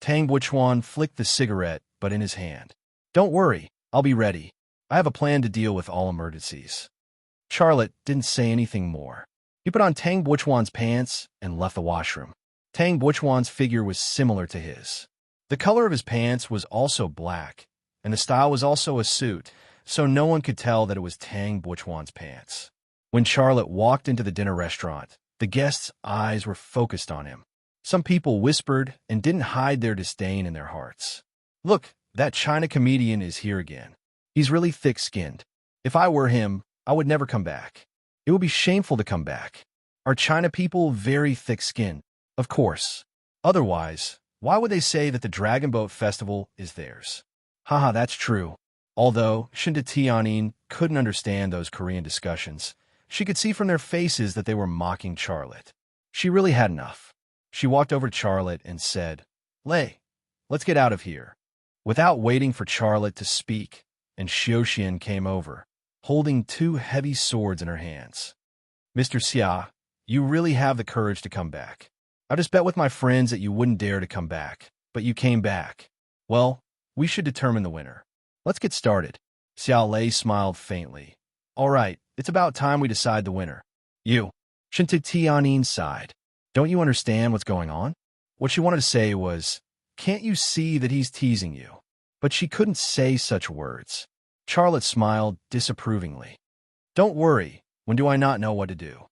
Tang Buchuan flicked the cigarette, but in his hand. Don't worry, I'll be ready. I have a plan to deal with all emergencies. Charlotte didn't say anything more. He put on Tang Buchuan's pants and left the washroom. Tang Buchuan's figure was similar to his. The color of his pants was also black, and the style was also a suit, so no one could tell that it was Tang Buchuan's pants. When Charlotte walked into the dinner restaurant, the guests' eyes were focused on him. Some people whispered and didn't hide their disdain in their hearts. Look, that China comedian is here again. He's really thick-skinned. If I were him, I would never come back. It would be shameful to come back. Are China people very thick-skinned? Of course. Otherwise, why would they say that the Dragon Boat Festival is theirs? Haha, that's true. Although Shinta Tianyin couldn't understand those Korean discussions, she could see from their faces that they were mocking Charlotte. She really had enough. She walked over to Charlotte and said, Lei, let's get out of here. Without waiting for Charlotte to speak, and Xiaoxian came over, holding two heavy swords in her hands. Mr. Xia, you really have the courage to come back. I just bet with my friends that you wouldn't dare to come back, but you came back. Well, we should determine the winner. Let's get started. Xiao Lei smiled faintly. All right, it's about time we decide the winner. You. Shinta Tianyin sighed. Don't you understand what's going on? What she wanted to say was, can't you see that he's teasing you? But she couldn't say such words. Charlotte smiled disapprovingly. Don't worry, when do I not know what to do?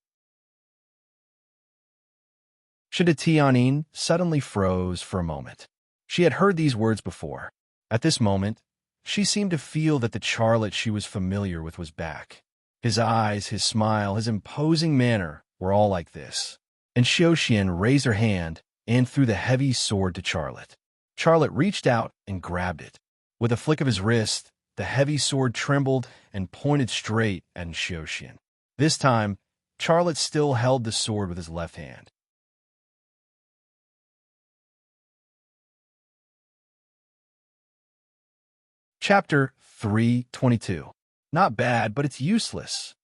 Shinta Tianyin suddenly froze for a moment. She had heard these words before. At this moment, she seemed to feel that the Charlotte she was familiar with was back. His eyes, his smile, his imposing manner were all like this. And Xiaoxian raised her hand and threw the heavy sword to Charlotte. Charlotte reached out and grabbed it. With a flick of his wrist, the heavy sword trembled and pointed straight at Xiaoxian. This time, Charlotte still held the sword with his left hand. Chapter 322. Not bad, but it's useless.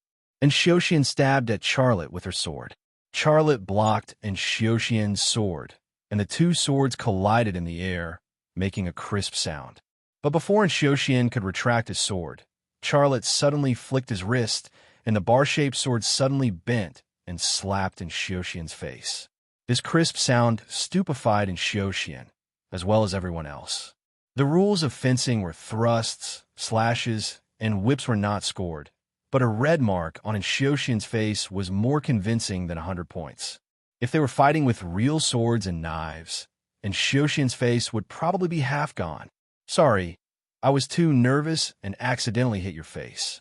And Xiaoxian stabbed at Charlotte with her sword. Charlotte blocked and Xiaoxian's sword, and the two swords collided in the air, making a crisp sound. But before Xiaoxian could retract his sword, Charlotte suddenly flicked his wrist, and the bar-shaped sword suddenly bent and slapped in Xiaoxian's face. This crisp sound stupefied Xiaoxian, as well as everyone else. The rules of fencing were thrusts, slashes, and whips were not scored, but a red mark on Xiaoxian's face was more convincing than 100 points. If they were fighting with real swords and knives, and Xiaoxian's face would probably be half gone. Sorry, I was too nervous and accidentally hit your face.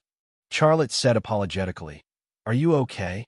Charlotte said apologetically. Are you okay?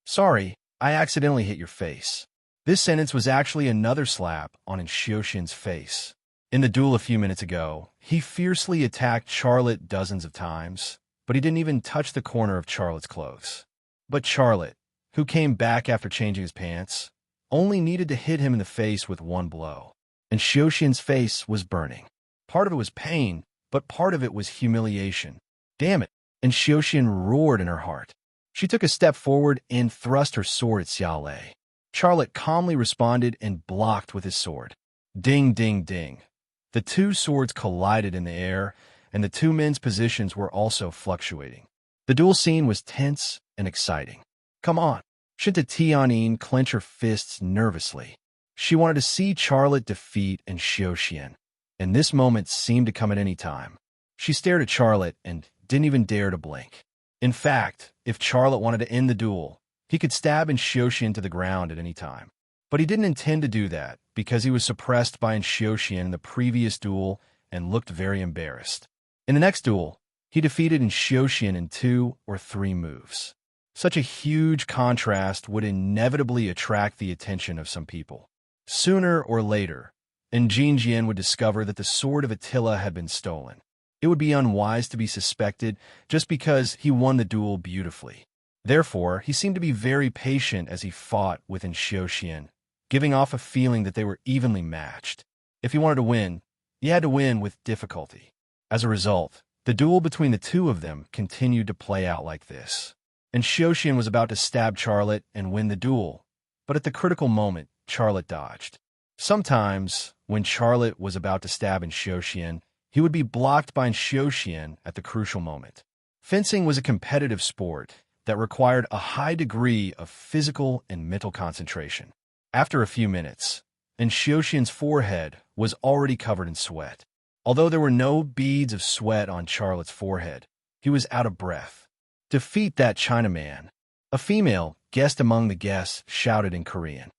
Sorry, I accidentally hit your face. This sentence was actually another slap on Xiaoxian's face. In the duel a few minutes ago, he fiercely attacked Charlotte dozens of times, but he didn't even touch the corner of Charlotte's clothes. But Charlotte, who came back after changing his pants, only needed to hit him in the face with one blow. And Xiaoxian's face was burning. Part of it was pain, but part of it was humiliation. Damn it! And Xiaoxian roared in her heart. She took a step forward and thrust her sword at Xiao Lei. Charlotte calmly responded and blocked with his sword. Ding, ding, ding. The two swords collided in the air, and the two men's positions were also fluctuating. The duel scene was tense and exciting. Come on, Shinta Tianyin clenched her fists nervously. She wanted to see Charlotte defeat and Xiaoxian, and this moment seemed to come at any time. She stared at Charlotte and didn't even dare to blink. In fact, if Charlotte wanted to end the duel, he could stab Xiaoxian to the ground at any time. But he didn't intend to do that because he was suppressed by Xiaoxian in the previous duel and looked very embarrassed. In the next duel, he defeated Xiaoxian in 2 or 3 moves. Such a huge contrast would inevitably attract the attention of some people. Sooner or later, Jinjian would discover that the sword of Attila had been stolen. It would be unwise to be suspected just because he won the duel beautifully. Therefore, he seemed to be very patient as he fought with Xiaoxian, giving off a feeling that they were evenly matched. If he wanted to win, he had to win with difficulty. As a result, the duel between the two of them continued to play out like this. Xiaoxian was about to stab Charlotte and win the duel, but at the critical moment, Charlotte dodged. Sometimes, when Charlotte was about to stab Xiaoxian, he would be blocked by Xiaoxian at the crucial moment. Fencing was a competitive sport that required a high degree of physical and mental concentration. After a few minutes, Xiaoxian's forehead was already covered in sweat. Although there were no beads of sweat on Charlotte's forehead, he was out of breath. "Defeat that Chinaman," a female guest among the guests shouted in Korean.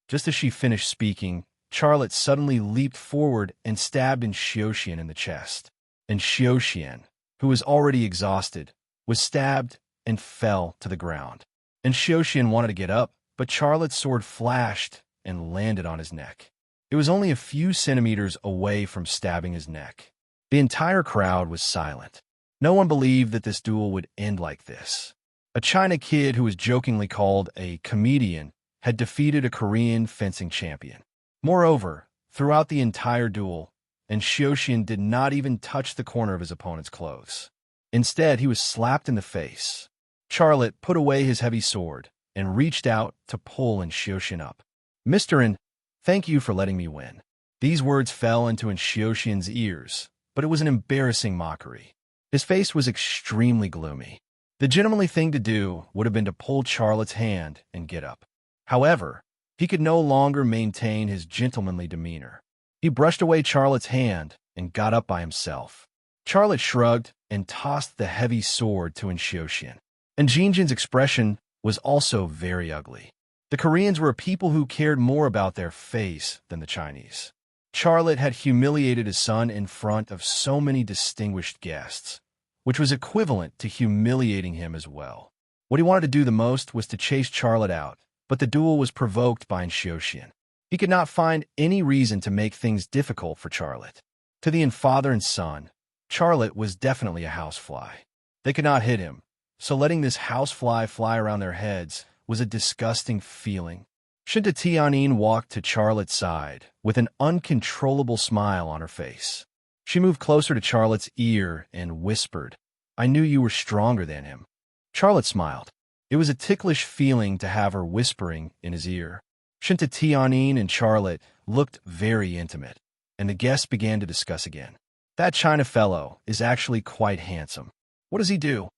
Just as she finished speaking, Charlotte suddenly leaped forward and stabbed Xiaoxian in the chest. Xiaoxian, who was already exhausted, was stabbed and fell to the ground. Xiaoxian wanted to get up, but Charlotte's sword flashed and landed on his neck. It was only a few centimeters away from stabbing his neck. The entire crowd was silent. No one believed that this duel would end like this. A China kid who was jokingly called a comedian had defeated a Korean fencing champion. Moreover, throughout the entire duel, Xiaoxian did not even touch the corner of his opponent's clothes. Instead, he was slapped in the face. Charlotte put away his heavy sword and reached out to pull Xiaoxian up. "Mr. N, thank you for letting me win." These words fell into Xiaoxian's ears, but it was an embarrassing mockery. His face was extremely gloomy. The gentlemanly thing to do would have been to pull Charlotte's hand and get up. However, he could no longer maintain his gentlemanly demeanor. He brushed away Charlotte's hand and got up by himself. Charlotte shrugged and tossed the heavy sword to Xiaoxian. Jinjian's expression was also very ugly. The Koreans were a people who cared more about their face than the Chinese. Charlotte had humiliated his son in front of so many distinguished guests, which was equivalent to humiliating him as well. What he wanted to do the most was to chase Charlotte out, but the duel was provoked by Xiaoxian. He could not find any reason to make things difficult for Charlotte. To the father and son, Charlotte was definitely a housefly. They could not hit him, so letting this housefly fly around their heads was a disgusting feeling. Shinta Tianyin walked to Charlotte's side with an uncontrollable smile on her face. She moved closer to Charlotte's ear and whispered, "I knew you were stronger than him." Charlotte smiled. It was a ticklish feeling to have her whispering in his ear. Shinta Tianyin and Charlotte looked very intimate, and the guests began to discuss again. "That China fellow is actually quite handsome. What does he do?"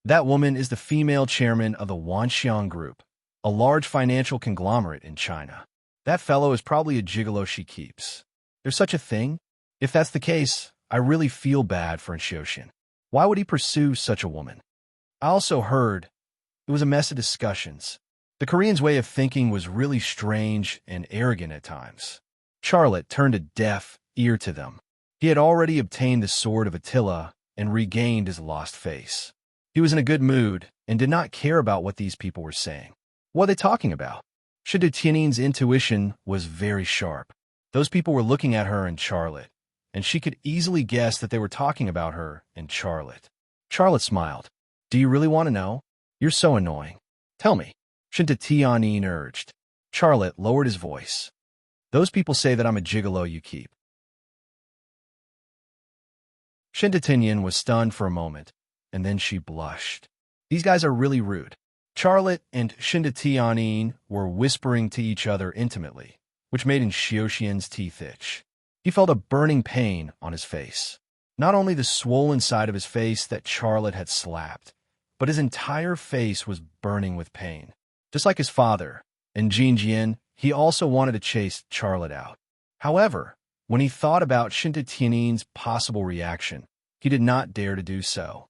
"That woman is the female chairman of the Wanxiang Group, a large financial conglomerate in China. That fellow is probably a gigolo she keeps." "There's such a thing? If that's the case, I really feel bad for Xiaoxian. Why would he pursue such a woman?" I also heard it was a mess of discussions. The Koreans' way of thinking was really strange and arrogant at times. Charlotte turned a deaf ear to them. He had already obtained the sword of Attila and regained his lost face. He was in a good mood and did not care about what these people were saying. What are they talking about? Shinta Tianyi's intuition was very sharp. Those people were looking at her and Charlotte, and she could easily guess that they were talking about her and Charlotte. Charlotte smiled. "Do you really want to know? You're so annoying. Tell me," Shinta Tianyin urged. Charlotte lowered his voice. "Those people say that I'm a gigolo you keep." Shinta Tianyin was stunned for a moment, and then she blushed. These guys are really rude. Charlotte and Shinta Tianyin were whispering to each other intimately, which made Xiaoxian's teeth itch. He felt a burning pain on his face. Not only the swollen side of his face that Charlotte had slapped, but his entire face was burning with pain. Just like his father, and Jin, he also wanted to chase Charlotte out. However, when he thought about Shinta Tianin's possible reaction, he did not dare to do so.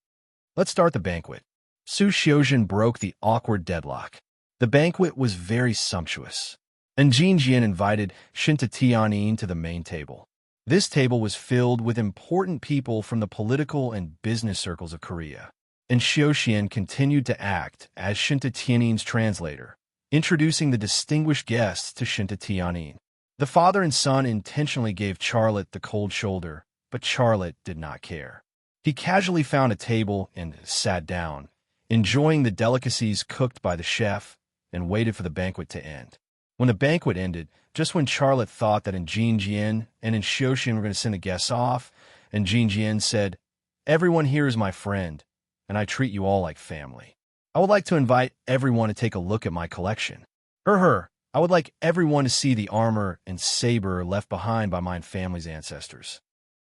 Let's start the banquet. Su Xiuzhen broke the awkward deadlock. The banquet was very sumptuous, and Jin invited Shinta Tianin to the main table. This table was filled with important people from the political and business circles of Korea, and Xiuxian continued to act as Shinta Tianin's translator, introducing the distinguished guests to Shinta Tianin. The father and son intentionally gave Charlotte the cold shoulder, but Charlotte did not care. He casually found a table and sat down, enjoying the delicacies cooked by the chef, and waited for the banquet to end. When the banquet ended, just when Charlotte thought that Jin and Xiuxian were going to send the guests off, and Jin said, "Everyone here is my friend, and I treat you all like family. I would like to invite everyone to take a look at my collection. I would like everyone to see the armor and saber left behind by my family's ancestors."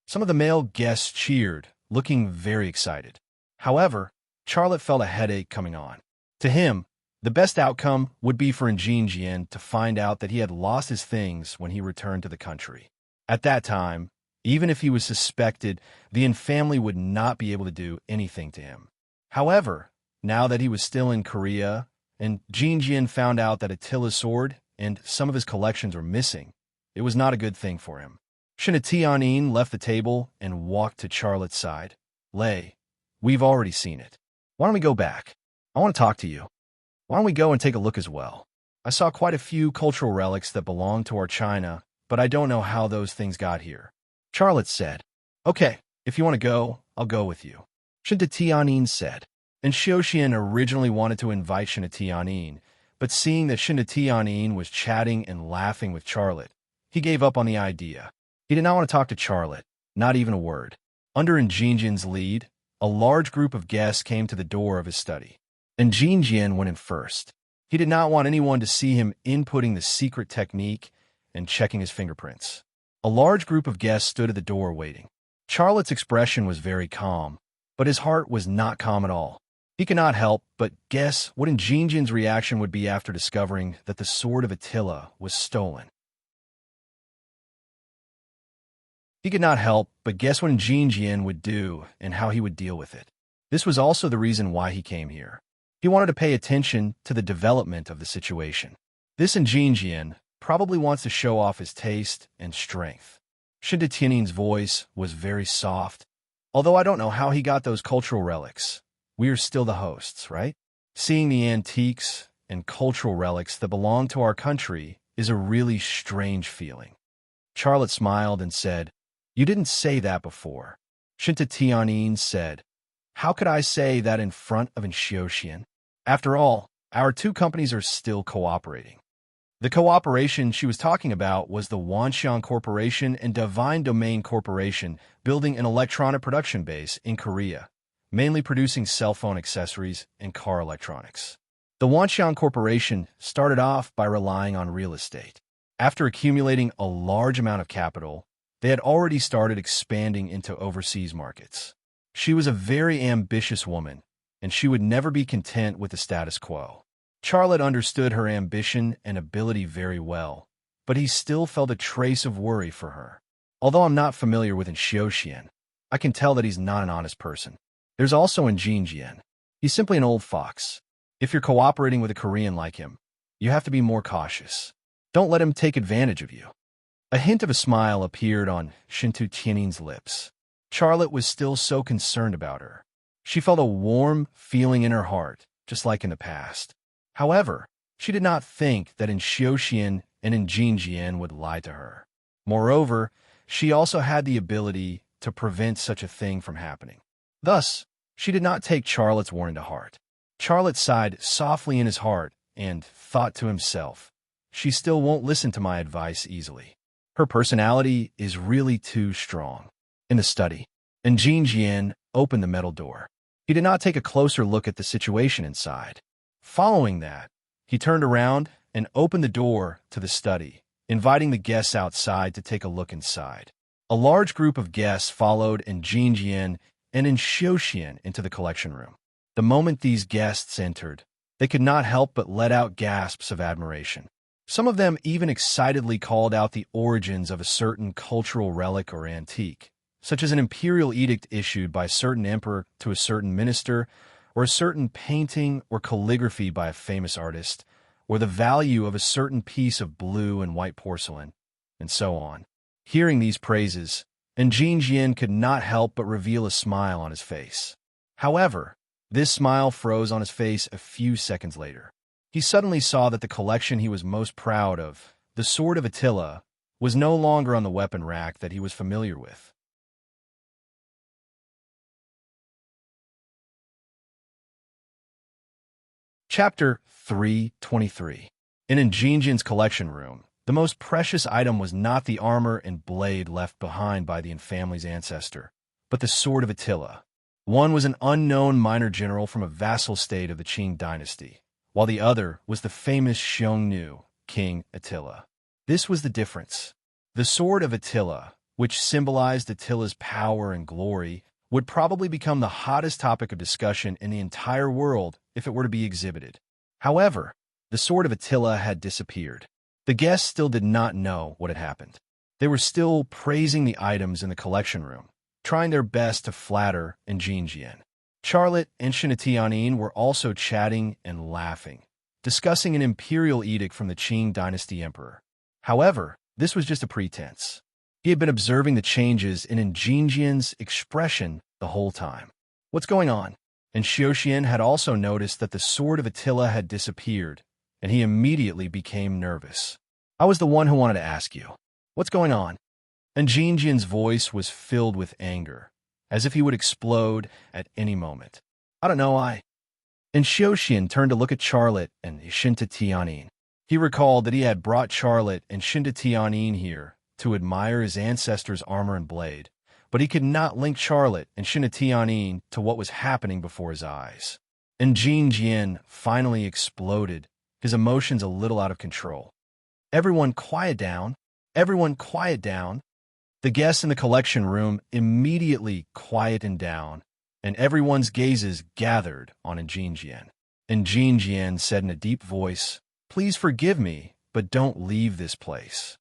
Some of the male guests cheered, looking very excited. However, Charlotte felt a headache coming on. To him, the best outcome would be for Jin to find out that he had lost his things when he returned to the country. At that time, even if he was suspected, the Yin family would not be able to do anything to him. However, now that he was still in Korea, and Jin found out that Attila's sword and some of his collections were missing, it was not a good thing for him. Shinta Tianin left the table and walked to Charlotte's side. "Lei, we've already seen it. Why don't we go back? I want to talk to you. Why don't we go and take a look as well? I saw quite a few cultural relics that belong to our China, but I don't know how those things got here." Charlotte said, "Okay, if you want to go, I'll go with you." Shinta Tianin said, and Xiuxian originally wanted to invite Shinta Tianin, but seeing that Shinta Tianin was chatting and laughing with Charlotte, he gave up on the idea. He did not want to talk to Charlotte, not even a word. Under Jin's lead, a large group of guests came to the door of his study, and Jin went in first. He did not want anyone to see him inputting the secret technique and checking his fingerprints. A large group of guests stood at the door waiting. Charlotte's expression was very calm, but his heart was not calm at all. He could not help but guess what Jin's reaction would be after discovering that the sword of Attila was stolen. He could not help but guess what Jin would do and how he would deal with it. This was also the reason why he came here. He wanted to pay attention to the development of the situation. This Jin probably wants to show off his taste and strength. Shinta Tianin's voice was very soft. "Although I don't know how he got those cultural relics, we are still the hosts, right? Seeing the antiques and cultural relics that belong to our country is a really strange feeling." Charlotte smiled and said, "You didn't say that before." Shinta Tianin said, "How could I say that in front of Xiuxian? After all, our two companies are still cooperating." The cooperation she was talking about was the Wanxiang Corporation and Divine Domain Corporation building an electronic production base in Korea, mainly producing cell phone accessories and car electronics. The Wanxiang Corporation started off by relying on real estate. After accumulating a large amount of capital, they had already started expanding into overseas markets. She was a very ambitious woman, and she would never be content with the status quo. Charlotte understood her ambition and ability very well, but he still felt a trace of worry for her. Although I'm not familiar with Xiuxian, I can tell that he's not an honest person. There's also Jin. He's simply an old fox. If you're cooperating with a Korean like him, you have to be more cautious. Don't let him take advantage of you. A hint of a smile appeared on Shinta Tianin's lips. Charlotte was still so concerned about her. She felt a warm feeling in her heart, just like in the past. However, she did not think that Xiuxian and Jin would lie to her. Moreover, she also had the ability to prevent such a thing from happening. Thus, she did not take Charlotte's warning to heart. Charlotte sighed softly in his heart and thought to himself, "She still won't listen to my advice easily. Her personality is really too strong." In the study, Jin opened the metal door. He did not take a closer look at the situation inside. Following that, he turned around and opened the door to the study, inviting the guests outside to take a look inside. A large group of guests followed Jin and Xiuxian into the collection room. The moment these guests entered, they could not help but let out gasps of admiration. Some of them even excitedly called out the origins of a certain cultural relic or antique, such as an imperial edict issued by a certain emperor to a certain minister, or a certain painting or calligraphy by a famous artist, or the value of a certain piece of blue and white porcelain, and so on. Hearing these praises, and Jinjian could not help but reveal a smile on his face. However, this smile froze on his face a few seconds later. He suddenly saw that the collection he was most proud of, the Sword of Attila, was no longer on the weapon rack that he was familiar with. Chapter 323. In Jinjian's collection room, the most precious item was not the armor and blade left behind by the family's ancestor, but the Sword of Attila. One was an unknown minor general from a vassal state of the Qing dynasty, while the other was the famous Xiongnu, King Attila. This was the difference. The Sword of Attila, which symbolized Attila's power and glory, would probably become the hottest topic of discussion in the entire world if it were to be exhibited. However, the Sword of Attila had disappeared. The guests still did not know what had happened. They were still praising the items in the collection room, trying their best to flatter Jinjian. Charlotte and Shinatianin were also chatting and laughing, discussing an imperial edict from the Qing dynasty emperor. However, this was just a pretense. He had been observing the changes in Jinjian's expression the whole time. What's going on? And Xiuxian had also noticed that the Sword of Attila had disappeared, and he immediately became nervous. I was the one who wanted to ask you. What's going on? And Jinjian's voice was filled with anger, as if he would explode at any moment. I don't know, And Xiuxian turned to look at Charlotte and Shinta. He recalled that he had brought Charlotte and Shinta here to admire his ancestor's armor and blade, but he could not link Charlotte and Shinta to what was happening before his eyes. And Jinjian finally exploded, his emotions a little out of control. Everyone quiet down. Everyone quiet down. The guests in the collection room immediately quietened down, and everyone's gazes gathered on Jinjian. And Jinjian said in a deep voice, "Please forgive me, but don't leave this place."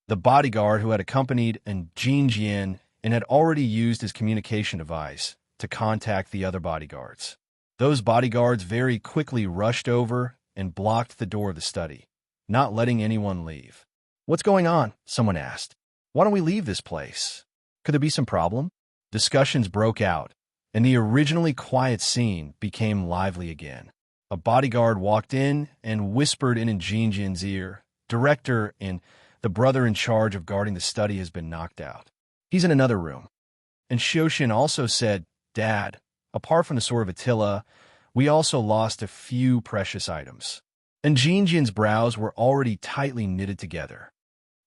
The bodyguard who had accompanied Jinjian and had already used his communication device to contact the other bodyguards. Those bodyguards very quickly rushed over and blocked the door of the study, not letting anyone leave. "What's going on?" someone asked. "Why don't we leave this place? Could there be some problem?" Discussions broke out, and the originally quiet scene became lively again. A bodyguard walked in and whispered in Jinjian's ear, "Director and the brother in charge of guarding the study has been knocked out. He's in another room." And Xiuxian also said, "Dad, apart from the Sword of Attila, we also lost a few precious items." And Jinjian's brows were already tightly knitted together.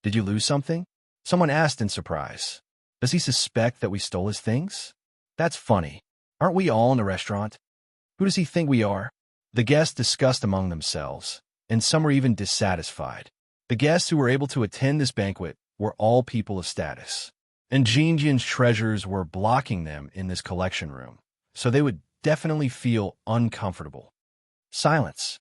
"Did you lose something?" Someone asked in surprise. "Does he suspect that we stole his things? That's funny. Aren't we all in the restaurant? Who does he think we are?" The guests discussed among themselves, and some were even dissatisfied. The guests who were able to attend this banquet were all people of status, and Jinjian's treasures were blocking them in this collection room, so they would definitely feel uncomfortable. Silence.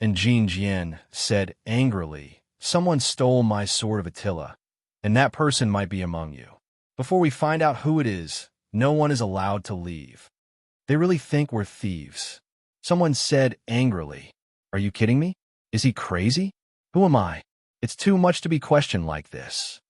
And Jinjian said angrily, "Someone stole my Sword of Attila, and that person might be among you. Before we find out who it is, no one is allowed to leave. They really think we're thieves." Someone said angrily, "Are you kidding me? Is he crazy? Who am I? It's too much to be questioned like this."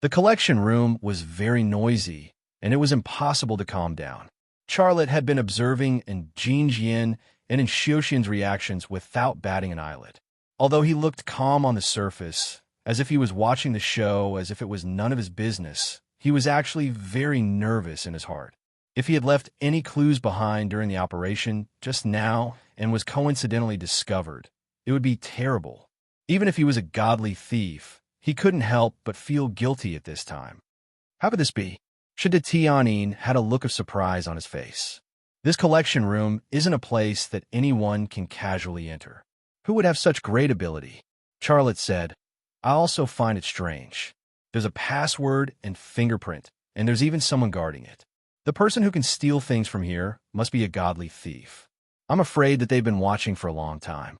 The collection room was very noisy, and it was impossible to calm down. Charlotte had been observing Jinjian and Xiuxian's reactions without batting an eyelid. Although he looked calm on the surface, as if he was watching the show as if it was none of his business, he was actually very nervous in his heart. If he had left any clues behind during the operation just now and was coincidentally discovered, it would be terrible. Even if he was a godly thief, he couldn't help but feel guilty at this time. How could this be? Shida had a look of surprise on his face. This collection room isn't a place that anyone can casually enter. Who would have such great ability? Charlotte said, "I also find it strange. There's a password and fingerprint, and there's even someone guarding it. The person who can steal things from here must be a godly thief. I'm afraid that they've been watching for a long time.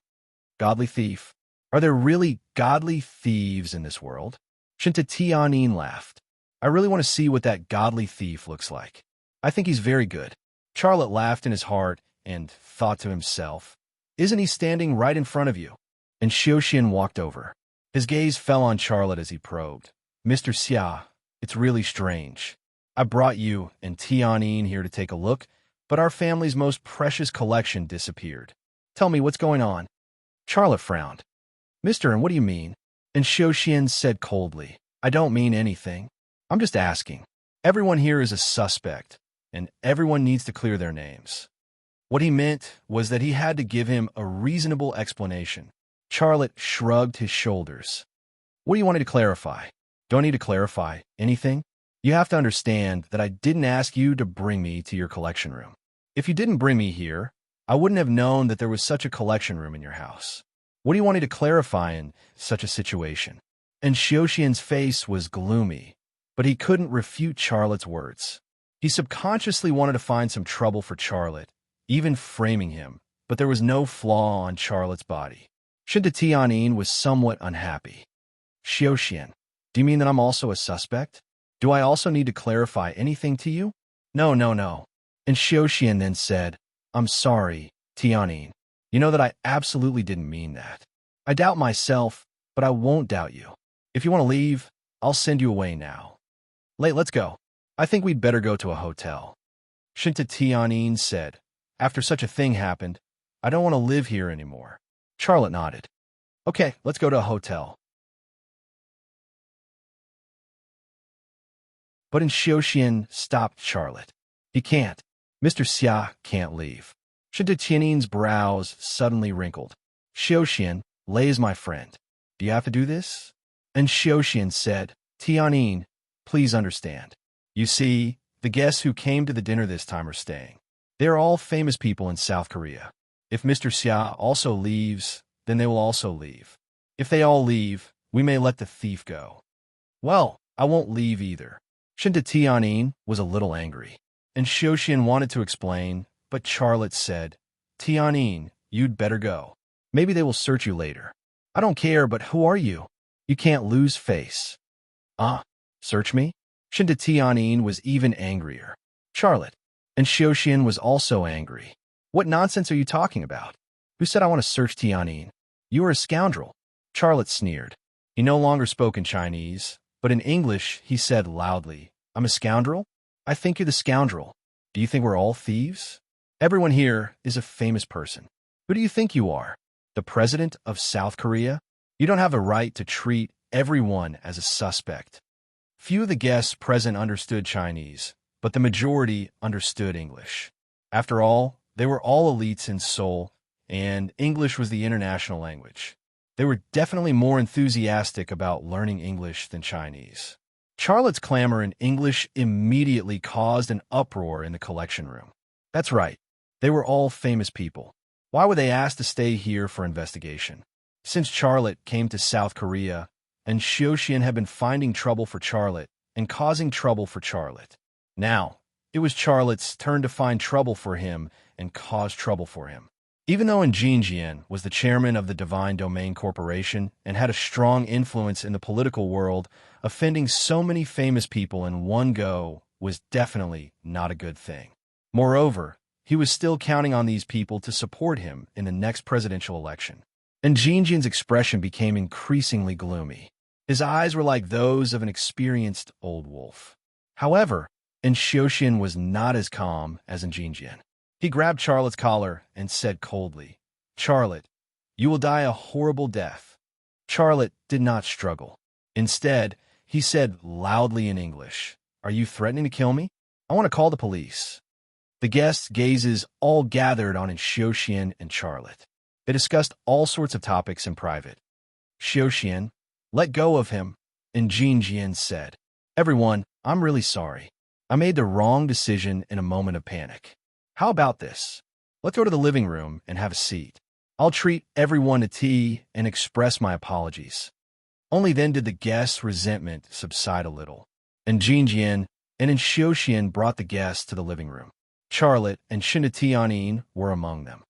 Godly thief? Are there really godly thieves in this world? Shinta Tianin laughed. I really want to see what that godly thief looks like. I think he's very good. Charlotte laughed in his heart and thought to himself, isn't he standing right in front of you? And Xiaoxian walked over. His gaze fell on Charlotte as he probed. Mr. Xia, it's really strange. I brought you and Tianin here to take a look, but our family's most precious collection disappeared. Tell me what's going on. Charlotte frowned. Mister, and what do you mean? And Xiaoxian said coldly, I don't mean anything. I'm just asking. Everyone here is a suspect, and everyone needs to clear their names. What he meant was that he had to give him a reasonable explanation. Charlotte shrugged his shoulders. What do you want me to clarify? Do I need to clarify anything? You have to understand that I didn't ask you to bring me to your collection room. If you didn't bring me here, I wouldn't have known that there was such a collection room in your house. What do you want me to clarify in such a situation? And Xiaoxian's face was gloomy, but he couldn't refute Charlotte's words. He subconsciously wanted to find some trouble for Charlotte, even framing him, but there was no flaw on Charlotte's body. Shinta Tianin was somewhat unhappy. Xiaoxian, do you mean that I'm also a suspect? Do I also need to clarify anything to you? No. And Xiaoxian then said, I'm sorry, Tianin. You know that I absolutely didn't mean that. I doubt myself, but I won't doubt you. If you want to leave, I'll send you away now. Let's go. I think we'd better go to a hotel. Shinta Tianin said, after such a thing happened, I don't want to live here anymore. Charlotte nodded. Okay, let's go to a hotel. But Xiaoxian stopped Charlotte. He can't. Mr. Xia can't leave. Shinta Tianin's brows suddenly wrinkled. Xiaoxian, Lei's my friend. Do you have to do this? And Xiaoxian said, Tianin, please understand. You see, the guests who came to the dinner this time are staying. They are all famous people in South Korea. If Mr. Xia also leaves, then they will also leave. If they all leave, we may let the thief go. Well, I won't leave either. Shinta Tianin was a little angry, and Xiaoxian wanted to explain, but Charlotte said, Tianin, you'd better go. Maybe they will search you later. I don't care, but who are you? You can't lose face. Search me? Shinta Tianin was even angrier. Charlotte. And Xiaoxian was also angry. What nonsense are you talking about? Who said I want to search Tianin? You are a scoundrel. Charlotte sneered. He no longer spoke in Chinese, but in English he said loudly, I'm a scoundrel? I think you're the scoundrel. Do you think we're all thieves? Everyone here is a famous person. Who do you think you are? The president of South Korea? You don't have a right to treat everyone as a suspect. Few of the guests present understood Chinese, but the majority understood English. After all, they were all elites in Seoul, and English was the international language. They were definitely more enthusiastic about learning English than Chinese. Charlotte's clamor in English immediately caused an uproar in the collection room. That's right. They were all famous people. Why were they asked to stay here for investigation? Since Charlotte came to South Korea, and Xiaoxian had been finding trouble for Charlotte and causing trouble for Charlotte. Now, it was Charlotte's turn to find trouble for him and cause trouble for him. Even though Enchantment was the chairman of the Divine Domain Corporation and had a strong influence in the political world, offending so many famous people in one go was definitely not a good thing. Moreover, he was still counting on these people to support him in the next presidential election. And Jinjin's expression became increasingly gloomy. His eyes were like those of an experienced old wolf. However, Xiaoxian was not as calm as Jinjin. He grabbed Charlotte's collar and said coldly, Charlotte, you will die a horrible death. Charlotte did not struggle. Instead, he said loudly in English, Are you threatening to kill me? I want to call the police. The guests' gazes all gathered on Xiaoxian and Charlotte. They discussed all sorts of topics in private. Xiaoxian, let go of him, and Jinjin said, Everyone, I'm really sorry. I made the wrong decision in a moment of panic. How about this? Let's go to the living room and have a seat. I'll treat everyone to tea and express my apologies. Only then did the guests' resentment subside a little. And Jinjin and Xiaoxian brought the guests to the living room. Charlotte and Tianyin were among them.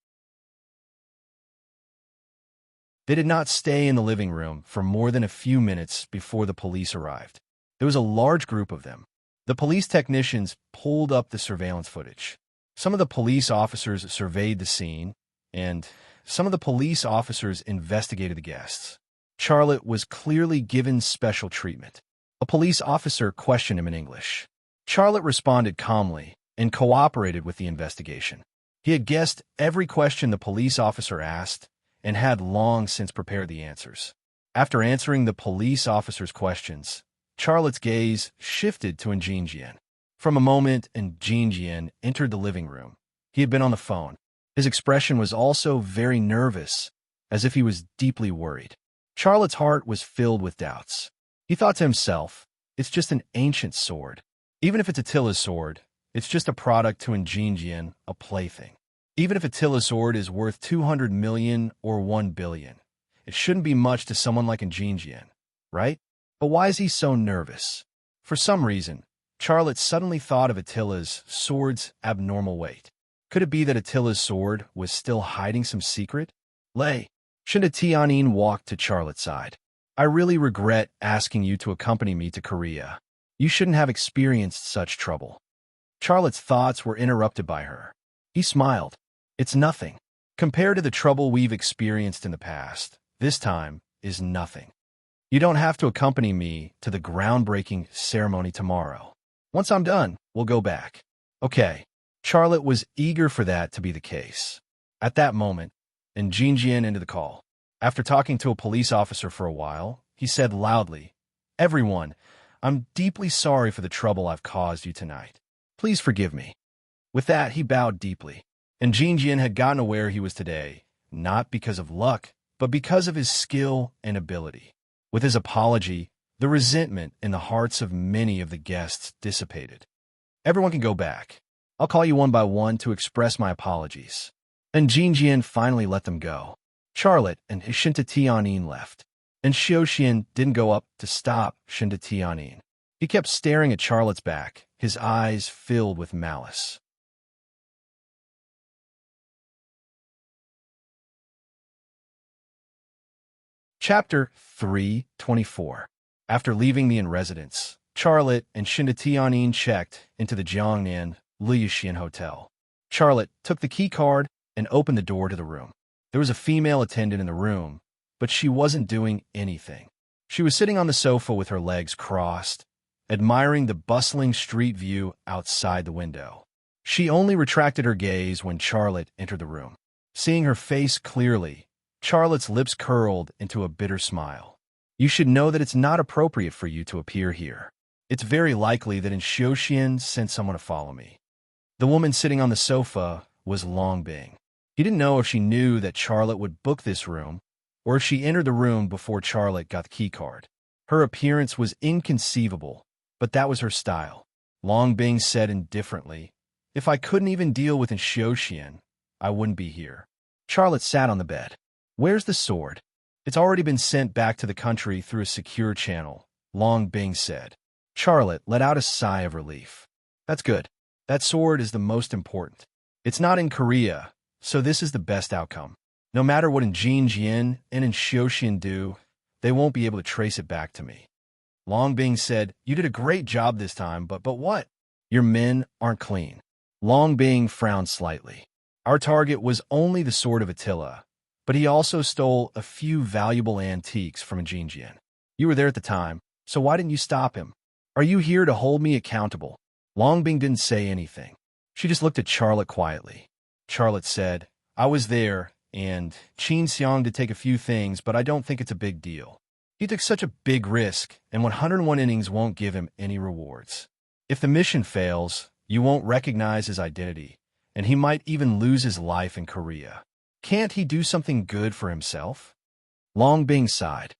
They did not stay in the living room for more than a few minutes before the police arrived. There was a large group of them. The police technicians pulled up the surveillance footage. Some of the police officers surveyed the scene, and some of the police officers investigated the guests. Charlotte was clearly given special treatment. A police officer questioned him in English. Charlotte responded calmly and cooperated with the investigation. He had guessed every question the police officer asked and had long since prepared the answers. After answering the police officer's questions, Charlotte's gaze shifted to Enchantment. From a moment, Enchantment entered the living room. He had been on the phone. His expression was also very nervous, as if he was deeply worried. Charlotte's heart was filled with doubts. He thought to himself, it's just an ancient sword. Even if it's Attila's sword, it's just a product to Enchantment, a plaything. Even if Attila's sword is worth 200 million or 1 billion, it shouldn't be much to someone like Enchantment, right? But why is he so nervous? For some reason, Charlotte suddenly thought of Attila's sword's abnormal weight. Could it be that Attila's sword was still hiding some secret? Tianyin walked to Charlotte's side. I really regret asking you to accompany me to Korea. You shouldn't have experienced such trouble. Charlotte's thoughts were interrupted by her. He smiled. It's nothing. Compared to the trouble we've experienced in the past, this time is nothing. You don't have to accompany me to the groundbreaking ceremony tomorrow. Once I'm done, we'll go back. Okay. Charlotte was eager for that to be the case. At that moment, Enchantment ended the call. After talking to a police officer for a while, he said loudly, Everyone, I'm deeply sorry for the trouble I've caused you tonight. Please forgive me. With that, he bowed deeply. Enchantment had gotten where he was today, not because of luck, but because of his skill and ability. With his apology, the resentment in the hearts of many of the guests dissipated. Everyone can go back. I'll call you one by one to express my apologies. Enchantment finally let them go. Charlotte and Tianyin left, and Xiaoxian didn't go up to stop Tianyin. He kept staring at Charlotte's back, his eyes filled with malice. Chapter 3:24. After leaving the inn residence, Charlotte and Tianyin checked into the Jiangnan Liuxian Hotel. Charlotte took the key card and opened the door to the room. There was a female attendant in the room, but she wasn't doing anything. She was sitting on the sofa with her legs crossed, admiring the bustling street view outside the window. She only retracted her gaze when Charlotte entered the room. Seeing her face clearly, Charlotte's lips curled into a bitter smile. You should know that it's not appropriate for you to appear here. It's very likely that Xiaoxian sent someone to follow me. The woman sitting on the sofa was Longbing. He didn't know if she knew that Charlotte would book this room, or if she entered the room before Charlotte got the keycard. Her appearance was inconceivable, but that was her style. Longbing said indifferently, If I couldn't even deal with Xiaoxian, I wouldn't be here. Charlotte sat on the bed. Where's the sword? It's already been sent back to the country through a secure channel, Longbing said. Charlotte let out a sigh of relief. That's good. That sword is the most important. It's not in Korea, so this is the best outcome. No matter what Enchantment and Xiaoxian do, they won't be able to trace it back to me. Longbing said, You did a great job this time, but what? Your men aren't clean. Longbing frowned slightly. Our target was only the sword of Attila, but he also stole a few valuable antiques from Enchantment. You were there at the time, so why didn't you stop him? Are you here to hold me accountable? Longbing didn't say anything. She just looked at Charlotte quietly. Charlotte said, I was there, and Qin Xiang did take a few things, but I don't think it's a big deal. He took such a big risk, and 101 innings won't give him any rewards. If the mission fails, you won't recognize his identity, and he might even lose his life in Korea. Can't he do something good for himself? Longbing sighed.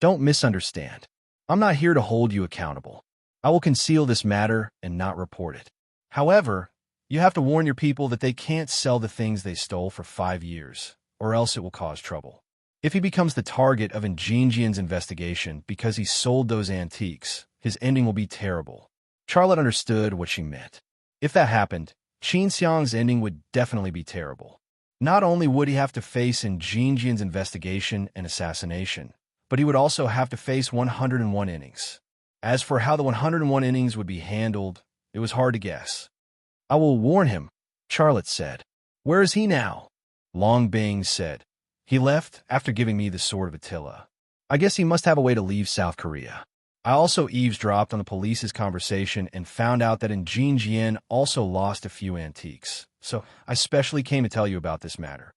Don't misunderstand. I'm not here to hold you accountable. I will conceal this matter and not report it. However, you have to warn your people that they can't sell the things they stole for 5 years, or else it will cause trouble. If he becomes the target of Enchantment's investigation because he sold those antiques, his ending will be terrible. Charlotte understood what she meant. If that happened, Qin Xiang's ending would definitely be terrible. Not only would he have to face in Jinjian's investigation and assassination, but he would also have to face 101 innings. As for how the 101 innings would be handled, it was hard to guess. "I will warn him," Charlotte said. "Where is he now?" Long Bing said. "He left after giving me the sword of Attila. I guess he must have a way to leave South Korea." I also eavesdropped on the police's conversation and found out that in Jinjian also lost a few antiques, so I specially came to tell you about this matter.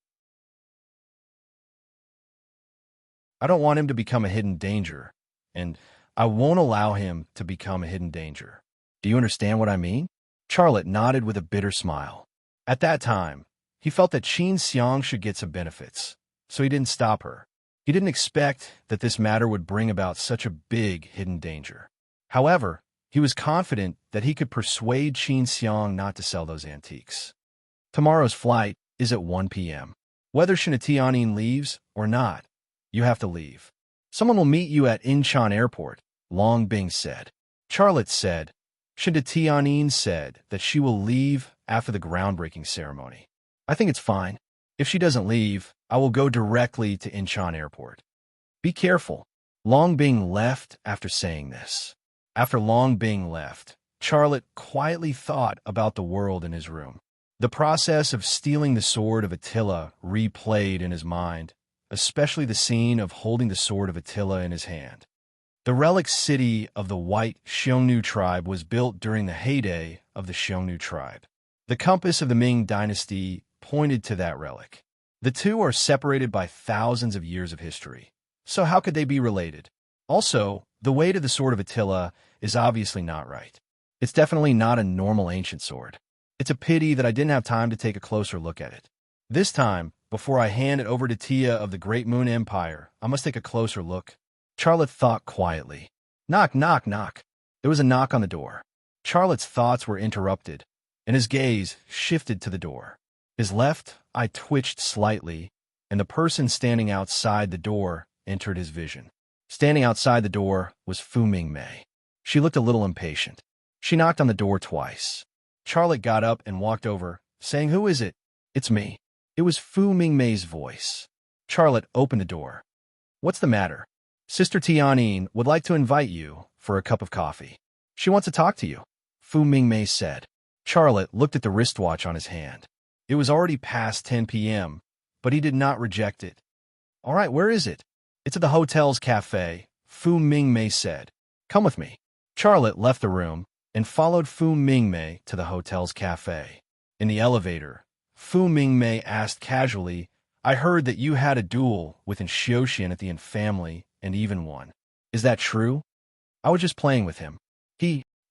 I don't want him to become a hidden danger, and I won't allow him to become a hidden danger. Do you understand what I mean? Charlotte nodded with a bitter smile. At that time, he felt that Qin Xiang should get some benefits, so he didn't stop her. He didn't expect that this matter would bring about such a big hidden danger. However, he was confident that he could persuade Qin Xiang not to sell those antiques. Tomorrow's flight is at 1 p.m. Whether Tianyin leaves or not, you have to leave. Someone will meet you at Incheon Airport, Long Bing said. Charlotte said. Tianyin said that she will leave after the groundbreaking ceremony. I think it's fine. If she doesn't leave, I will go directly to Incheon Airport. Be careful. Long Bing left after saying this. After Long Bing left, Charlotte quietly thought about the world in his room. The process of stealing the sword of Attila replayed in his mind, especially the scene of holding the sword of Attila in his hand. The relic city of the White Xiongnu tribe was built during the heyday of the Xiongnu tribe. The compass of the Ming dynasty pointed to that relic. The two are separated by thousands of years of history. So how could they be related? Also, the weight of the sword of Attila is obviously not right. It's definitely not a normal ancient sword. It's a pity that I didn't have time to take a closer look at it. This time, before I hand it over to Tia of the Great Moon Empire, I must take a closer look. Charlotte thought quietly. Knock, knock, knock. There was a knock on the door. Charlotte's thoughts were interrupted, and his gaze shifted to the door. His left eye twitched slightly, and the person standing outside the door entered his vision. Standing outside the door was Fu Mingmei. She looked a little impatient. She knocked on the door twice. Charlotte got up and walked over, saying, "Who is it?" "It's me." It was Fu Mingmei's voice. Charlotte opened the door. "What's the matter?" "Sister Tianyin would like to invite you for a cup of coffee. She wants to talk to you," Fu Mingmei said. Charlotte looked at the wristwatch on his hand. It was already past 10 p.m., but he did not reject it. "All right, where is it?" "It's at the hotel's cafe," Fu Mingmei said. "Come with me." Charlotte left the room and followed Fu Mingmei to the hotel's cafe. In the elevator, Fu Mingmei asked casually, "I heard that you had a duel with Xiaoxian at the Yin family and even won. Is that true?" "I was just playing with him."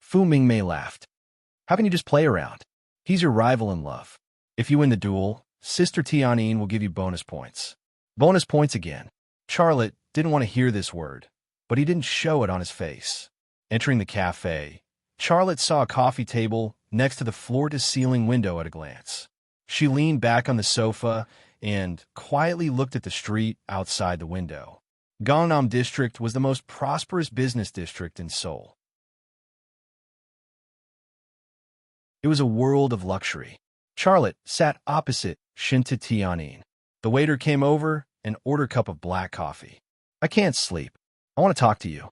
Fu Mingmei laughed. "How can you just play around? He's your rival in love. If you win the duel, Sister Tianyin will give you bonus points." Bonus points again. Charlotte didn't want to hear this word, but he didn't show it on his face. Entering the cafe, Charlotte saw a coffee table next to the floor-to-ceiling window at a glance. She leaned back on the sofa and quietly looked at the street outside the window. Gangnam District was the most prosperous business district in Seoul. It was a world of luxury. Charlotte sat opposite Shinta Tianyin. The waiter came over and ordered a cup of black coffee. "I can't sleep. I want to talk to you."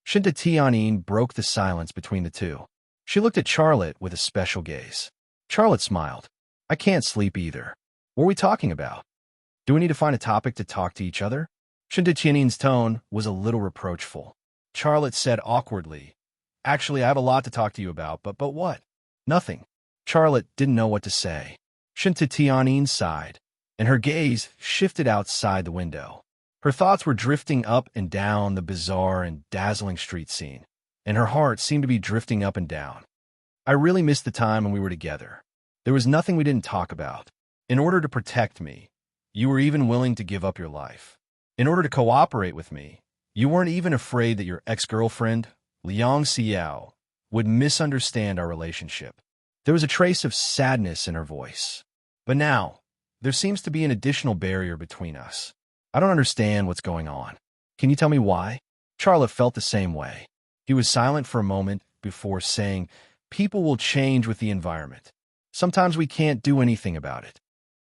Shinta Tianyin broke the silence between the two. She looked at Charlotte with a special gaze. Charlotte smiled. "I can't sleep either. What are we talking about? Do we need to find a topic to talk to each other?" Shinta Tianyin's tone was a little reproachful. Charlotte said awkwardly, "Actually, I have a lot to talk to you about, but what?" "Nothing." Charlotte didn't know what to say. Shinta Tianyin sighed, and her gaze shifted outside the window. Her thoughts were drifting up and down the bizarre and dazzling street scene, and her heart seemed to be drifting up and down. "I really missed the time when we were together. There was nothing we didn't talk about. In order to protect me, you were even willing to give up your life. In order to cooperate with me, you weren't even afraid that your ex-girlfriend, Liang Xiao, would misunderstand our relationship." There was a trace of sadness in her voice. "But now, there seems to be an additional barrier between us. I don't understand what's going on. Can you tell me why?" Charlotte felt the same way. He was silent for a moment before, saying, "People will change with the environment. Sometimes we can't do anything about it."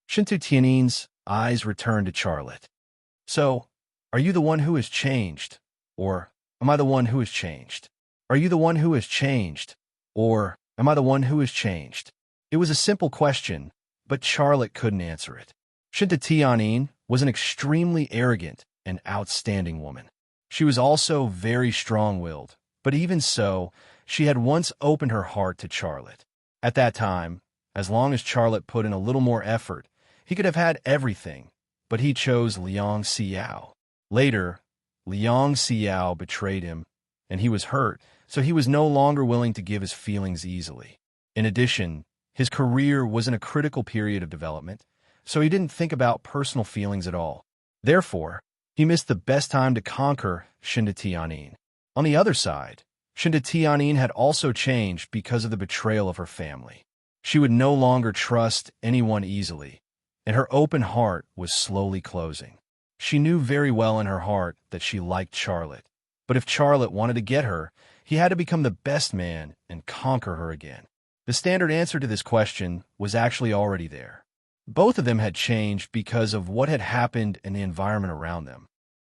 Shinta Tianin's eyes returned to Charlotte. "So, are you the one who has changed? Or am I the one who has changed? Are you the one who has changed? Or am I the one who has changed?" It was a simple question, but Charlotte couldn't answer it. Shinta Tianin was an extremely arrogant and outstanding woman. She was also very strong-willed, but even so, she had once opened her heart to Charlotte. At that time, as long as Charlotte put in a little more effort, he could have had everything, but he chose Liang Xiao. Later, Liang Xiao betrayed him, and he was hurt, so he was no longer willing to give his feelings easily. In addition, his career was in a critical period of development, so he didn't think about personal feelings at all. Therefore, he missed the best time to conquer Shinta Tianin. On the other side, Shinta Tianin had also changed because of the betrayal of her family. She would no longer trust anyone easily, and her open heart was slowly closing. She knew very well in her heart that she liked Charlotte, but if Charlotte wanted to get her, he had to become the best man and conquer her again. The standard answer to this question was actually already there. Both of them had changed because of what had happened in the environment around them.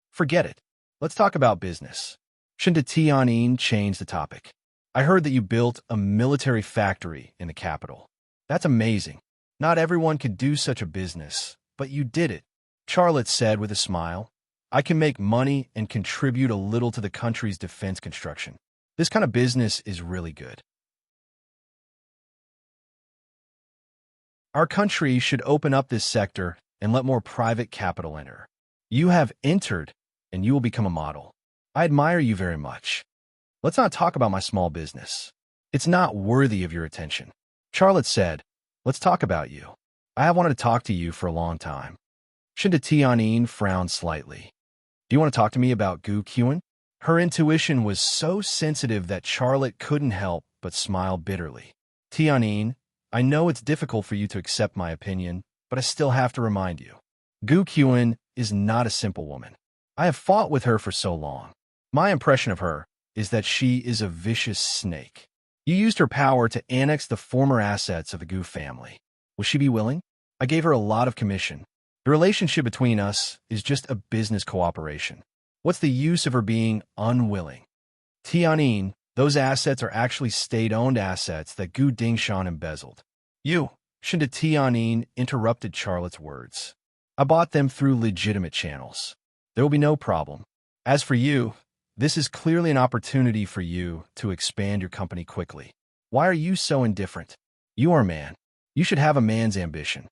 Forget it. Let's talk about business. Shinta Tianin changed the topic. "I heard that you built a military factory in the capital. That's amazing. Not everyone could do such a business, but you did it," Charlotte said with a smile. "I can make money and contribute a little to the country's defense construction. This kind of business is really good. Our country should open up this sector and let more private capital enter. You have entered, and you will become a model. I admire you very much. Let's not talk about my small business. It's not worthy of your attention." Charlotte said, "Let's talk about you. I have wanted to talk to you for a long time." Shinta Tianin frowned slightly. "Do you want to talk to me about Gu Qian?" Her intuition was so sensitive that Charlotte couldn't help but smile bitterly. "Tianin, I know it's difficult for you to accept my opinion, but I still have to remind you. Gu Qian is not a simple woman. I have fought with her for so long. My impression of her is that she is a vicious snake. You used her power to annex the former assets of the Gu family. Will she be willing? I gave her a lot of commission. The relationship between us is just a business cooperation. What's the use of her being unwilling? Tianin, those assets are actually state-owned assets that Gu Dingshan embezzled." "You," Shinta Tianin interrupted Charlotte's words. "I bought them through legitimate channels. There will be no problem. As for you, this is clearly an opportunity for you to expand your company quickly. Why are you so indifferent? You are a man. You should have a man's ambition."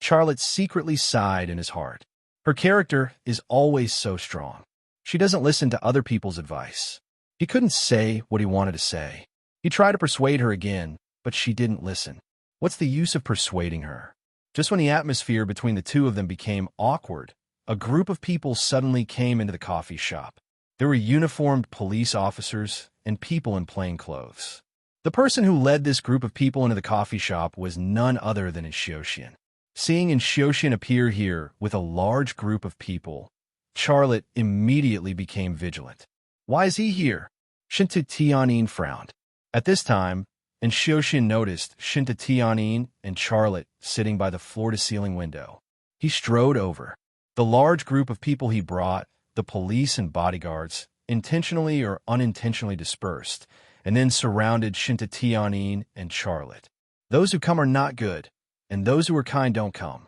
Charlotte secretly sighed in his heart. Her character is always so strong. She doesn't listen to other people's advice. He couldn't say what he wanted to say. He tried to persuade her again, but she didn't listen. What's the use of persuading her? Just when the atmosphere between the two of them became awkward, a group of people suddenly came into the coffee shop. There were uniformed police officers and people in plain clothes. The person who led this group of people into the coffee shop was none other than Xiaoxian. Seeing Xiaoxian appear here with a large group of people, Charlotte immediately became vigilant. "Why is he here?" Shinta Tianin frowned. At this time, Xiaoxian noticed Shinta Tianin and Charlotte sitting by the floor-to-ceiling window. He strode over. The large group of people he brought, the police and bodyguards, intentionally or unintentionally dispersed, and then surrounded Shinta Tianin and Charlotte. "Those who come are not good, and those who are kind don't come."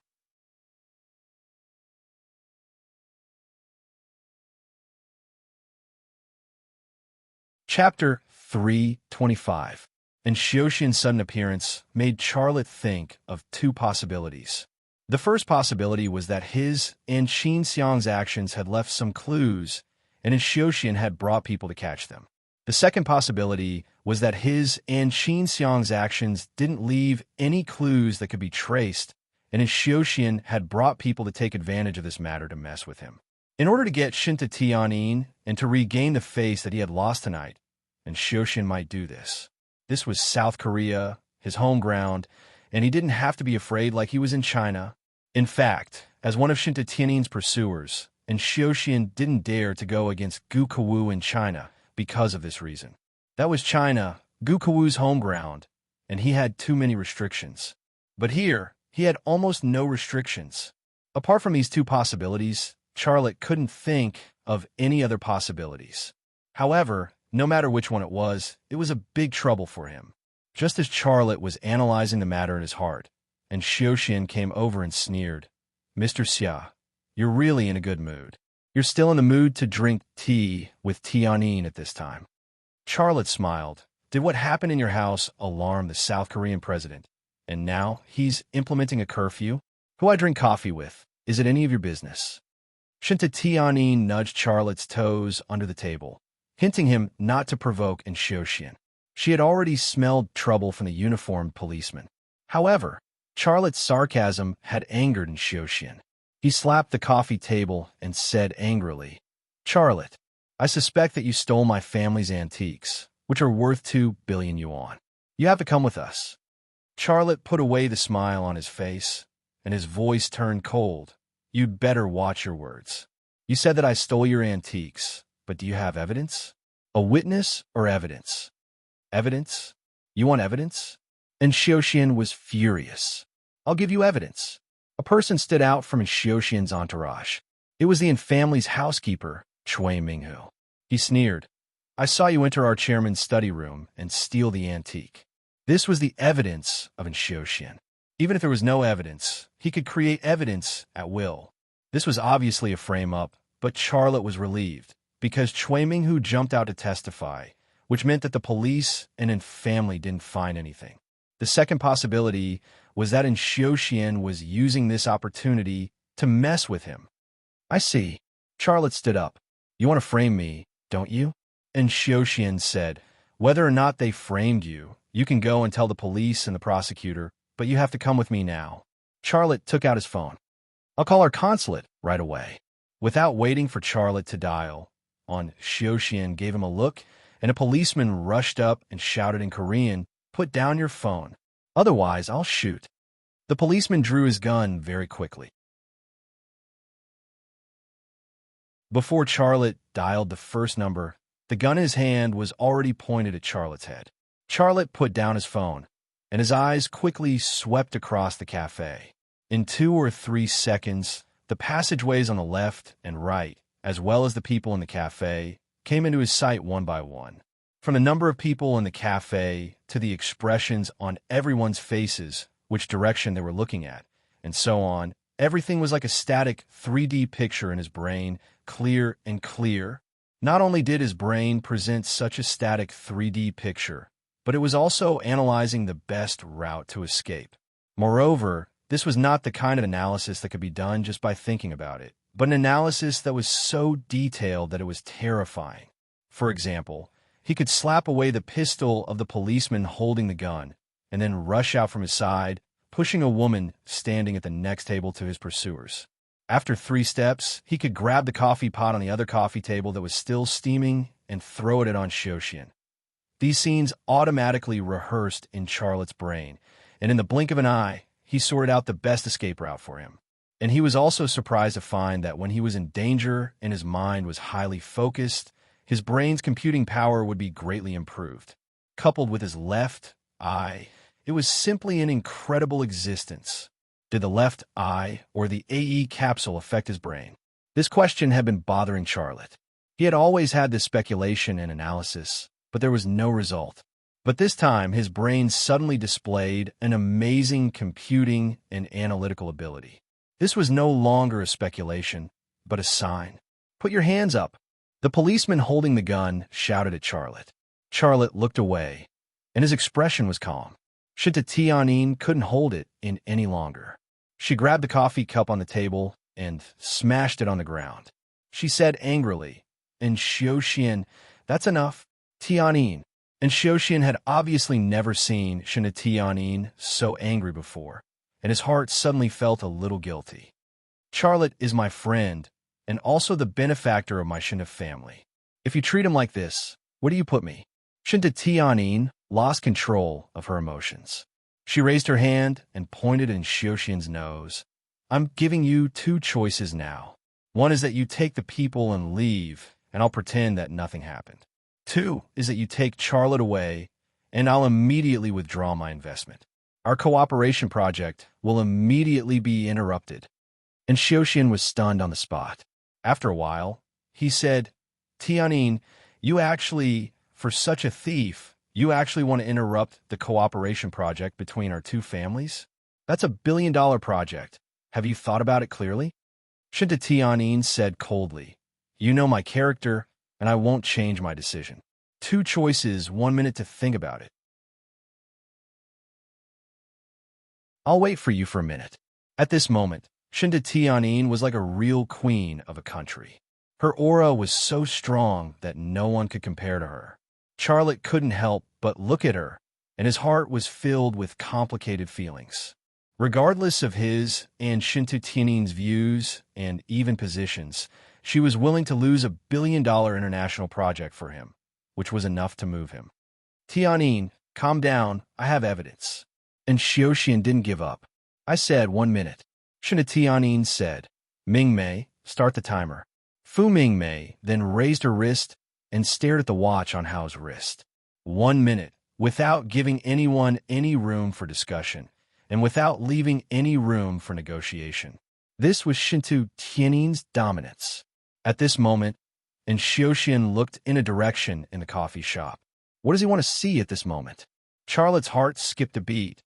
Chapter 325. And Xiaoxian's sudden appearance made Charlotte think of two possibilities. The first possibility was that his and Qin Xiang's actions had left some clues, and Xiaoxian had brought people to catch them. The second possibility was that his and Qin Xiang's actions didn't leave any clues that could be traced, and Xiaoxian had brought people to take advantage of this matter to mess with him. In order to get Shinta Tianin and to regain the face that he had lost tonight, and Xiaoxian might do this. This was South Korea, his home ground, and he didn't have to be afraid like he was in China. In fact, as one of Shinta Tianin's pursuers, and Xiaoxian didn't dare to go against Gu Kawu in China because of this reason. That was China, Gukawu's home ground, and he had too many restrictions. But here, he had almost no restrictions. Apart from these two possibilities, Charlotte couldn't think of any other possibilities. However, no matter which one it was a big trouble for him. Just as Charlotte was analyzing the matter in his heart, and Xiaoxian came over and sneered, "Mr. Xia, you're really in a good mood. You're still in the mood to drink tea with Tianyin at this time." Charlotte smiled. Did what happened in your house alarm the South Korean president? And now he's implementing a curfew? Who I drink coffee with? Is it any of your business? Shinta Tianyin nudged Charlotte's toes under the table, hinting him not to provoke in Xiaoxian. She had already smelled trouble from the uniformed policeman. However, Charlotte's sarcasm had angered in Xiaoxian. He slapped the coffee table and said angrily, "Charlotte, I suspect that you stole my family's antiques, which are worth 2 billion yuan. You have to come with us." Charlotte put away the smile on his face, and his voice turned cold. "You'd better watch your words. You said that I stole your antiques, but do you have evidence? A witness or evidence?" "Evidence? You want evidence?" And Xiaoxian was furious. "I'll give you evidence." A person stood out from Xiaoxian's entourage. It was the family's housekeeper, Chui Minghu. He sneered, "I saw you enter our chairman's study room and steal the antique." This was the evidence of Xiaoxian. Even if there was no evidence, he could create evidence at will. This was obviously a frame-up, but Charlotte was relieved, because Chui Minghu jumped out to testify, which meant that the police and family didn't find anything. The second possibility was that Xiaoxian was using this opportunity to mess with him. "I see." Charlotte stood up. "You want to frame me, don't you?" And Xiaoxian said, "Whether or not they framed you, you can go and tell the police and the prosecutor, but you have to come with me now." Charlotte took out his phone. "I'll call our consulate right away." Without waiting for Charlotte to dial, Xiaoxian gave him a look, and a policeman rushed up and shouted in Korean, "Put down your phone. Otherwise, I'll shoot." The policeman drew his gun very quickly. Before Charlotte dialed the first number, the gun in his hand was already pointed at Charlotte's head. Charlotte put down his phone, and his eyes quickly swept across the cafe. In 2 or 3 seconds, the passageways on the left and right, as well as the people in the cafe, came into his sight one by one. From the number of people in the cafe to the expressions on everyone's faces, which direction they were looking at, and so on, everything was like a static 3D picture in his brain, clear and clear. Not only did his brain present such a static 3D picture, but it was also analyzing the best route to escape. Moreover, this was not the kind of analysis that could be done just by thinking about it, but an analysis that was so detailed that it was terrifying. For example, he could slap away the pistol of the policeman holding the gun, and then rush out from his side, pushing a woman standing at the next table to his pursuers. After 3 steps, he could grab the coffee pot on the other coffee table that was still steaming and throw it on Xiaoxian. These scenes automatically rehearsed in Charlotte's brain, and in the blink of an eye, he sorted out the best escape route for him. And he was also surprised to find that when he was in danger and his mind was highly focused, his brain's computing power would be greatly improved. Coupled with his left eye, it was simply an incredible existence. Did the left eye or the AE capsule affect his brain? This question had been bothering Charlotte. He had always had this speculation and analysis, but there was no result. But this time, his brain suddenly displayed an amazing computing and analytical ability. This was no longer a speculation, but a sign. "Put your hands up." The policeman holding the gun shouted at Charlotte. Charlotte looked away, and his expression was calm. Shinta Tianyin couldn't hold it in any longer. She grabbed the coffee cup on the table and smashed it on the ground. She said angrily, "And Xiaoxian, that's enough." Tianyin. And Xiaoxian had obviously never seen Shinta Tianyin so angry before, and his heart suddenly felt a little guilty. "Charlotte is my friend, and also the benefactor of my Shinta family. If you treat him like this, where do you put me?" Shinta Tianyin lost control of her emotions. She raised her hand and pointed in Xiaoxian's nose. "I'm giving you 2 choices now. One is that you take the people and leave, and I'll pretend that nothing happened. Two is that you take Charlotte away, and I'll immediately withdraw my investment. Our cooperation project will immediately be interrupted. And Xiaoxian was stunned on the spot. After a while, he said, Tianyin, for such a thief, you actually want to interrupt the cooperation project between our two families? That's a billion-dollar project. Have you thought about it clearly? Shinta Tianyin said coldly, You know my character, and I won't change my decision. Two choices, 1 minute to think about it. I'll wait for you for a minute. At this moment, Shinta Tianyin was like a real queen of a country. Her aura was so strong that no one could compare to her. Charlotte couldn't help but look at her, and his heart was filled with complicated feelings. Regardless of his and Shinta Tianyin's views and even positions, she was willing to lose a billion-dollar international project for him, which was enough to move him. Tianyin, calm down, I have evidence. And Xiaoxian didn't give up. I said 1 minute. Shinta Tianyin said, Mingmei, start the timer. Fu Mingmei then raised her wrist and stared at the watch on Hao's wrist. 1 minute, without giving anyone any room for discussion, and without leaving any room for negotiation. This was Shinta Tianyin's dominance. At this moment, and Xiaoxian looked in a direction in the coffee shop. What does he want to see at this moment? Charlotte's heart skipped a beat,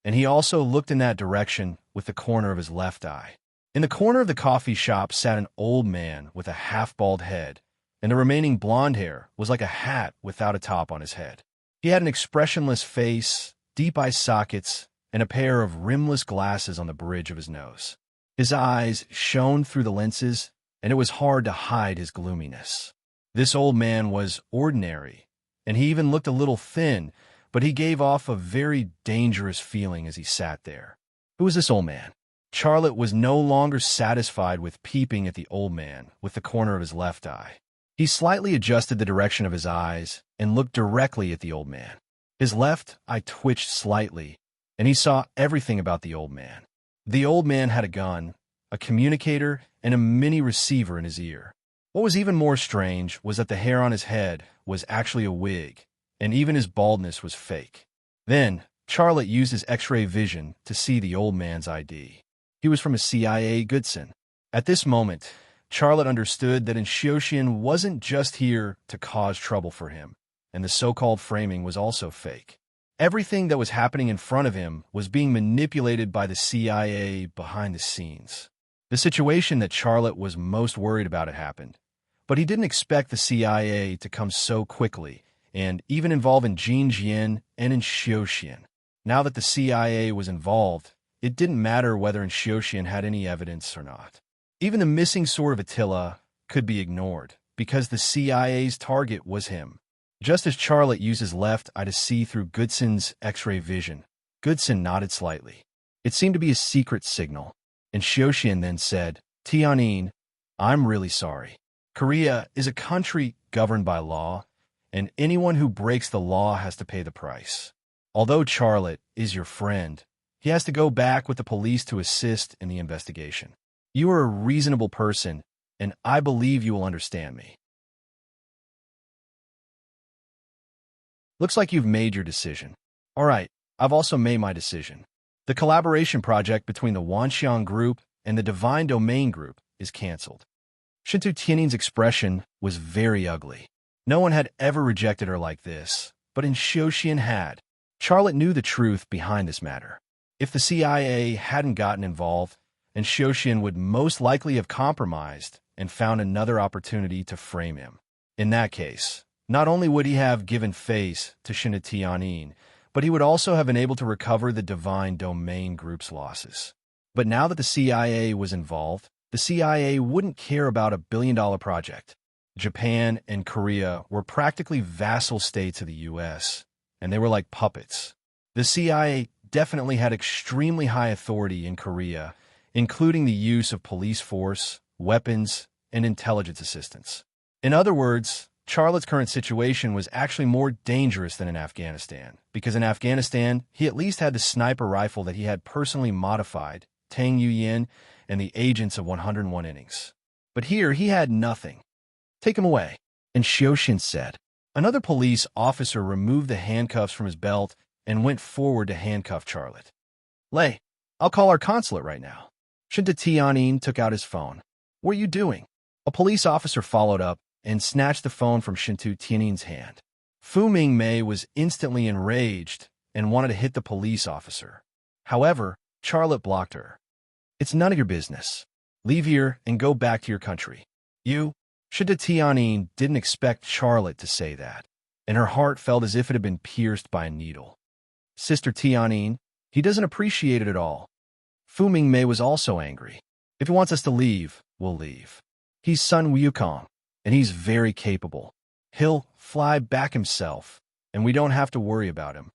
and he also looked in that direction with the corner of his left eye. In the corner of the coffee shop sat an old man with a half-bald head, and the remaining blonde hair was like a hat without a top on his head. He had an expressionless face, deep eye sockets, and a pair of rimless glasses on the bridge of his nose. His eyes shone through the lenses, and it was hard to hide his gloominess. This old man was ordinary, and he even looked a little thin, but he gave off a very dangerous feeling as he sat there. Who was this old man? Charlotte was no longer satisfied with peeping at the old man with the corner of his left eye. He slightly adjusted the direction of his eyes and looked directly at the old man. His left eye twitched slightly, and he saw everything about the old man. The old man had a gun, a communicator, and a mini receiver in his ear. What was even more strange was that the hair on his head was actually a wig, and even his baldness was fake. Then, Charlotte used his X-ray vision to see the old man's ID. He was from a CIA Goodson. At this moment, Charlotte understood that Xiaoxian wasn't just here to cause trouble for him, and the so-called framing was also fake. Everything that was happening in front of him was being manipulated by the CIA behind the scenes. The situation that Charlotte was most worried about had happened, but he didn't expect the CIA to come so quickly and even involve in Jin Jian and in Xiaoxian. Now that the CIA was involved, it didn't matter whether Xiaoxian had any evidence or not. Even the missing sword of Attila could be ignored, because the CIA's target was him. Just as Charlotte used his left eye to see through Goodson's X-ray vision, Goodson nodded slightly. It seemed to be a secret signal, and Xiaoxian then said, Tianyin, I'm really sorry. Korea is a country governed by law, and anyone who breaks the law has to pay the price. Although Charlotte is your friend, he has to go back with the police to assist in the investigation. You are a reasonable person, and I believe you will understand me. Looks like you've made your decision. All right, I've also made my decision. The collaboration project between the Wanxiang Group and the Divine Domain Group is canceled. Shinta Tianyin's expression was very ugly. No one had ever rejected her like this, but Xiaoxian had. Charlotte knew the truth behind this matter. If the CIA hadn't gotten involved, Xiaoxian would most likely have compromised and found another opportunity to frame him. In that case, not only would he have given face to Shinta Tianyin, but he would also have been able to recover the Divine Domain Group's losses. But now that the CIA was involved, the CIA wouldn't care about a billion-dollar project. Japan and Korea were practically vassal states of the US, and they were like puppets. The CIA definitely had extremely high authority in Korea, including the use of police force, weapons, and intelligence assistance. In other words, Charlotte's current situation was actually more dangerous than in Afghanistan, because in Afghanistan, he at least had the sniper rifle that he had personally modified, Tang Yuyin, and the agents of 101 innings. But here, he had nothing. Take him away. And Xiaoxian said, Another police officer removed the handcuffs from his belt and went forward to handcuff Charlotte. Lei, I'll call our consulate right now. Shinta Tianyin took out his phone. What are you doing? A police officer followed up and snatched the phone from Shinta Tianyin's hand. Fu Mingmei was instantly enraged and wanted to hit the police officer. However, Charlotte blocked her. It's none of your business. Leave here and go back to your country. You? Shinta Tianyin didn't expect Charlotte to say that, and her heart felt as if it had been pierced by a needle. Sister Tianyin, he doesn't appreciate it at all. Fu Mingmei was also angry. If he wants us to leave, we'll leave. He's Sun Wukong, and he's very capable. He'll fly back himself, and we don't have to worry about him.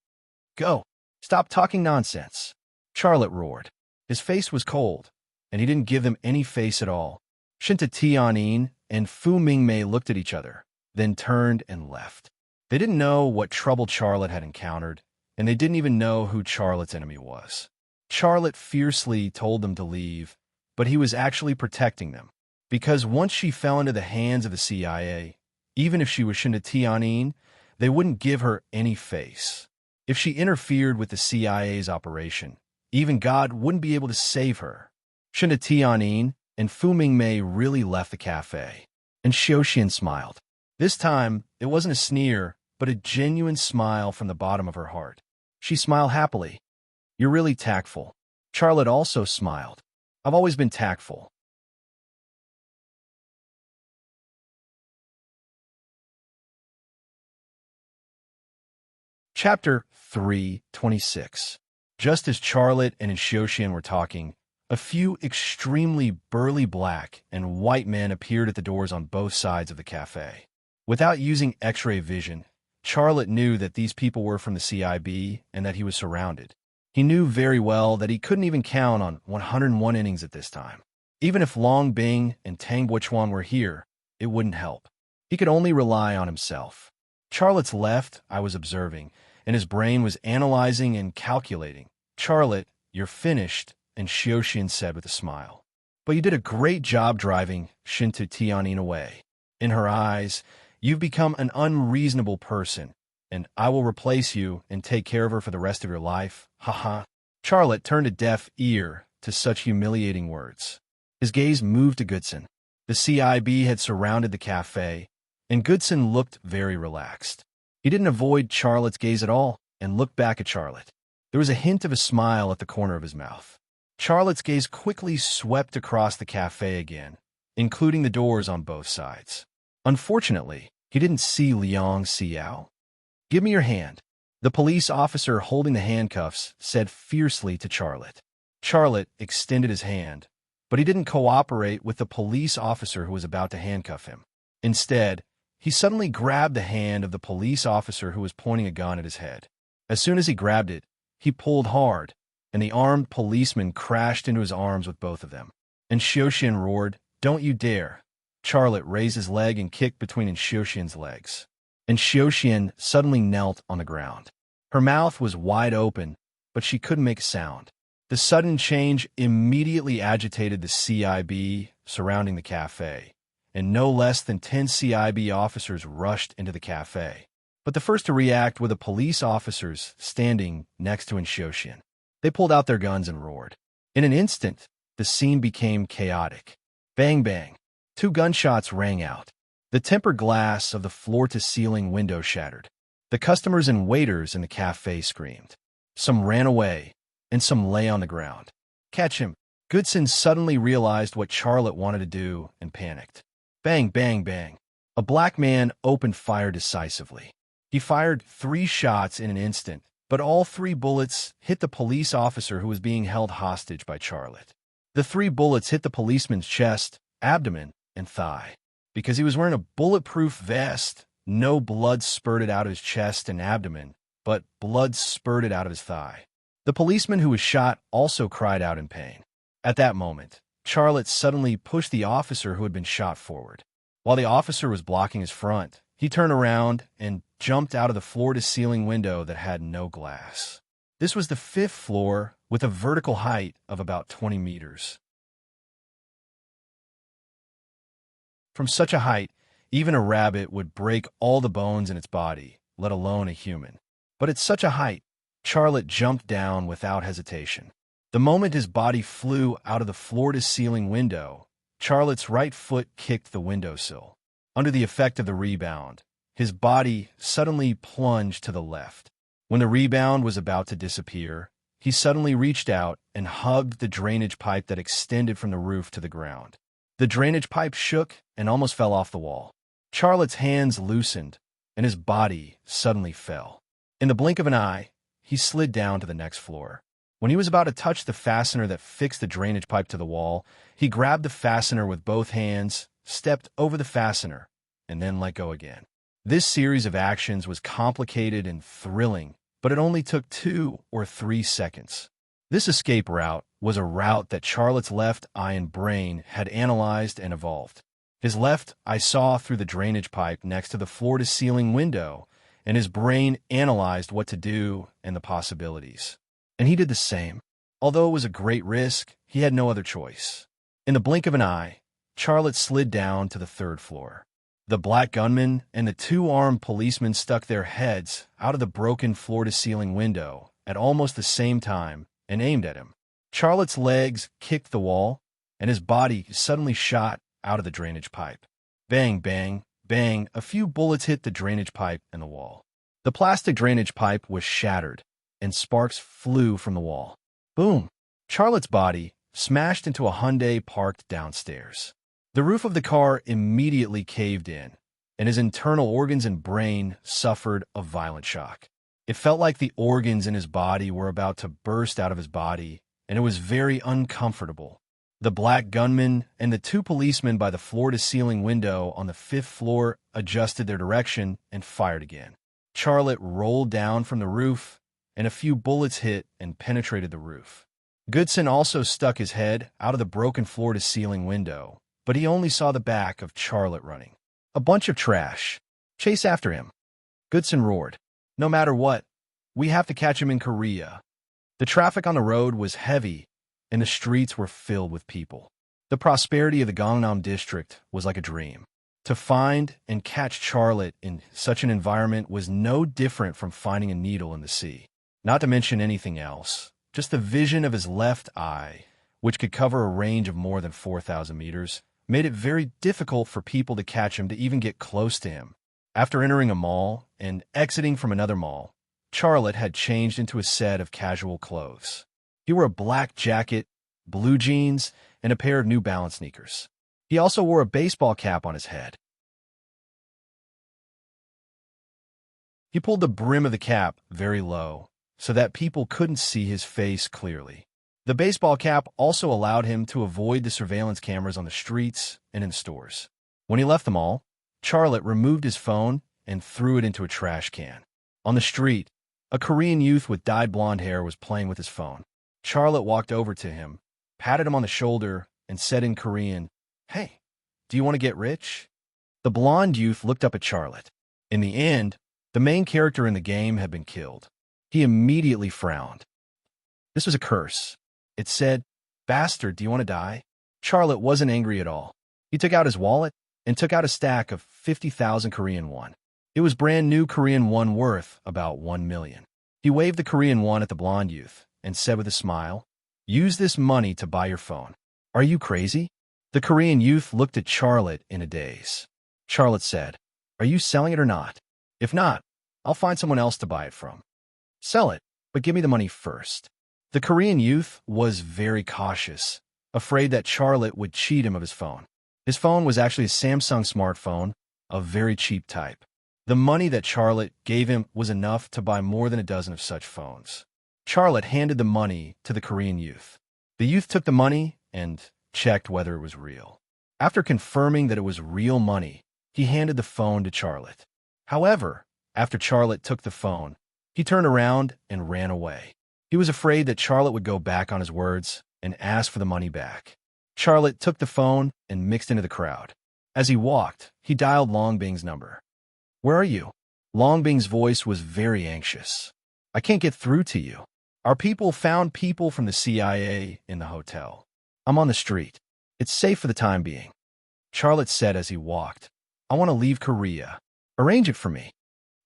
Go. Stop talking nonsense. Charlotte roared. His face was cold, and he didn't give them any face at all. Shinta Tianyin and Fu Mingmei looked at each other, then turned and left. They didn't know what trouble Charlotte had encountered, and they didn't even know who Charlotte's enemy was. Charlotte fiercely told them to leave, but he was actually protecting them, because once she fell into the hands of the CIA, even if she was Shinta Tianyin, they wouldn't give her any face. If she interfered with the CIA's operation, even God wouldn't be able to save her. Shinta Tianyin and Fu Mingmei really left the cafe, and Xiaoxian smiled. This time, it wasn't a sneer, but a genuine smile from the bottom of her heart. She smiled happily. You're really tactful. Charlotte also smiled. I've always been tactful. Chapter 3:26. Just as Charlotte and Xiaoxian were talking, a few extremely burly black and white men appeared at the doors on both sides of the cafe. Without using X-ray vision, Charlotte knew that these people were from the CIB and that he was surrounded. He knew very well that he couldn't even count on 101 innings at this time. Even if Long Bing and Tang Buichuan were here, it wouldn't help. He could only rely on himself. Charlotte's left, I was observing, and his brain was analyzing and calculating. Charlotte, you're finished, and Xiaoxian said with a smile. But you did a great job driving Shinta Tianyin away. In her eyes, you've become an unreasonable person, and I will replace you and take care of her for the rest of your life. Haha. Charlotte turned a deaf ear to such humiliating words. His gaze moved to Goodson. The CIB had surrounded the cafe, and Goodson looked very relaxed. He didn't avoid Charlotte's gaze at all and looked back at Charlotte. There was a hint of a smile at the corner of his mouth. Charlotte's gaze quickly swept across the cafe again, including the doors on both sides. Unfortunately, he didn't see Liang Xiao. Give me your hand. The police officer holding the handcuffs said fiercely to Charlotte. Charlotte extended his hand, but he didn't cooperate with the police officer who was about to handcuff him. Instead, he suddenly grabbed the hand of the police officer who was pointing a gun at his head. As soon as he grabbed it, he pulled hard, and the armed policeman crashed into his arms with both of them. And Xiaoxian roared, "Don't you dare!" Charlotte raised his leg and kicked between Xiaoxian's legs. And Xiaoxian suddenly knelt on the ground. Her mouth was wide open, but she couldn't make a sound. The sudden change immediately agitated the CIB surrounding the cafe, and no less than 10 CIB officers rushed into the cafe. But the first to react were the police officers standing next to Xiaoxian. They pulled out their guns and roared. In an instant, the scene became chaotic. Bang, bang. 2 gunshots rang out. The tempered glass of the floor-to-ceiling window shattered. The customers and waiters in the cafe screamed. Some ran away, and some lay on the ground. Catch him. Goodson suddenly realized what Charlotte wanted to do and panicked. Bang, bang, bang. A black man opened fire decisively. He fired 3 shots in an instant, but all 3 bullets hit the police officer who was being held hostage by Charlotte. The 3 bullets hit the policeman's chest, abdomen, and thigh. Because he was wearing a bulletproof vest, no blood spurted out of his chest and abdomen, but blood spurted out of his thigh. The policeman who was shot also cried out in pain. At that moment, Charlotte suddenly pushed the officer who had been shot forward. While the officer was blocking his front, he turned around and jumped out of the floor-to-ceiling window that had no glass. This was the 5th floor with a vertical height of about 20 meters. From such a height, Even a rabbit would break all the bones in its body, let alone a human. But at such a height, Charlotte jumped down without hesitation. The moment his body flew out of the floor-to-ceiling window, Charlotte's right foot kicked the windowsill. Under the effect of the rebound, his body suddenly plunged to the left. When the rebound was about to disappear, he suddenly reached out and hugged the drainage pipe that extended from the roof to the ground. The drainage pipe shook and almost fell off the wall. Charlotte's hands loosened, and his body suddenly fell. In the blink of an eye, he slid down to the next floor. When he was about to touch the fastener that fixed the drainage pipe to the wall, he grabbed the fastener with both hands, stepped over the fastener, and then let go again. This series of actions was complicated and thrilling, but it only took 2 or 3 seconds. This escape route was a route that Charlotte's left eye and brain had analyzed and evolved. His left eye saw through the drainage pipe next to the floor-to-ceiling window, and his brain analyzed what to do and the possibilities. And he did the same. Although it was a great risk, he had no other choice. In the blink of an eye, Charlotte slid down to the 3rd floor. The black gunman and the 2 armed policemen stuck their heads out of the broken floor-to-ceiling window at almost the same time and aimed at him. Charlotte's legs kicked the wall, and his body suddenly shot out of the drainage pipe. Bang, bang, bang, a few bullets hit the drainage pipe and the wall. The plastic drainage pipe was shattered, and sparks flew from the wall. Boom! Charlotte's body smashed into a Hyundai parked downstairs. The roof of the car immediately caved in, and his internal organs and brain suffered a violent shock. It felt like the organs in his body were about to burst out of his body, and it was very uncomfortable. The black gunman and the 2 policemen by the floor-to-ceiling window on the 5th floor adjusted their direction and fired again. Charlotte rolled down from the roof, and a few bullets hit and penetrated the roof. Goodson also stuck his head out of the broken floor-to-ceiling window, but he only saw the back of Charlotte running. A bunch of trash. Chase after him. Goodson roared. No matter what, we have to catch him in Korea. The traffic on the road was heavy, and the streets were filled with people. The prosperity of the Gangnam district was like a dream. To find and catch Charlotte in such an environment was no different from finding a needle in the sea. Not to mention anything else, just the vision of his left eye, which could cover a range of more than 4,000 meters, made it very difficult for people to catch him to even get close to him. After entering a mall and exiting from another mall, Charlotte had changed into a set of casual clothes. He wore a black jacket, blue jeans, and a pair of New Balance sneakers. He also wore a baseball cap on his head. He pulled the brim of the cap very low, so that people couldn't see his face clearly. The baseball cap also allowed him to avoid the surveillance cameras on the streets and in stores. When he left the mall, Charlotte removed his phone and threw it into a trash can. On the street, a Korean youth with dyed blonde hair was playing with his phone. Charlotte walked over to him, patted him on the shoulder, and said in Korean, "Hey, do you want to get rich?" The blonde youth looked up at Charlotte. In the end, the main character in the game had been killed. He immediately frowned. This was a curse. It said, "Bastard, do you want to die?" Charlotte wasn't angry at all. He took out his wallet and took out a stack of 50,000 Korean won. It was brand new Korean won worth about 1 million. He waved the Korean won at the blonde youth and said with a smile, "Use this money to buy your phone." "Are you crazy?" The Korean youth looked at Charlotte in a daze. Charlotte said, "Are you selling it or not? If not, I'll find someone else to buy it from." "Sell it, but give me the money first." The Korean youth was very cautious, afraid that Charlotte would cheat him of his phone. His phone was actually a Samsung smartphone, a very cheap type. The money that Charlotte gave him was enough to buy more than a dozen of such phones. Charlotte handed the money to the Korean youth. The youth took the money and checked whether it was real. After confirming that it was real money, he handed the phone to Charlotte. However, after Charlotte took the phone, he turned around and ran away. He was afraid that Charlotte would go back on his words and ask for the money back. Charlotte took the phone and mixed into the crowd. As he walked, he dialed Longbing's number. "Where are you?" Longbing's voice was very anxious. "I can't get through to you. Our people found people from the CIA in the hotel. I'm on the street. It's safe for the time being," Charlotte said as he walked. I want to leave Korea. Arrange it for me.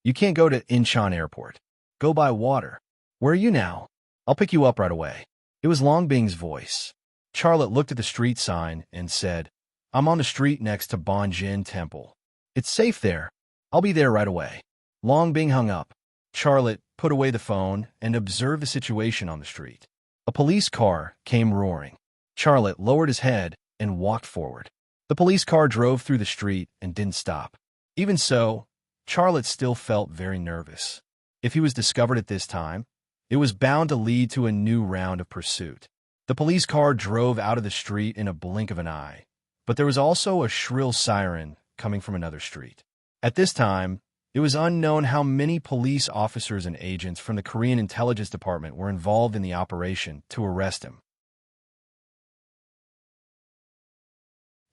You can't go to Incheon Airport. Go by water. Where are you now? I'll pick you up right away. It was Longbing's voice. Charlotte looked at the street sign and said, I'm on the street next to Bonjin Temple. It's safe there. I'll be there right away. Longbing hung up. Charlotte put away the phone and observed the situation on the street. A police car came roaring. Charlotte lowered his head and walked forward. The police car drove through the street and didn't stop. Even so, Charlotte still felt very nervous. If he was discovered at this time, it was bound to lead to a new round of pursuit. The police car drove out of the street in a blink of an eye, but there was also a shrill siren coming from another street. At this time, it was unknown how many police officers and agents from the Korean Intelligence Department were involved in the operation to arrest him.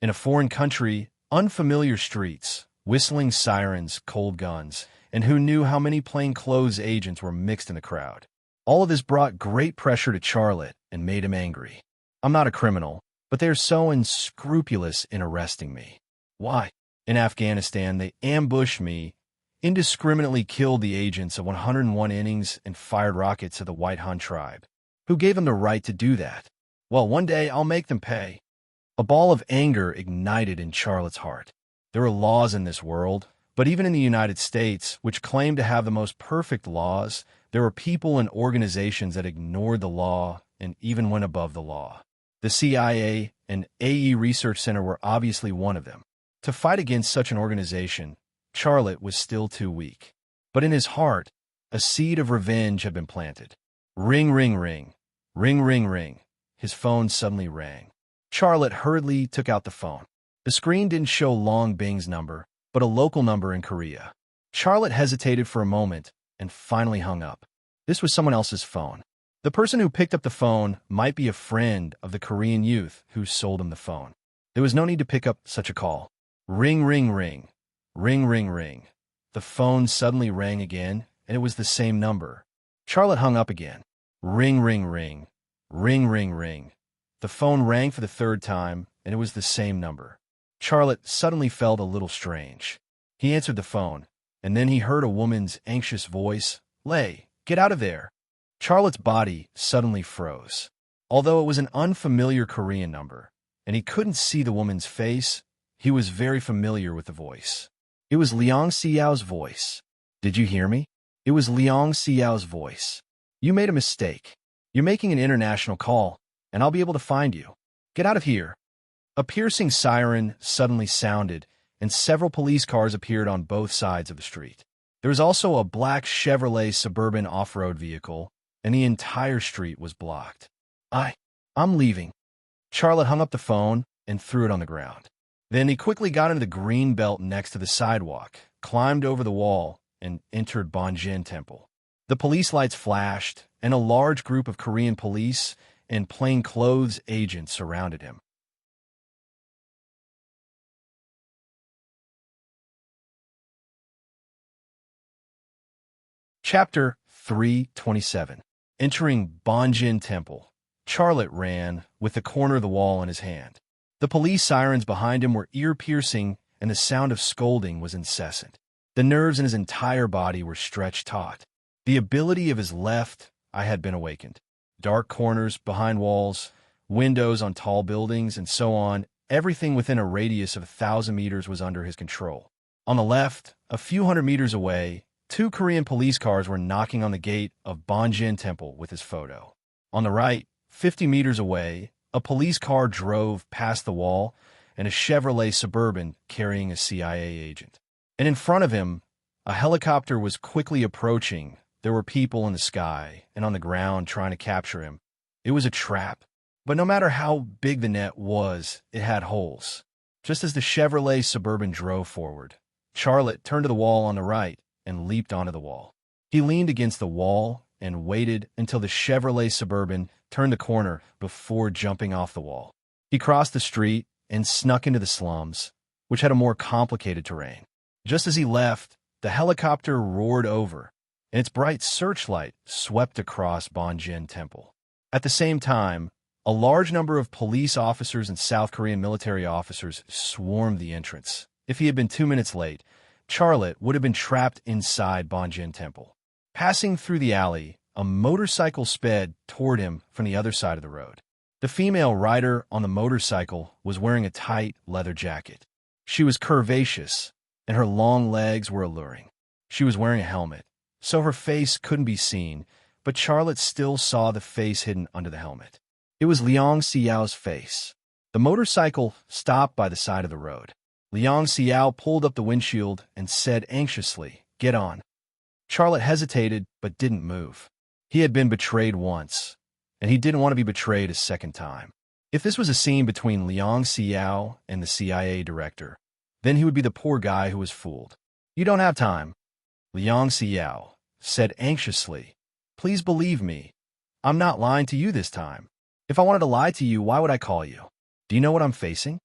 In a foreign country, unfamiliar streets, whistling sirens, cold guns, and who knew how many plainclothes agents were mixed in the crowd. All of this brought great pressure to Charlotte and made him angry. I'm not a criminal, but they are so unscrupulous in arresting me. Why? In Afghanistan, they ambushed me, indiscriminately killed the agents of 101 innings, and fired rockets at the White Han tribe. Who gave them the right to do that? Well, one day I'll make them pay. A ball of anger ignited in Charlotte's heart. There are laws in this world, but even in the United States, which claim to have the most perfect laws, there were people and organizations that ignored the law and even went above the law. The CIA and AE Research Center were obviously one of them. To fight against such an organization, Charlotte was still too weak. But in his heart, a seed of revenge had been planted. Ring, ring, ring. Ring, ring, ring. His phone suddenly rang. Charlotte hurriedly took out the phone. The screen didn't show Long Bing's number, but a local number in Korea. Charlotte hesitated for a moment and finally hung up. This was someone else's phone. The person who picked up the phone might be a friend of the Korean youth who sold him the phone. There was no need to pick up such a call. Ring, ring, ring. Ring, ring, ring. The phone suddenly rang again, and it was the same number. Charlotte hung up again. Ring, ring, ring. Ring, ring, ring. The phone rang for the third time, and it was the same number. Charlotte suddenly felt a little strange. He answered the phone, and then he heard a woman's anxious voice, "Lay, get out of there." Charlotte's body suddenly froze. Although it was an unfamiliar Korean number, and he couldn't see the woman's face, he was very familiar with the voice. It was Leong Xiao's voice. Did you hear me? It was Leong Xiao's voice. You made a mistake. You're making an international call, and I'll be able to find you. Get out of here. A piercing siren suddenly sounded, and several police cars appeared on both sides of the street. There was also a black Chevrolet Suburban off-road vehicle, and the entire street was blocked. I'm leaving. Charlotte hung up the phone and threw it on the ground. Then he quickly got into the green belt next to the sidewalk, climbed over the wall, and entered Bonjin Temple. The police lights flashed, and a large group of Korean police and plainclothes agents surrounded him. Chapter 327. Entering Bonjin Temple. Charlotte ran, with the corner of the wall in his hand. The police sirens behind him were ear-piercing, and the sound of scolding was incessant. The nerves in his entire body were stretched taut. The ability of his left eye had been awakened. Dark corners behind walls, windows on tall buildings, and so on, everything within a radius of 1,000 meters was under his control. On the left, a few hundred meters away, 2 Korean police cars were knocking on the gate of Bonjin Temple with his photo. On the right, 50 meters away, a police car drove past the wall, and a Chevrolet Suburban carrying a CIA agent. And in front of him, a helicopter was quickly approaching. There were people in the sky and on the ground trying to capture him. It was a trap. But no matter how big the net was, it had holes. Just as the Chevrolet Suburban drove forward, Charlotte turned to the wall on the right and leaped onto the wall. He leaned against the wall and waited until the Chevrolet Suburban turned the corner before jumping off the wall. He crossed the street and snuck into the slums, which had a more complicated terrain. Just as he left, the helicopter roared over, and its bright searchlight swept across Bonjin Temple. At the same time, a large number of police officers and South Korean military officers swarmed the entrance, If he had been 2 minutes late, Charlotte would have been trapped inside Bonjin Temple. Passing through the alley, a motorcycle sped toward him from the other side of the road. The female rider on the motorcycle was wearing a tight leather jacket. She was curvaceous, and her long legs were alluring. She was wearing a helmet, so her face couldn't be seen, but Charlotte still saw the face hidden under the helmet. It was Liang Xiao's face. The motorcycle stopped by the side of the road. Liang Xiao pulled up the windshield and said anxiously, "Get on." Charlotte hesitated but didn't move. He had been betrayed once, and he didn't want to be betrayed a second time. If this was a scene between Liang Xiao and the CIA director, then he would be the poor guy who was fooled. "You don't have time," Liang Xiao said anxiously. "Please believe me. I'm not lying to you this time. If I wanted to lie to you, why would I call you? Do you know what I'm facing?"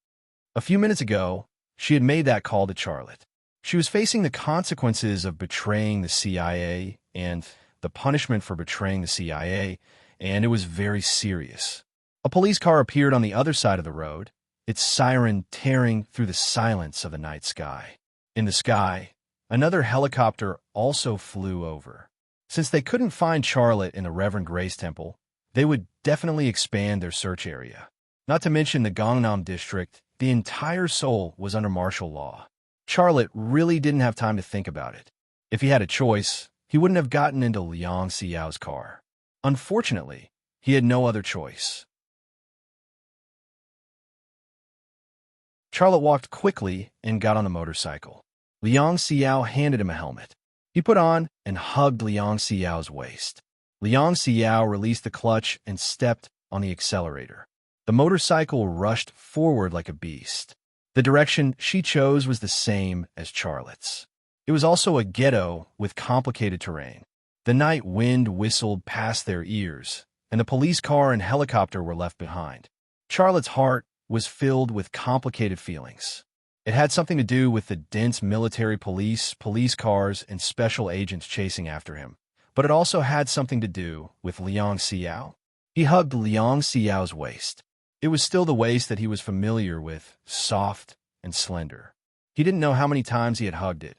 A few minutes ago, she had made that call to Charlotte. She was facing the consequences of betraying the CIA and the punishment for betraying the CIA, and it was very serious. A police car appeared on the other side of the road, its siren tearing through the silence of the night sky. In the sky, another helicopter also flew over. Since they couldn't find Charlotte in the Reverend Grace Temple, they would definitely expand their search area. Not to mention the Gangnam district, the entire Seoul was under martial law. Charlotte really didn't have time to think about it. If he had a choice, he wouldn't have gotten into Liang Xiao's car. Unfortunately, he had no other choice. Charlotte walked quickly and got on the motorcycle. Liang Xiao handed him a helmet. He put on and hugged Liang Xiao's waist. Liang Xiao released the clutch and stepped on the accelerator. The motorcycle rushed forward like a beast. The direction she chose was the same as Charlotte's. It was also a ghetto with complicated terrain. The night wind whistled past their ears, and the police car and helicopter were left behind. Charlotte's heart was filled with complicated feelings. It had something to do with the dense military police cars, and special agents chasing after him. But it also had something to do with Liang Xiao. He hugged Liang Xiao's waist. It was still the waist that he was familiar with, soft and slender. He didn't know how many times he had hugged it,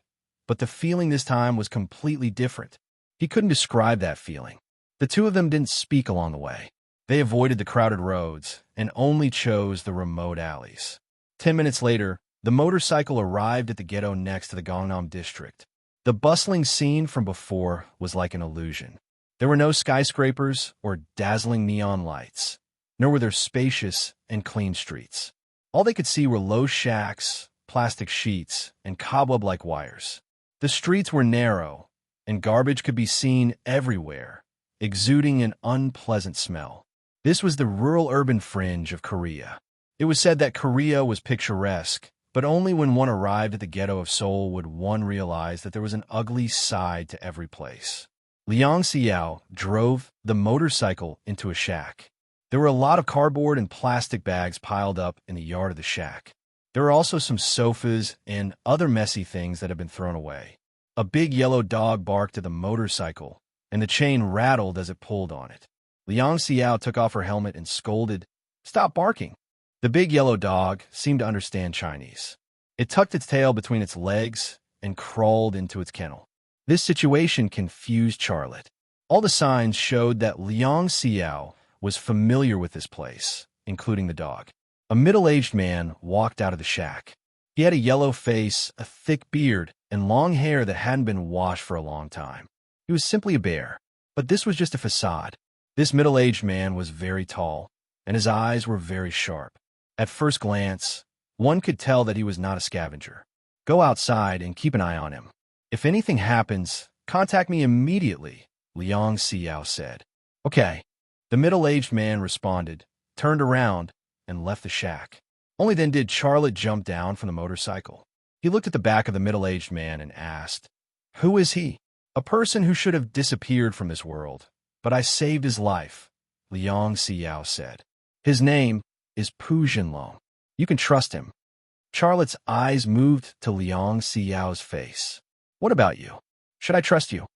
but the feeling this time was completely different. He couldn't describe that feeling. The two of them didn't speak along the way. They avoided the crowded roads and only chose the remote alleys. 10 minutes later, the motorcycle arrived at the ghetto next to the Gangnam district. The bustling scene from before was like an illusion. There were no skyscrapers or dazzling neon lights, nor were there spacious and clean streets. All they could see were low shacks, plastic sheets, and cobweb-like wires. The streets were narrow, and garbage could be seen everywhere, exuding an unpleasant smell. This was the rural-urban fringe of Korea. It was said that Korea was picturesque, but only when one arrived at the ghetto of Seoul would one realize that there was an ugly side to every place. Liang Xiao drove the motorcycle into a shack. There were a lot of cardboard and plastic bags piled up in the yard of the shack. There were also some sofas and other messy things that had been thrown away. A big yellow dog barked at the motorcycle, and the chain rattled as it pulled on it. Liang Xiao took off her helmet and scolded, "Stop barking." The big yellow dog seemed to understand Chinese. It tucked its tail between its legs and crawled into its kennel. This situation confused Charlotte. All the signs showed that Liang Xiao was familiar with this place, including the dog. A middle-aged man walked out of the shack. He had a yellow face, a thick beard, and long hair that hadn't been washed for a long time. He was simply a bear, but this was just a facade. This middle-aged man was very tall, and his eyes were very sharp. At first glance, one could tell that he was not a scavenger. "Go outside and keep an eye on him. If anything happens, contact me immediately," Liang Xiao said. "Okay." The middle-aged man responded, turned around, and left the shack. Only then did Charlotte jump down from the motorcycle. He looked at the back of the middle-aged man and asked, "Who is he?" "A person who should have disappeared from this world, but I saved his life," Liang Xiao said. "His name is Pu Jinlong. You can trust him." Charlotte's eyes moved to Liang Xiao's face. "What about you? Should I trust you?"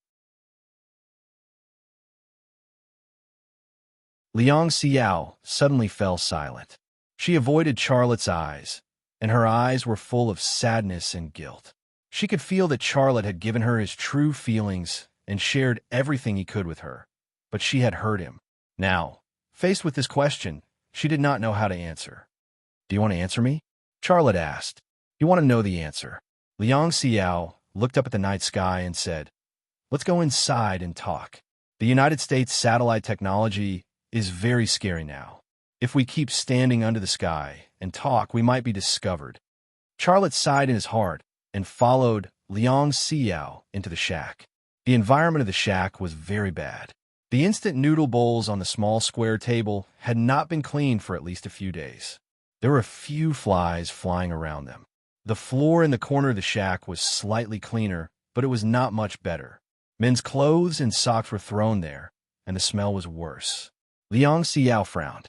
Liang Xiao suddenly fell silent. She avoided Charlotte's eyes, and her eyes were full of sadness and guilt. She could feel that Charlotte had given her his true feelings and shared everything he could with her, but she had hurt him. Now, faced with this question, she did not know how to answer. "Do you want to answer me?" Charlotte asked. "You want to know the answer." Liang Xiao looked up at the night sky and said, "Let's go inside and talk. The United States satellite technology is very scary now. If we keep standing under the sky and talk, we might be discovered." Charlotte sighed in his heart and followed Liang Xiao into the shack. The environment of the shack was very bad. The instant noodle bowls on the small square table had not been cleaned for at least a few days. There were a few flies flying around them. The floor in the corner of the shack was slightly cleaner, but it was not much better. Men's clothes and socks were thrown there, and the smell was worse. Liang Xiao frowned.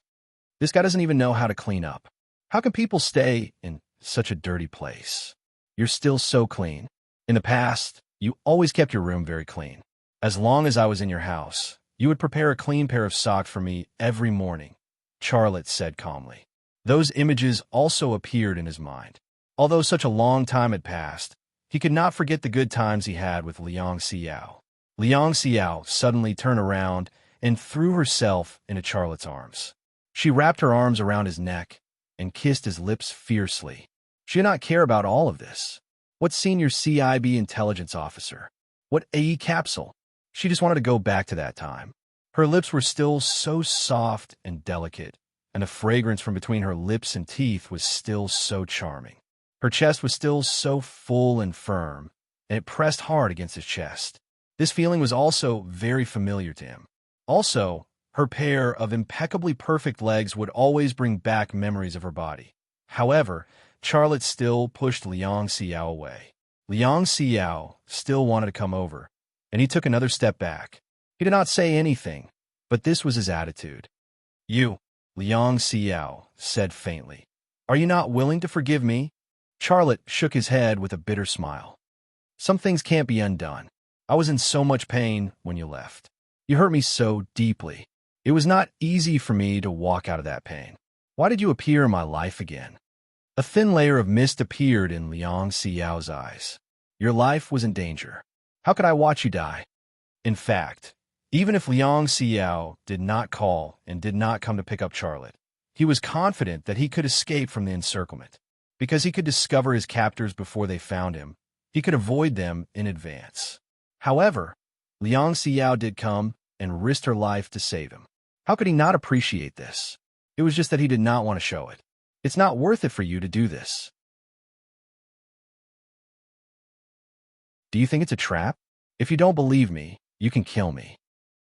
This guy doesn't even know how to clean up. How can people stay in such a dirty place? You're still so clean. In the past, you always kept your room very clean. As long as I was in your house, you would prepare a clean pair of socks for me every morning, Charlotte said calmly. Those images also appeared in his mind. Although such a long time had passed, he could not forget the good times he had with Liang Xiao. Liang Xiao suddenly turned around and threw herself into Charlotte's arms. She wrapped her arms around his neck and kissed his lips fiercely. She did not care about all of this. What senior CIB intelligence officer? What AE capsule? She just wanted to go back to that time. Her lips were still so soft and delicate, and the fragrance from between her lips and teeth was still so charming. Her chest was still so full and firm, and it pressed hard against his chest. This feeling was also very familiar to him. Also, her pair of impeccably perfect legs would always bring back memories of her body. However, Charlotte still pushed Liang Xiao away. Liang Xiao still wanted to come over, and he took another step back. He did not say anything, but this was his attitude. "You," Liang Xiao said faintly. "Are you not willing to forgive me?" Charlotte shook his head with a bitter smile. "Some things can't be undone. I was in so much pain when you left. You hurt me so deeply. It was not easy for me to walk out of that pain. Why did you appear in my life again?" A thin layer of mist appeared in Liang Xiao's eyes. "Your life was in danger. How could I watch you die?" In fact, even if Liang Xiao did not call and did not come to pick up Charlotte, he was confident that he could escape from the encirclement. Because he could discover his captors before they found him, he could avoid them in advance. However, Liang Xiao did come and risked her life to save him. How could he not appreciate this? It was just that he did not want to show it. It's not worth it for you to do this. Do you think it's a trap? If you don't believe me, you can kill me.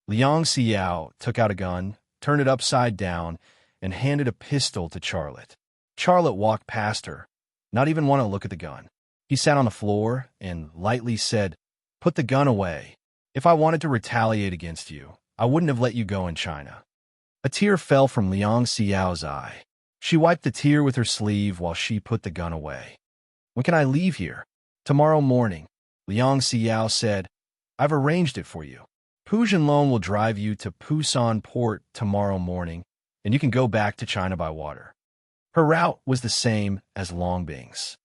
Liang Xiao took out a gun, turned it upside down, and handed a pistol to Charlotte. Charlotte walked past her, not even want to look at the gun. He sat on the floor and lightly said, "Put the gun away. If I wanted to retaliate against you, I wouldn't have let you go in China." A tear fell from Liang Xiao's eye. She wiped the tear with her sleeve while she put the gun away. "When can I leave here?" "Tomorrow morning," Liang Xiao said. "I've arranged it for you. Pu Jinlong will drive you to Pusan port tomorrow morning, and you can go back to China by water." Her route was the same as Longbing's.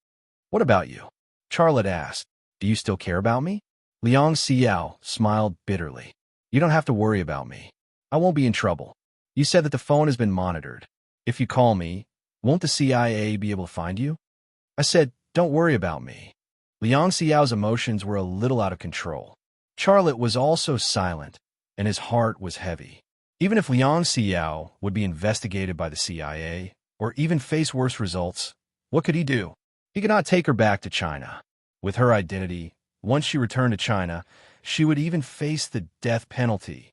"What about you?" Charlotte asked. "Do you still care about me?" Liang Xiao smiled bitterly. "You don't have to worry about me. I won't be in trouble. You said that the phone has been monitored. If you call me, won't the CIA be able to find you?" I said, "Don't worry about me." Liang Xiao's emotions were a little out of control. Charlotte was also silent, and his heart was heavy. Even if Liang Xiao would be investigated by the CIA, or even face worse results, what could he do? He could not take her back to China. With her identity, once she returned to China, she would even face the death penalty.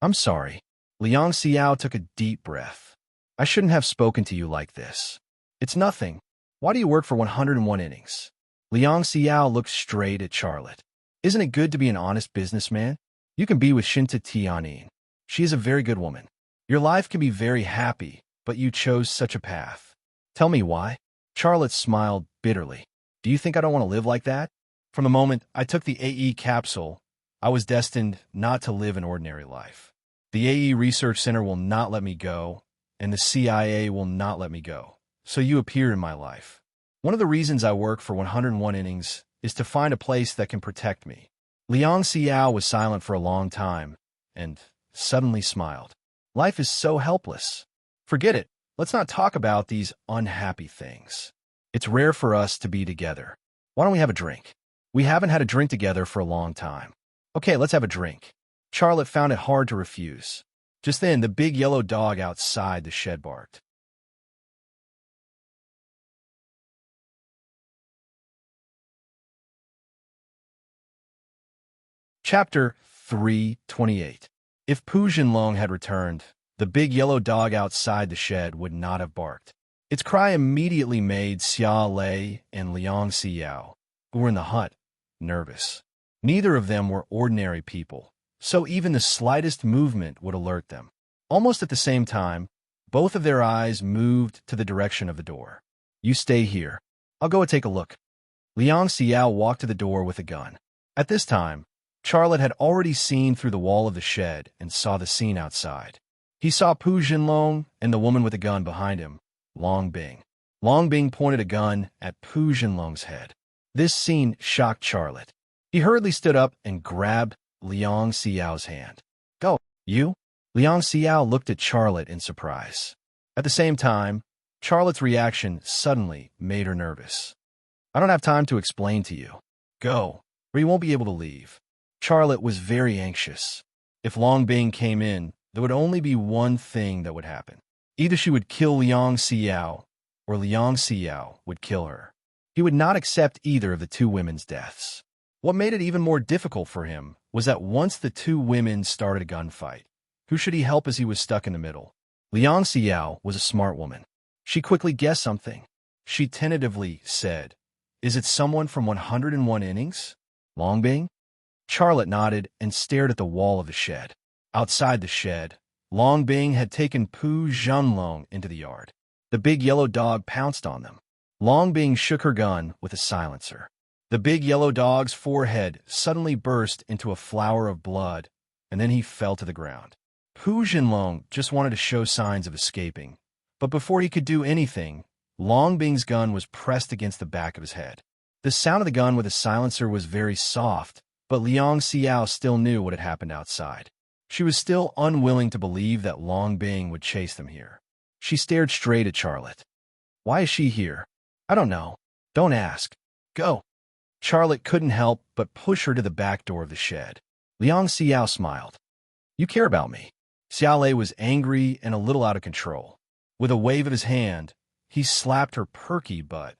"I'm sorry." Liang Xiao took a deep breath. "I shouldn't have spoken to you like this. It's nothing. Why do you work for 101 innings? Liang Xiao looked straight at Charlotte. "Isn't it good to be an honest businessman? You can be with Shinta Tianin. She is a very good woman. Your life can be very happy, but you chose such a path. Tell me why?" Charlotte smiled bitterly. "Do you think I don't want to live like that? From the moment I took the AE capsule, I was destined not to live an ordinary life. The AE Research Center will not let me go, and the CIA will not let me go. So you appear in my life. One of the reasons I work for 101 innings is to find a place that can protect me. Liang Xiao was silent for a long time and suddenly smiled. Life is so helpless. Forget it. Let's not talk about these unhappy things. It's rare for us to be together. Why don't we have a drink? We haven't had a drink together for a long time. Okay, let's have a drink. Charlotte found it hard to refuse. Just then, the big yellow dog outside the shed barked. Chapter 328. If Pu Jinlong had returned, the big yellow dog outside the shed would not have barked. Its cry immediately made Xia Lei and Liang Xiao, who were in the hut, nervous. Neither of them were ordinary people, so even the slightest movement would alert them. Almost at the same time, both of their eyes moved to the direction of the door. You stay here. I'll go and take a look. Liang Xiao walked to the door with a gun. At this time, Charlotte had already seen through the wall of the shed and saw the scene outside. He saw Pu Jinlong and the woman with a gun behind him, Long Bing. Long Bing pointed a gun at Pu Jinlong's head. This scene shocked Charlotte. He hurriedly stood up and grabbed Liang Xiao's hand. Go, you? Liang Xiao looked at Charlotte in surprise. At the same time, Charlotte's reaction suddenly made her nervous. I don't have time to explain to you. Go, or you won't be able to leave. Charlotte was very anxious. If Long Bing came in, there would only be one thing that would happen. Either she would kill Liang Xiao, or Liang Xiao would kill her. He would not accept either of the two women's deaths. What made it even more difficult for him was that once the two women started a gunfight, who should he help as he was stuck in the middle? Liang Xiao was a smart woman. She quickly guessed something. She tentatively said, Is it someone from 101 innings? Long Bing? Charlotte nodded and stared at the wall of the shed. Outside the shed, Long Bing had taken Pu Jinlong into the yard. The big yellow dog pounced on them. Long Bing shook her gun with a silencer. The big yellow dog's forehead suddenly burst into a flower of blood, and then he fell to the ground. Pu Jinlong just wanted to show signs of escaping, but before he could do anything, Long Bing's gun was pressed against the back of his head. The sound of the gun with a silencer was very soft, but Liang Xiao still knew what had happened outside. She was still unwilling to believe that Long Bing would chase them here. She stared straight at Charlotte. Why is she here? I don't know. Don't ask. Go. Charlotte couldn't help but push her to the back door of the shed. Liang Xiao smiled. You care about me. Xiao Lei was angry and a little out of control. With a wave of his hand, he slapped her perky butt.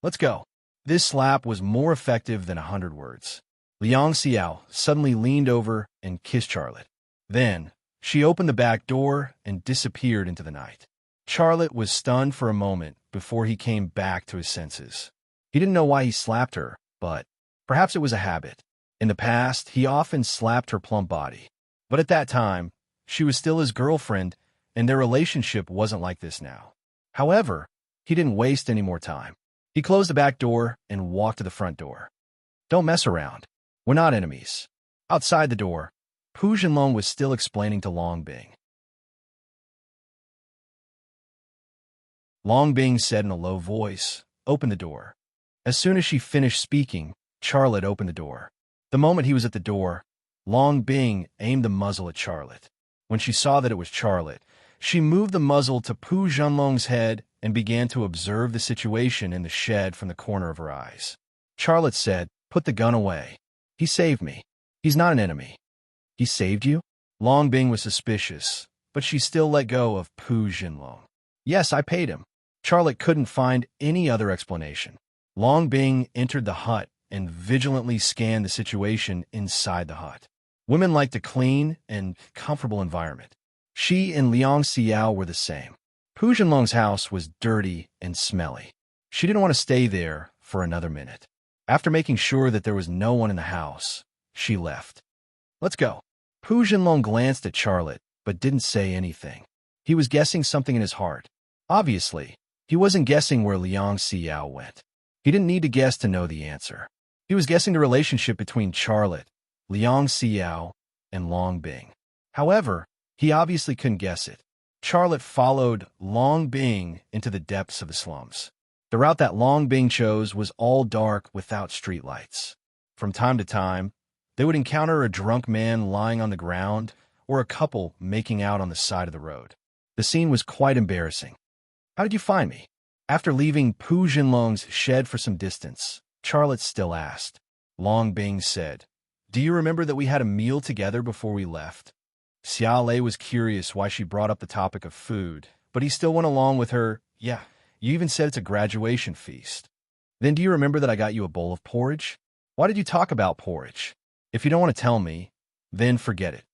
Let's go. This slap was more effective than 100 words. Liang Xiao suddenly leaned over and kissed Charlotte. Then, she opened the back door and disappeared into the night. Charlotte was stunned for a moment before he came back to his senses. He didn't know why he slapped her, but perhaps it was a habit. In the past, he often slapped her plump body. But at that time, she was still his girlfriend, and their relationship wasn't like this now. However, he didn't waste any more time. He closed the back door and walked to the front door. Don't mess around. We're not enemies. Outside the door, Pu Jinlong was still explaining to Long Bing. Long Bing said in a low voice, Open the door. As soon as she finished speaking, Charlotte opened the door. The moment he was at the door, Long Bing aimed the muzzle at Charlotte. When she saw that it was Charlotte, she moved the muzzle to Pu Jinlong's head and began to observe the situation in the shed from the corner of her eyes. Charlotte said, Put the gun away. He saved me. He's not an enemy. He saved you? Long Bing was suspicious, but she still let go of Pu Jinlong. Yes, I paid him. Charlotte couldn't find any other explanation. Long Bing entered the hut and vigilantly scanned the situation inside the hut. Women liked a clean and comfortable environment. She and Liang Xiao were the same. Pu Jinlong's house was dirty and smelly. She didn't want to stay there for another minute. After making sure that there was no one in the house, she left. Let's go. Pu Jinlong glanced at Charlotte, but didn't say anything. He was guessing something in his heart. Obviously, he wasn't guessing where Liang Xiao went. He didn't need to guess to know the answer. He was guessing the relationship between Charlotte, Liang Xiao, and Long Bing. However, he obviously couldn't guess it. Charlotte followed Long Bing into the depths of the slums. The route that Long Bing chose was all dark without streetlights. From time to time, they would encounter a drunk man lying on the ground or a couple making out on the side of the road. The scene was quite embarrassing. How did you find me? After leaving Pu Jinlong's shed for some distance, Charlotte still asked. Long Bing said, "Do you remember that we had a meal together before we left?" Xia Lei was curious why she brought up the topic of food, but he still went along with her. "Yeah, you even said it's a graduation feast." "Then do you remember that I got you a bowl of porridge?" "Why did you talk about porridge?" "If you don't want to tell me, then forget it."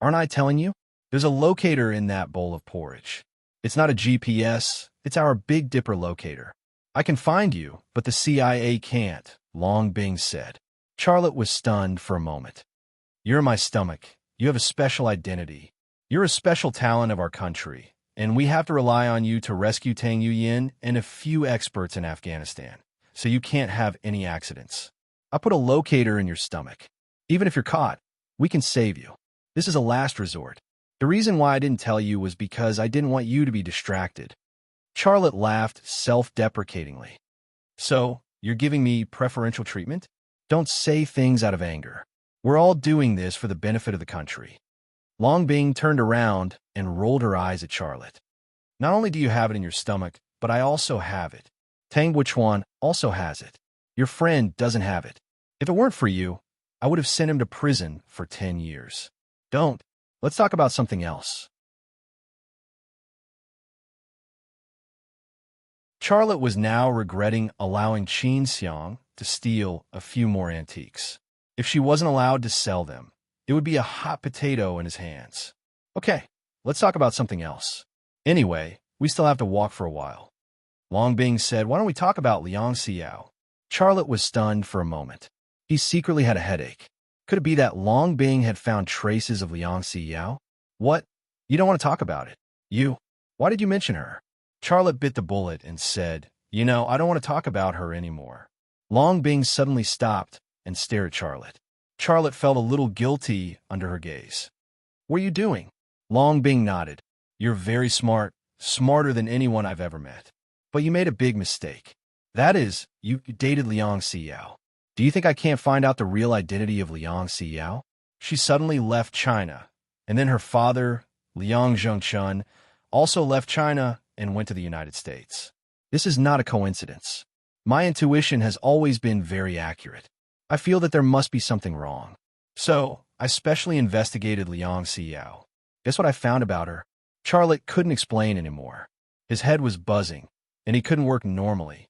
"Aren't I telling you? There's a locator in that bowl of porridge. It's not a GPS, it's our Big Dipper locator. I can find you, but the CIA can't," Long Bing said. Charlotte was stunned for a moment. "You're in my stomach. You have a special identity. You're a special talent of our country, and we have to rely on you to rescue Tang Yuyin and a few experts in Afghanistan, so you can't have any accidents. I put a locator in your stomach. Even if you're caught, we can save you. This is a last resort. The reason why I didn't tell you was because I didn't want you to be distracted." Charlotte laughed self-deprecatingly. "So, you're giving me preferential treatment? Don't say things out of anger. We're all doing this for the benefit of the country." Long Bing turned around and rolled her eyes at Charlotte. "Not only do you have it in your stomach, but I also have it. Tang Wuchuan also has it. Your friend doesn't have it. If it weren't for you, I would have sent him to prison for 10 years. Don't. Let's talk about something else." Charlotte was now regretting allowing Qin Xiang to steal a few more antiques. If she wasn't allowed to sell them, it would be a hot potato in his hands. "Okay, let's talk about something else. Anyway, we still have to walk for a while." Long Bing said, "Why don't we talk about Liang Xiao?" Charlotte was stunned for a moment. He secretly had a headache. Could it be that Long Bing had found traces of Liang Xiao? "What? You don't want to talk about it? Why did you mention her?" Charlotte bit the bullet and said, I don't want to talk about her anymore." Long Bing suddenly stopped and stared at Charlotte. Charlotte felt a little guilty under her gaze. "What are you doing?" Long Bing nodded. "You're very smart, smarter than anyone I've ever met. But you made a big mistake. That is, you dated Liang Xiao. Do you think I can't find out the real identity of Liang Xiao? She suddenly left China, and then her father, Liang Zhengchun, also left China and went to the United States. This is not a coincidence. My intuition has always been very accurate. I feel that there must be something wrong. So, I specially investigated Liang Xiao. Guess what I found about her?" Charlotte couldn't explain anymore. His head was buzzing, and he couldn't work normally.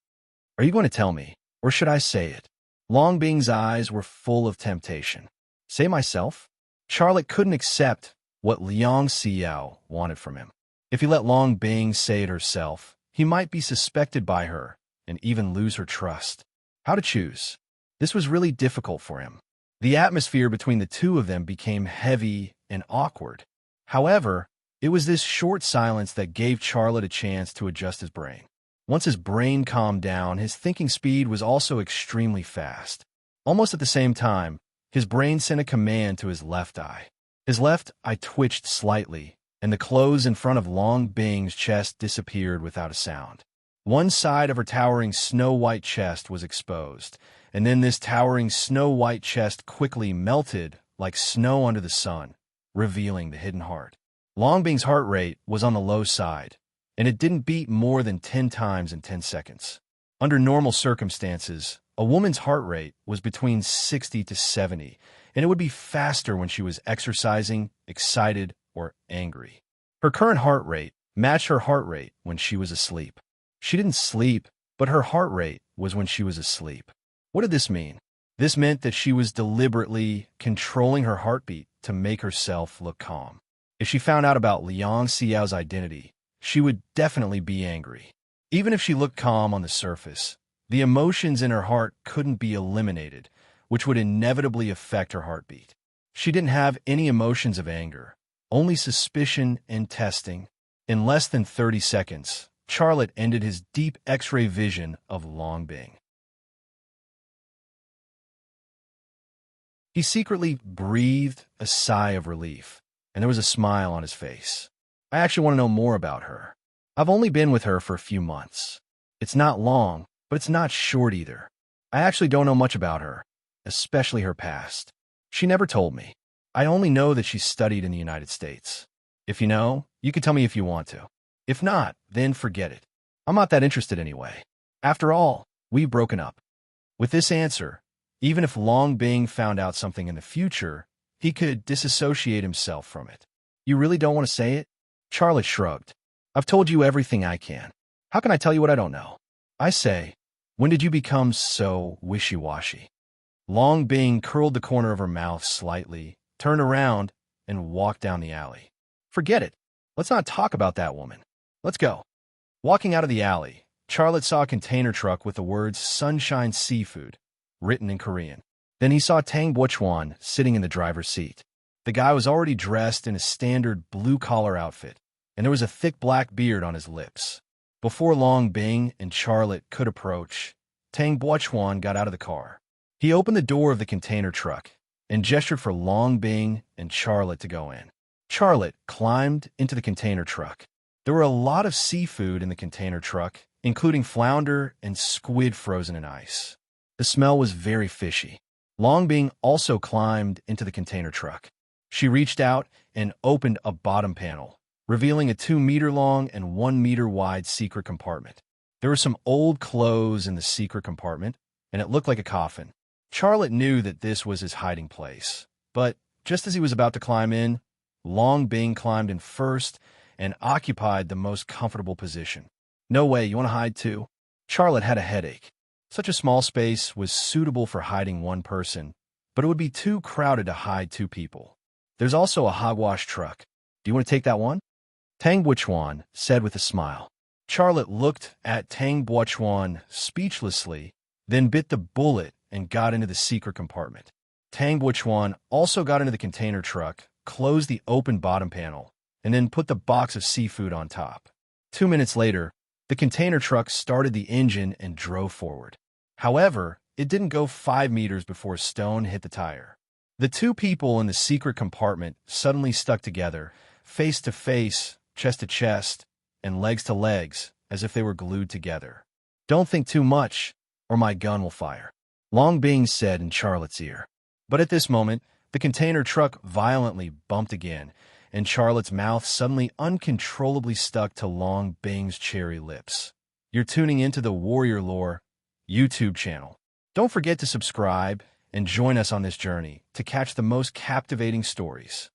"Are you going to tell me, or should I say it?" Long Bing's eyes were full of temptation. "Say myself?" Charlotte couldn't accept what Liang Xiao wanted from him. If he let Long Bing say it herself, he might be suspected by her and even lose her trust. How to choose? This was really difficult for him. The atmosphere between the two of them became heavy and awkward. However, it was this short silence that gave Charlotte a chance to adjust his brain. Once his brain calmed down, his thinking speed was also extremely fast. Almost at the same time, his brain sent a command to his left eye. His left eye twitched slightly, and the clothes in front of Long Bing's chest disappeared without a sound. One side of her towering snow-white chest was exposed, and then this towering snow-white chest quickly melted like snow under the sun, revealing the hidden heart. Long Bing's heart rate was on the low side, and it didn't beat more than 10 times in 10 seconds. Under normal circumstances, a woman's heart rate was between 60 to 70, and it would be faster when she was exercising, excited, or angry. Her current heart rate matched her heart rate when she was asleep. She didn't sleep, but her heart rate was when she was asleep. What did this mean? This meant that she was deliberately controlling her heartbeat to make herself look calm. If she found out about Liang Xiao's identity, she would definitely be angry. Even if she looked calm on the surface, the emotions in her heart couldn't be eliminated, which would inevitably affect her heartbeat. She didn't have any emotions of anger, only suspicion and testing. In less than 30 seconds, Charlotte ended his deep X-ray vision of Long Bing. He secretly breathed a sigh of relief, and there was a smile on his face. "I actually want to know more about her. I've only been with her for a few months. It's not long, but it's not short either. I actually don't know much about her, especially her past. She never told me. I only know that she studied in the United States. If you know, you can tell me if you want to. If not, then forget it. I'm not that interested anyway. After all, we've broken up. With this answer, even if Long Bing found out something in the future, he could disassociate himself from it. You really don't want to say it? Charlotte shrugged. I've told you everything I can. How can I tell you what I don't know? I say, when did you become so wishy-washy? Long Bing curled the corner of her mouth slightly, turned around, and walked down the alley. Forget it. Let's not talk about that woman. Let's go. Walking out of the alley, Charlotte saw a container truck with the words Sunshine Seafood written in Korean. Then he saw Tang Bochuan sitting in the driver's seat. The guy was already dressed in a standard blue-collar outfit, and there was a thick black beard on his lips. Before Long Bing and Charlotte could approach, Tang Bochuan got out of the car. He opened the door of the container truck and gestured for Long Bing and Charlotte to go in. Charlotte climbed into the container truck. There were a lot of seafood in the container truck, including flounder and squid frozen in ice. The smell was very fishy. Long Bing also climbed into the container truck. She reached out and opened a bottom panel, revealing a 2-meter-long and 1-meter-wide secret compartment. There were some old clothes in the secret compartment, and it looked like a coffin. Charlotte knew that this was his hiding place, but just as he was about to climb in, Long Bing climbed in first and occupied the most comfortable position. No way, you want to hide too? Charlotte had a headache. Such a small space was suitable for hiding one person, but it would be too crowded to hide 2 people. There's also a hogwash truck. Do you want to take that one? Tang Bochuan said with a smile. Charlotte looked at Tang Bochuan speechlessly, then bit the bullet and got into the secret compartment. Tang Bochuan also got into the container truck, closed the open bottom panel, and then put the box of seafood on top. 2 minutes later, the container truck started the engine and drove forward. However, it didn't go 5 meters before a stone hit the tire. The 2 people in the secret compartment suddenly stuck together, face to face, chest to chest, and legs to legs, as if they were glued together. Don't think too much, or my gun will fire, Long Bing said in Charlotte's ear. But at this moment, the container truck violently bumped again, and Charlotte's mouth suddenly uncontrollably stuck to Long Bing's cherry lips. You're tuning into the Warrior Lore YouTube channel. Don't forget to subscribe and join us on this journey to catch the most captivating stories.